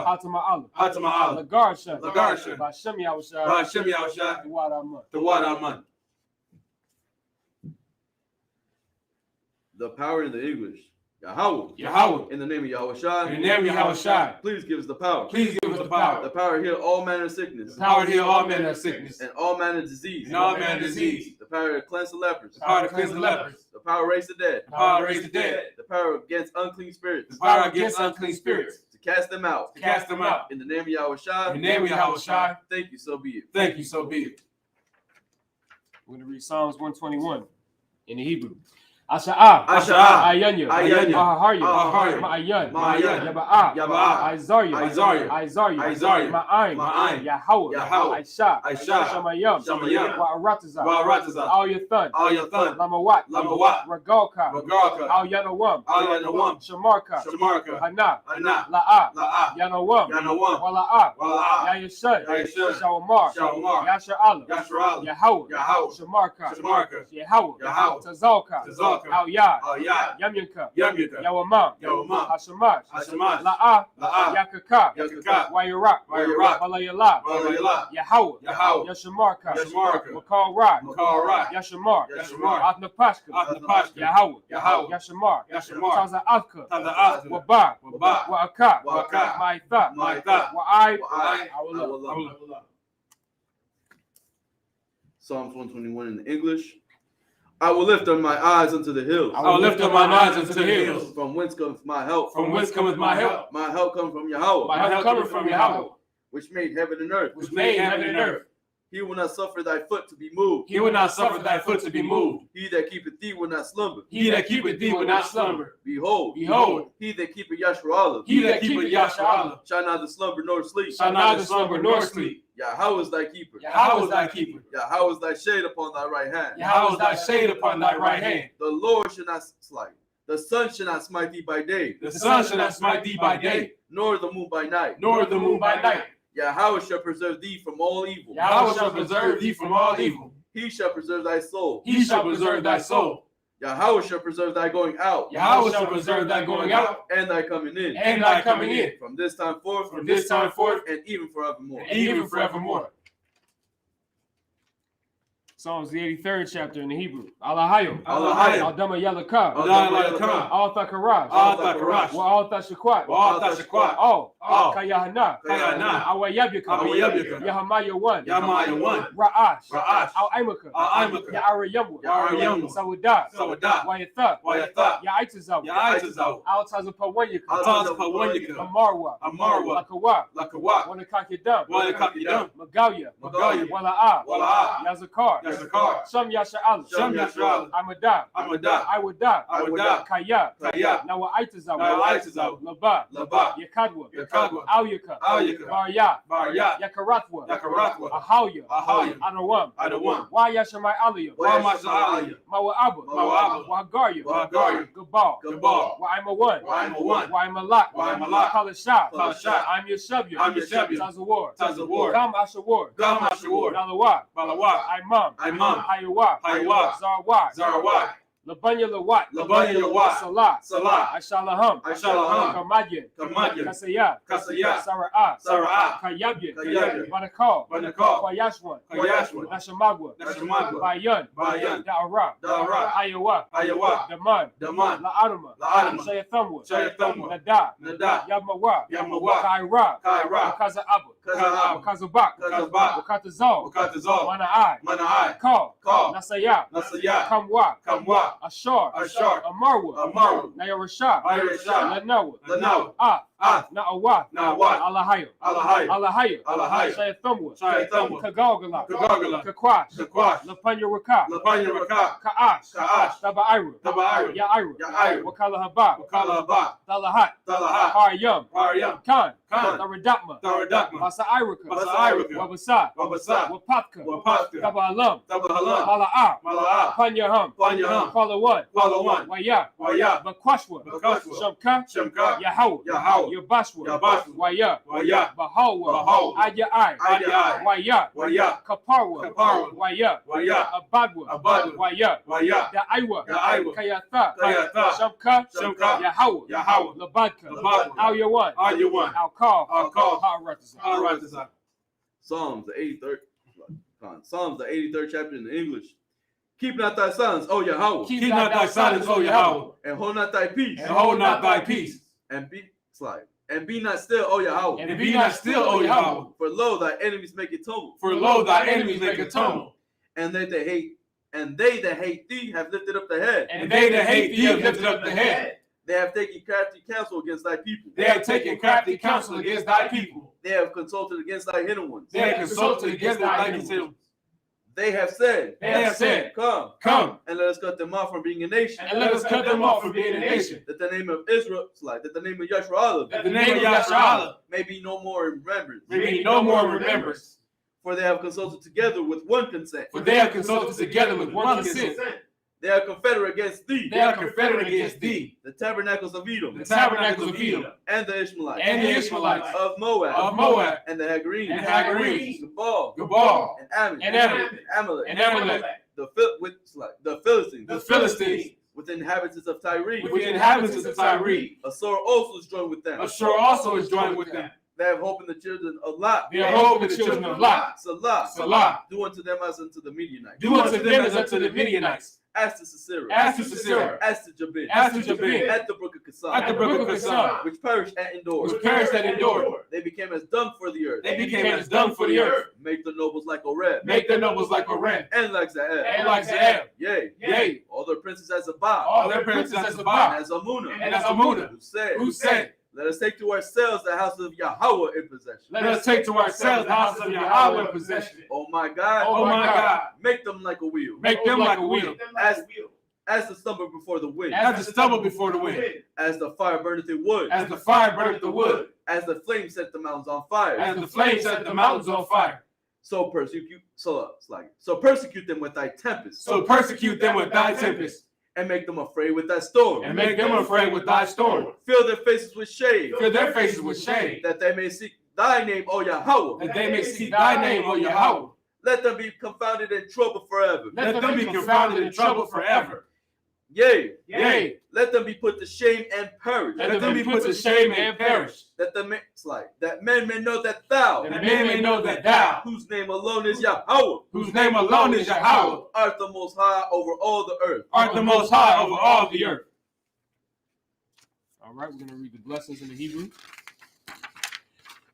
Speaker 1: Hatama'ala. Lagarsha. Ba'ashem Yahushua. Duwadaman.
Speaker 3: The power in the English. Yahweh. In the name of Yahweh Shai.
Speaker 6: In the name of Yahweh Shai.
Speaker 3: Please give us the power.
Speaker 6: Please give us the power.
Speaker 3: The power to heal all manner of sickness.
Speaker 6: The power to heal all manner of sickness.
Speaker 3: And all manner of disease.
Speaker 6: And all manner of disease.
Speaker 3: The power to cleanse the lepers.
Speaker 6: The power to cleanse the lepers.
Speaker 3: The power to raise the dead.
Speaker 6: The power to raise the dead.
Speaker 3: The power against unclean spirits.
Speaker 6: The power against unclean spirits.
Speaker 3: To cast them out.
Speaker 6: To cast them out.
Speaker 3: In the name of Yahweh Shai.
Speaker 6: In the name of Yahweh Shai.
Speaker 3: Thank you, so be it.
Speaker 6: Thank you, so be it.
Speaker 1: We're going to read Psalms 121 in the Hebrew. Asha'ah, Ayanya, Ahaharya, Ma'ayan, Yaba'ah, Isaiah, Ma'ayin, Yahweh, Aisha, Shamayam, Wa'arataza, Al Yathan, Lamawat, Ragalka, Al Yanawam, Shamarka, Hana, La'a, Yanawam, Wala'ah, Yayashay, Shawamar, Yasha'ala, Yahweh, Shamarka, Yahweh, Tazalka, Al Yad, Yamyanka, Yawamam, Hashamash, La'a, Yakaka, Wayurak, Balayala, Yahweh, Yashamarka, Makal Rak, Yashamar, Atnapashka, Yahweh, Yashamar, Taza Afka, Wabak, Wa'aka, Ma'itha, Wa'ai, Awallah.
Speaker 3: Psalms 121 in English. I will lift up my eyes unto the hills.
Speaker 6: I will lift up my eyes unto the hills.
Speaker 3: From whence cometh my help?
Speaker 6: From whence cometh my help?
Speaker 3: My help comes from Yahweh.
Speaker 6: My help cometh from Yahweh,
Speaker 3: which made heaven and earth.
Speaker 6: which made heaven and earth.
Speaker 3: He will not suffer thy foot to be moved.
Speaker 6: He will not suffer thy foot to be moved.
Speaker 3: He that keepeth thee will not slumber.
Speaker 6: He that keepeth thee will not slumber.
Speaker 3: Behold,
Speaker 6: He
Speaker 3: that keepeth Yashru'Allah.
Speaker 6: He that keepeth Yahshua
Speaker 3: shall neither slumber nor sleep.
Speaker 6: shall neither slumber nor sleep.
Speaker 3: Yahweh is thy keeper.
Speaker 6: Yahweh is thy keeper.
Speaker 3: Yahweh is thy shade upon thy right hand.
Speaker 6: Yahweh is thy shade upon thy right hand.
Speaker 3: The Lord shall not slide. The sun shall not smite thee by day.
Speaker 6: The sun shall not smite thee by day,
Speaker 3: Nor the moon by night.
Speaker 6: nor the moon by night.
Speaker 3: Yahweh shall preserve thee from all evil.
Speaker 6: Yahweh shall preserve thee from all evil.
Speaker 3: He shall preserve thy soul.
Speaker 6: He shall preserve thy soul.
Speaker 3: Yahweh shall preserve thy going out.
Speaker 6: Yahweh shall preserve thy going out
Speaker 3: And thy coming in.
Speaker 6: and thy coming in,
Speaker 3: From this time forth.
Speaker 6: from this time forth
Speaker 3: And even forevermore.
Speaker 6: and even forevermore.
Speaker 1: Psalms the 83rd chapter in the Hebrew. Alahayo,
Speaker 3: Alahayo.
Speaker 1: Aldama Yalaka,
Speaker 6: Adonai
Speaker 1: Alta Karash,
Speaker 6: Alta Karash,
Speaker 1: Wa Alta Shakwat,
Speaker 6: Alta Shakwat,
Speaker 1: All,
Speaker 6: All,
Speaker 1: Kayahana,
Speaker 6: Kayahana,
Speaker 1: Awayabika,
Speaker 6: Awayabika,
Speaker 1: Yahamaya 1,
Speaker 6: Yamaya 1,
Speaker 1: Ra'ash,
Speaker 6: Ra'ash,
Speaker 1: Al Aimaka,
Speaker 6: Al-Aimaka,
Speaker 1: Ya'arayamu,
Speaker 6: Ya'arayamu,
Speaker 1: Sawadat,
Speaker 6: Sawadat,
Speaker 1: Wayatha,
Speaker 6: Wayatha,
Speaker 1: Ya'itazaw,
Speaker 6: Ya'itazaw,
Speaker 1: Al Tazapawanyaka,
Speaker 6: Tazapawanyaka,
Speaker 1: Amarwa,
Speaker 6: Amarwa,
Speaker 1: Lakawa,
Speaker 6: Lakawa,
Speaker 1: Wanakakidam,
Speaker 6: Wanakakidam,
Speaker 1: Magalia,
Speaker 6: Magalia,
Speaker 1: Wala'a,
Speaker 6: Wala'a,
Speaker 1: Yazakar,
Speaker 6: Yazakar,
Speaker 1: Sham Yasha'al,
Speaker 6: Sham Yasha'al,
Speaker 1: Amadah,
Speaker 6: Amadah,
Speaker 1: Iwadah, Kaya,
Speaker 6: Kaya,
Speaker 1: Nawa'itazaw,
Speaker 6: Nawa'itazaw,
Speaker 1: Laba,
Speaker 6: Laba,
Speaker 1: Yakadwa,
Speaker 6: Yakadwa,
Speaker 1: Awyaka,
Speaker 6: Awyaka,
Speaker 1: Barya,
Speaker 6: Barya,
Speaker 1: Yakaratwa,
Speaker 6: Yakaratwa,
Speaker 1: Ahawya,
Speaker 6: Ahawya,
Speaker 1: Adawam,
Speaker 6: Adawam,
Speaker 1: Wayashamai Aliyah,
Speaker 6: Wamasha'aliyah,
Speaker 1: Mawa'aba,
Speaker 6: Mawa'aba,
Speaker 1: Wahagarya,
Speaker 6: Wahagarya,
Speaker 1: Gabal,
Speaker 6: Gabal,
Speaker 1: Wa'ima 1,
Speaker 6: Wa'ima 1,
Speaker 1: Wa'ima Lot,
Speaker 6: Wa'ima Lot,
Speaker 1: Kalashah,
Speaker 6: Kalashah,
Speaker 1: I'm Yeshabya,
Speaker 6: I'm Yeshabya,
Speaker 1: Tazawar,
Speaker 6: Tazawar,
Speaker 1: Gam Ashawar,
Speaker 6: Gam Ashawar,
Speaker 1: Nalawa,
Speaker 6: Balawa,
Speaker 1: Imam,
Speaker 6: Imam,
Speaker 1: Hayawa,
Speaker 6: Hayawa,
Speaker 1: Zarwa,
Speaker 6: Zarawat,
Speaker 1: Labanya Lawat,
Speaker 6: Labanya Lawat,
Speaker 1: Salah,
Speaker 6: Salah,
Speaker 1: Ashalaham,
Speaker 6: Ashalaham,
Speaker 1: Kamadyan,
Speaker 6: Kamadyan,
Speaker 1: Kasaya,
Speaker 6: Kasaya,
Speaker 1: Sara'ah,
Speaker 6: Sara'ah,
Speaker 1: Kayabyan,
Speaker 6: Kayabyan,
Speaker 1: Banakal,
Speaker 6: Banakal,
Speaker 1: Kwayashwan,
Speaker 6: Kwayashwan,
Speaker 1: Nashamagwa,
Speaker 6: Nashamagwa,
Speaker 1: Bayan,
Speaker 6: Bayan,
Speaker 1: Da'ara,
Speaker 6: Da'ara,
Speaker 1: Hayawa,
Speaker 6: Hayawa,
Speaker 1: Daman,
Speaker 6: Daman,
Speaker 1: La'adama,
Speaker 6: La'adama,
Speaker 1: Shayathamwa,
Speaker 6: Shayathamwa,
Speaker 1: Nada,
Speaker 6: Nada,
Speaker 1: Yamawa,
Speaker 6: Yamawa,
Speaker 1: Kaira,
Speaker 6: Kaira,
Speaker 1: Wakaza Abba,
Speaker 6: Kaza'ab,
Speaker 1: Wakazabak,
Speaker 6: Kazabak,
Speaker 1: Wakatazal,
Speaker 6: Wakatazal,
Speaker 1: Mana'ai,
Speaker 6: Mana'ai,
Speaker 1: Call,
Speaker 6: Call,
Speaker 1: Nasaya,
Speaker 6: Nasaya,
Speaker 1: Kamwa,
Speaker 6: Kamwa,
Speaker 1: Ashar,
Speaker 6: Ashar,
Speaker 1: Amarwa,
Speaker 6: Amaru,
Speaker 1: Nayarashah,
Speaker 6: Nayarashah,
Speaker 1: Lanawa,
Speaker 6: Lanawa,
Speaker 1: Na'awat,
Speaker 6: Na'awat,
Speaker 1: Alahayo,
Speaker 6: Alahayo,
Speaker 1: Alahayo,
Speaker 6: Alahayo,
Speaker 1: Shayathamwa,
Speaker 6: Shayathamwa,
Speaker 1: Kagagala,
Speaker 6: Kagagala,
Speaker 1: Kakwash,
Speaker 6: Kakwash,
Speaker 1: Lapanya Raka,
Speaker 6: Lapanya Raka,
Speaker 1: Ka'ash,
Speaker 6: Ka'ash,
Speaker 1: Taba'ira,
Speaker 6: Taba'ira,
Speaker 1: Ya'ira,
Speaker 6: Ya'ira,
Speaker 1: Wakala Haba,
Speaker 6: Wakala Haba,
Speaker 1: Talahat,
Speaker 6: Talahat,
Speaker 1: Haryam,
Speaker 6: Haryam,
Speaker 1: Khan,
Speaker 6: Khan,
Speaker 1: Taradatma,
Speaker 6: Taradakma,
Speaker 1: Basa'iraka,
Speaker 6: Basa'iraka,
Speaker 1: Wabasa,
Speaker 6: Wabasa,
Speaker 1: Wapapka,
Speaker 6: Wapapka,
Speaker 1: Tabahalam,
Speaker 6: Tabahalam,
Speaker 1: Mala'a,
Speaker 6: Mala'a,
Speaker 1: Panyaham,
Speaker 6: Panyaham,
Speaker 1: Palawan,
Speaker 6: Palawan,
Speaker 1: Waya,
Speaker 6: Waya,
Speaker 1: Bakwashwa,
Speaker 6: Bakashwa,
Speaker 1: Shamka,
Speaker 6: Shemka,
Speaker 1: Yahaw,
Speaker 6: Yahaw,
Speaker 1: Yabashwa,
Speaker 6: Yabashwa,
Speaker 1: Waya,
Speaker 6: Waya,
Speaker 1: Bahawa,
Speaker 6: Bahawa,
Speaker 1: Ayai,
Speaker 6: Ayai,
Speaker 1: Waya,
Speaker 6: Waya,
Speaker 1: Kaparwa,
Speaker 6: Kaparwa,
Speaker 1: Waya,
Speaker 6: Waya,
Speaker 1: Abadwa,
Speaker 6: Abadwa,
Speaker 1: Waya,
Speaker 6: Waya,
Speaker 1: Da'aiwa,
Speaker 6: Da'aiwa,
Speaker 1: Kayatha,
Speaker 6: Kayatha,
Speaker 1: Shamka,
Speaker 6: Shemka,
Speaker 1: Yahaw,
Speaker 6: Yahaw,
Speaker 1: Labadka,
Speaker 6: Labadka,
Speaker 1: Al-Yawan,
Speaker 6: Al-Yawan,
Speaker 1: Al-Kal,
Speaker 6: Al-Kal,
Speaker 1: Ha'aratazah.
Speaker 3: Psalms the 83rd chapter in English. Keep not thy silence, O Yahweh.
Speaker 6: Keep not thy silence, O Yahweh.
Speaker 3: And hold not thy peace.
Speaker 6: And hold not thy peace.
Speaker 3: And be not still, O Yahweh.
Speaker 6: And be not still, O Yahweh.
Speaker 3: For lo, thy enemies make it tumble.
Speaker 6: For lo, thy enemies make a tumble.
Speaker 3: And they that hate thee have lifted up the head.
Speaker 6: And they that hate thee have lifted up the head.
Speaker 3: They have taken crafty counsel against thy people.
Speaker 6: They have taken crafty counsel against thy people.
Speaker 3: They have consulted against thy hidden ones.
Speaker 6: They have consulted against thy hidden ones.
Speaker 3: They have said, Come, and let us cut them off from being a nation.
Speaker 6: And let us cut them off from being a nation.
Speaker 3: That the name of Israel, that the name of Yahshua,
Speaker 6: That the name of Yahshua
Speaker 3: may be no more in remembrance.
Speaker 6: may be no more in remembrance.
Speaker 3: For they have consulted together with one consent.
Speaker 6: For they have consulted together with one consent.
Speaker 3: They are confederate against thee.
Speaker 6: They are confederate against thee.
Speaker 3: The tabernacles of Edom.
Speaker 6: The tabernacles of Edom.
Speaker 3: And the Ishmaelites.
Speaker 6: And the Ishmaelites.
Speaker 3: Of Moab.
Speaker 6: Of Moab.
Speaker 3: And the Hagarenes.
Speaker 6: And Hagarenes.
Speaker 3: Gebal.
Speaker 6: Gebal.
Speaker 3: And Ammon.
Speaker 6: And Ammon.
Speaker 3: Amalek.
Speaker 6: And Amalek.
Speaker 3: The Philistines.
Speaker 6: The Philistines.
Speaker 3: With the inhabitants of Tyre.
Speaker 6: With the inhabitants of Tyre.
Speaker 3: Assur also is joined with them.
Speaker 6: Assur also is joined with them.
Speaker 3: They have hope in the children of Lot.
Speaker 6: They have hope in the children of Lot.
Speaker 3: Salah. Do unto them as unto the Midianites.
Speaker 6: Do unto them as unto the Midianites.
Speaker 3: As to Sisera.
Speaker 6: As to Sisera.
Speaker 3: As to Jabin.
Speaker 6: As to Jabin.
Speaker 3: At the brook of Kassan.
Speaker 6: At the brook of Kassan.
Speaker 3: Which perished at Endor.
Speaker 6: Which perished at Endor.
Speaker 3: They became as dung for the earth.
Speaker 6: They became as dung for the earth.
Speaker 3: Make the nobles like Oreb.
Speaker 6: Make their nobles like Oreb.
Speaker 3: And like Zaeb.
Speaker 6: And like Zaeb.
Speaker 3: Yea. All their princes as Zabah.
Speaker 6: All their princes as Zabah.
Speaker 3: And as Amunah.
Speaker 6: And as Amunah.
Speaker 3: Who said, let us take to ourselves the house of Yahweh in possession.
Speaker 6: Let us take to ourselves the house of Yahweh in possession.
Speaker 3: Oh my God.
Speaker 6: Oh my God.
Speaker 3: Make them like a wheel.
Speaker 6: Make them like a wheel.
Speaker 3: As the stumble before the wind.
Speaker 6: As the stubble before the wind.
Speaker 3: As the fire burneth the wood.
Speaker 6: As the fire burneth the wood.
Speaker 3: As the flame set the mountains on fire.
Speaker 6: As the flame set the mountains on fire.
Speaker 3: So persecute them with thy tempest.
Speaker 6: So persecute them with thy tempest.
Speaker 3: And make them afraid with thy storm.
Speaker 6: And make them afraid with thy storm.
Speaker 3: Fill their faces with shade.
Speaker 6: Fill their faces with shade.
Speaker 3: That they may seek thy name, O Yahweh.
Speaker 6: That they may seek thy name, O Yahweh.
Speaker 3: Let them be confounded in trouble forever.
Speaker 6: Let them be confounded in trouble forever.
Speaker 3: Yea.
Speaker 6: Let
Speaker 3: them be put to shame and perish.
Speaker 6: Let them be put to shame and perish.
Speaker 3: That men may know that thou.
Speaker 6: That men may know that thou.
Speaker 3: Whose name alone is Yahweh.
Speaker 6: Whose name alone is Yahweh.
Speaker 3: Art the most high over all the earth.
Speaker 6: Art the most high over all the earth. All right, we're going to read the blessings in the Hebrew.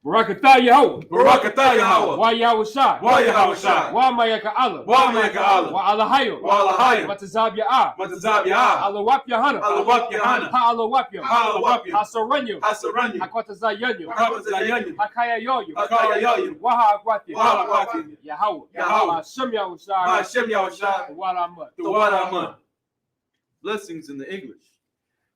Speaker 6: Barakatah Yahweh.
Speaker 3: Barakatah Yahweh.
Speaker 6: Wa Yahweh Shai.
Speaker 3: Wa Yahweh Shai.
Speaker 6: Wa Mayaka Allah.
Speaker 3: Wa Mayaka Allah.
Speaker 6: Wa Alahayo.
Speaker 3: Wa Alahayo.
Speaker 6: Matazab Ya'ah.
Speaker 3: Matazab Ya'ah.
Speaker 6: Alawap Yahana.
Speaker 3: Alawap Yahana.
Speaker 6: Ha Alawap Yah.
Speaker 3: Ha Alawap Yah.
Speaker 6: Hasaranyo.
Speaker 3: Hasaranyo.
Speaker 6: Hakwatazayanyo.
Speaker 3: Hakwatazayanyo.
Speaker 6: Hakaya Yoyo.
Speaker 3: Hakaya Yoyo.
Speaker 6: Waha Agwati.
Speaker 3: Waha Agwati.
Speaker 6: Yahweh.
Speaker 3: Yahweh.
Speaker 6: Hashem Yahweh Shai.
Speaker 3: Hashem Yahweh Shai.
Speaker 6: The
Speaker 3: Wadaman. Blessings in the English.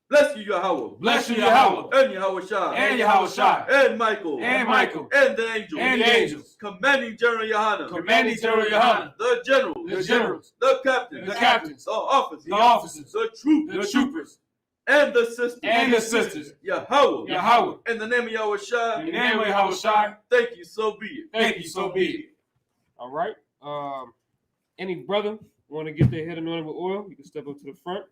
Speaker 3: Bless you, Yahweh.
Speaker 6: Bless you, Yahweh.
Speaker 3: And Yahweh Shai.
Speaker 6: And Yahweh Shai.
Speaker 3: And Michael.
Speaker 6: And Michael.
Speaker 3: And the angels.
Speaker 6: And the angels.
Speaker 3: Commanding General Yohanan.
Speaker 6: Commanding General Yohanan.
Speaker 3: The generals.
Speaker 6: The generals.
Speaker 3: The captains.
Speaker 6: The captains.
Speaker 3: The officers.
Speaker 6: The officers.
Speaker 3: The troops.
Speaker 6: The troopers.
Speaker 3: And the sisters.
Speaker 6: And the sisters.
Speaker 3: Yahweh.
Speaker 6: Yahweh.
Speaker 3: In the name of Yahweh Shai.
Speaker 6: In the name of Yahweh Shai.
Speaker 3: Thank you, so be it.
Speaker 6: Thank you, so be it. All right. Any brother want to get their head anointed with oil, you can step up to the front.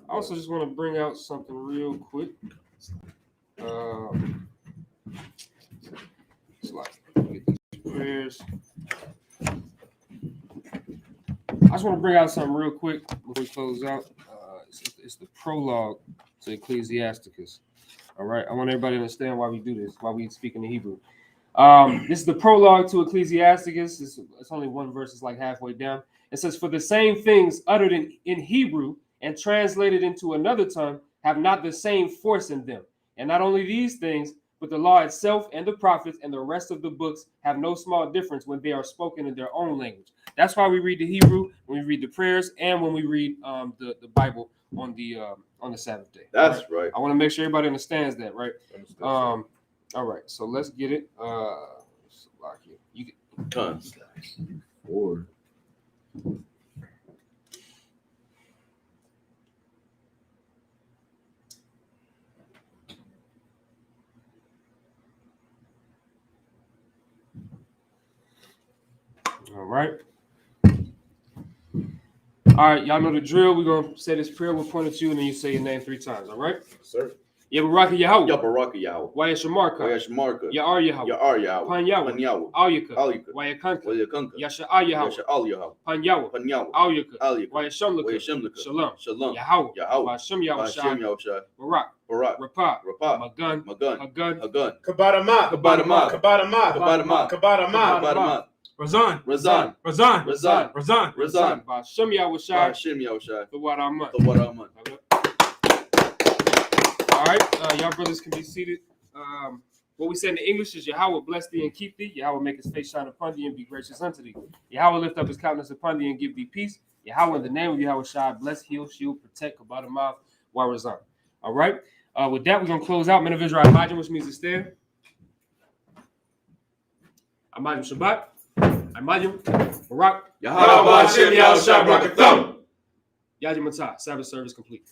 Speaker 6: I also just want to bring out something real quick. It's like get these prayers. I just want to bring out something real quick before we close out. It's the prologue to Ecclesiasticus. All right. I want everybody to understand why we do this, why we speak in the Hebrew. This is the prologue to Ecclesiasticus. It's only one verse, it's like halfway down. It says, for the same things uttered in Hebrew and translated into another tongue have not the same force in them. And not only these things, but the law itself and the prophets and the rest of the books have no small difference when they are spoken in their own language. That's why we read the Hebrew, when we read the prayers, and when we read the Bible on the Sabbath day.
Speaker 3: That's right.
Speaker 6: I want to make sure everybody understands that, right? All right, so let's get it. You get
Speaker 3: Tons. Or
Speaker 6: all right. All right, y'all know the drill. We're going to say this prayer. We'll point at you, and then you say your name 3 times, all right?
Speaker 5: Sir.
Speaker 6: Ya Baraka Yahweh.
Speaker 3: Ya Baraka Yahweh.
Speaker 6: Waya Shamarka.
Speaker 3: Waya Shamarka.
Speaker 6: Ya Ar Yahweh.
Speaker 3: Ya Ar Yahweh.
Speaker 6: Pan Yahweh.
Speaker 3: Pan Yahweh.
Speaker 6: Alyaka.
Speaker 3: Alyaka.
Speaker 6: Waya Kanka.
Speaker 3: Waya Kanka.
Speaker 6: Yasha Al Yahweh.
Speaker 3: Yasha Al Yahweh.
Speaker 6: Pan Yahweh.
Speaker 3: Pan Yahweh.
Speaker 6: Alyaka.
Speaker 3: Alyaka.
Speaker 6: Waya Shemlaka.
Speaker 3: Waya Shemlaka.
Speaker 6: Shalom.
Speaker 3: Shalom.
Speaker 6: Yahweh.
Speaker 3: Yahweh.
Speaker 6: Bashem Yahweh
Speaker 3: Hashem
Speaker 6: Shai.
Speaker 3: Yahushai.
Speaker 6: Barak.
Speaker 3: Barak.
Speaker 6: Rapah.
Speaker 3: Rapah.
Speaker 6: Magun.
Speaker 3: Magun.
Speaker 6: Hagun.
Speaker 3: Hagun.
Speaker 5: Kabadama.
Speaker 3: Kabadama.
Speaker 5: Kabadama.
Speaker 3: Kabadama.
Speaker 5: Kabadama.
Speaker 3: Kabadama.
Speaker 2: Razan.
Speaker 3: Razan.
Speaker 2: Razan.
Speaker 3: Razan.
Speaker 2: Razan.
Speaker 3: Razan.
Speaker 6: Bashem Yahweh Shai.
Speaker 3: Hashem Yahushai.
Speaker 6: The what I'm on.
Speaker 3: The what I'm on.
Speaker 6: All right, y'all brothers can be seated. What we say in the English is Yahweh bless thee and keep thee. Yahweh make his face shine upon thee and be gracious unto thee. Yahweh lift up his countenance upon thee and give thee peace. Yahweh, in the name of Yahweh Shai, bless, heal, shield, protect, kabad mouth, warazan. All right. With that, we're gonna close out. Men of Israel, Imagine, which means to stand. Imagine Shabbat. Imagine Barak.
Speaker 3: Yahweh Hashem Yahushai Barakatham.
Speaker 6: Yajim Matah. Sabbath service complete.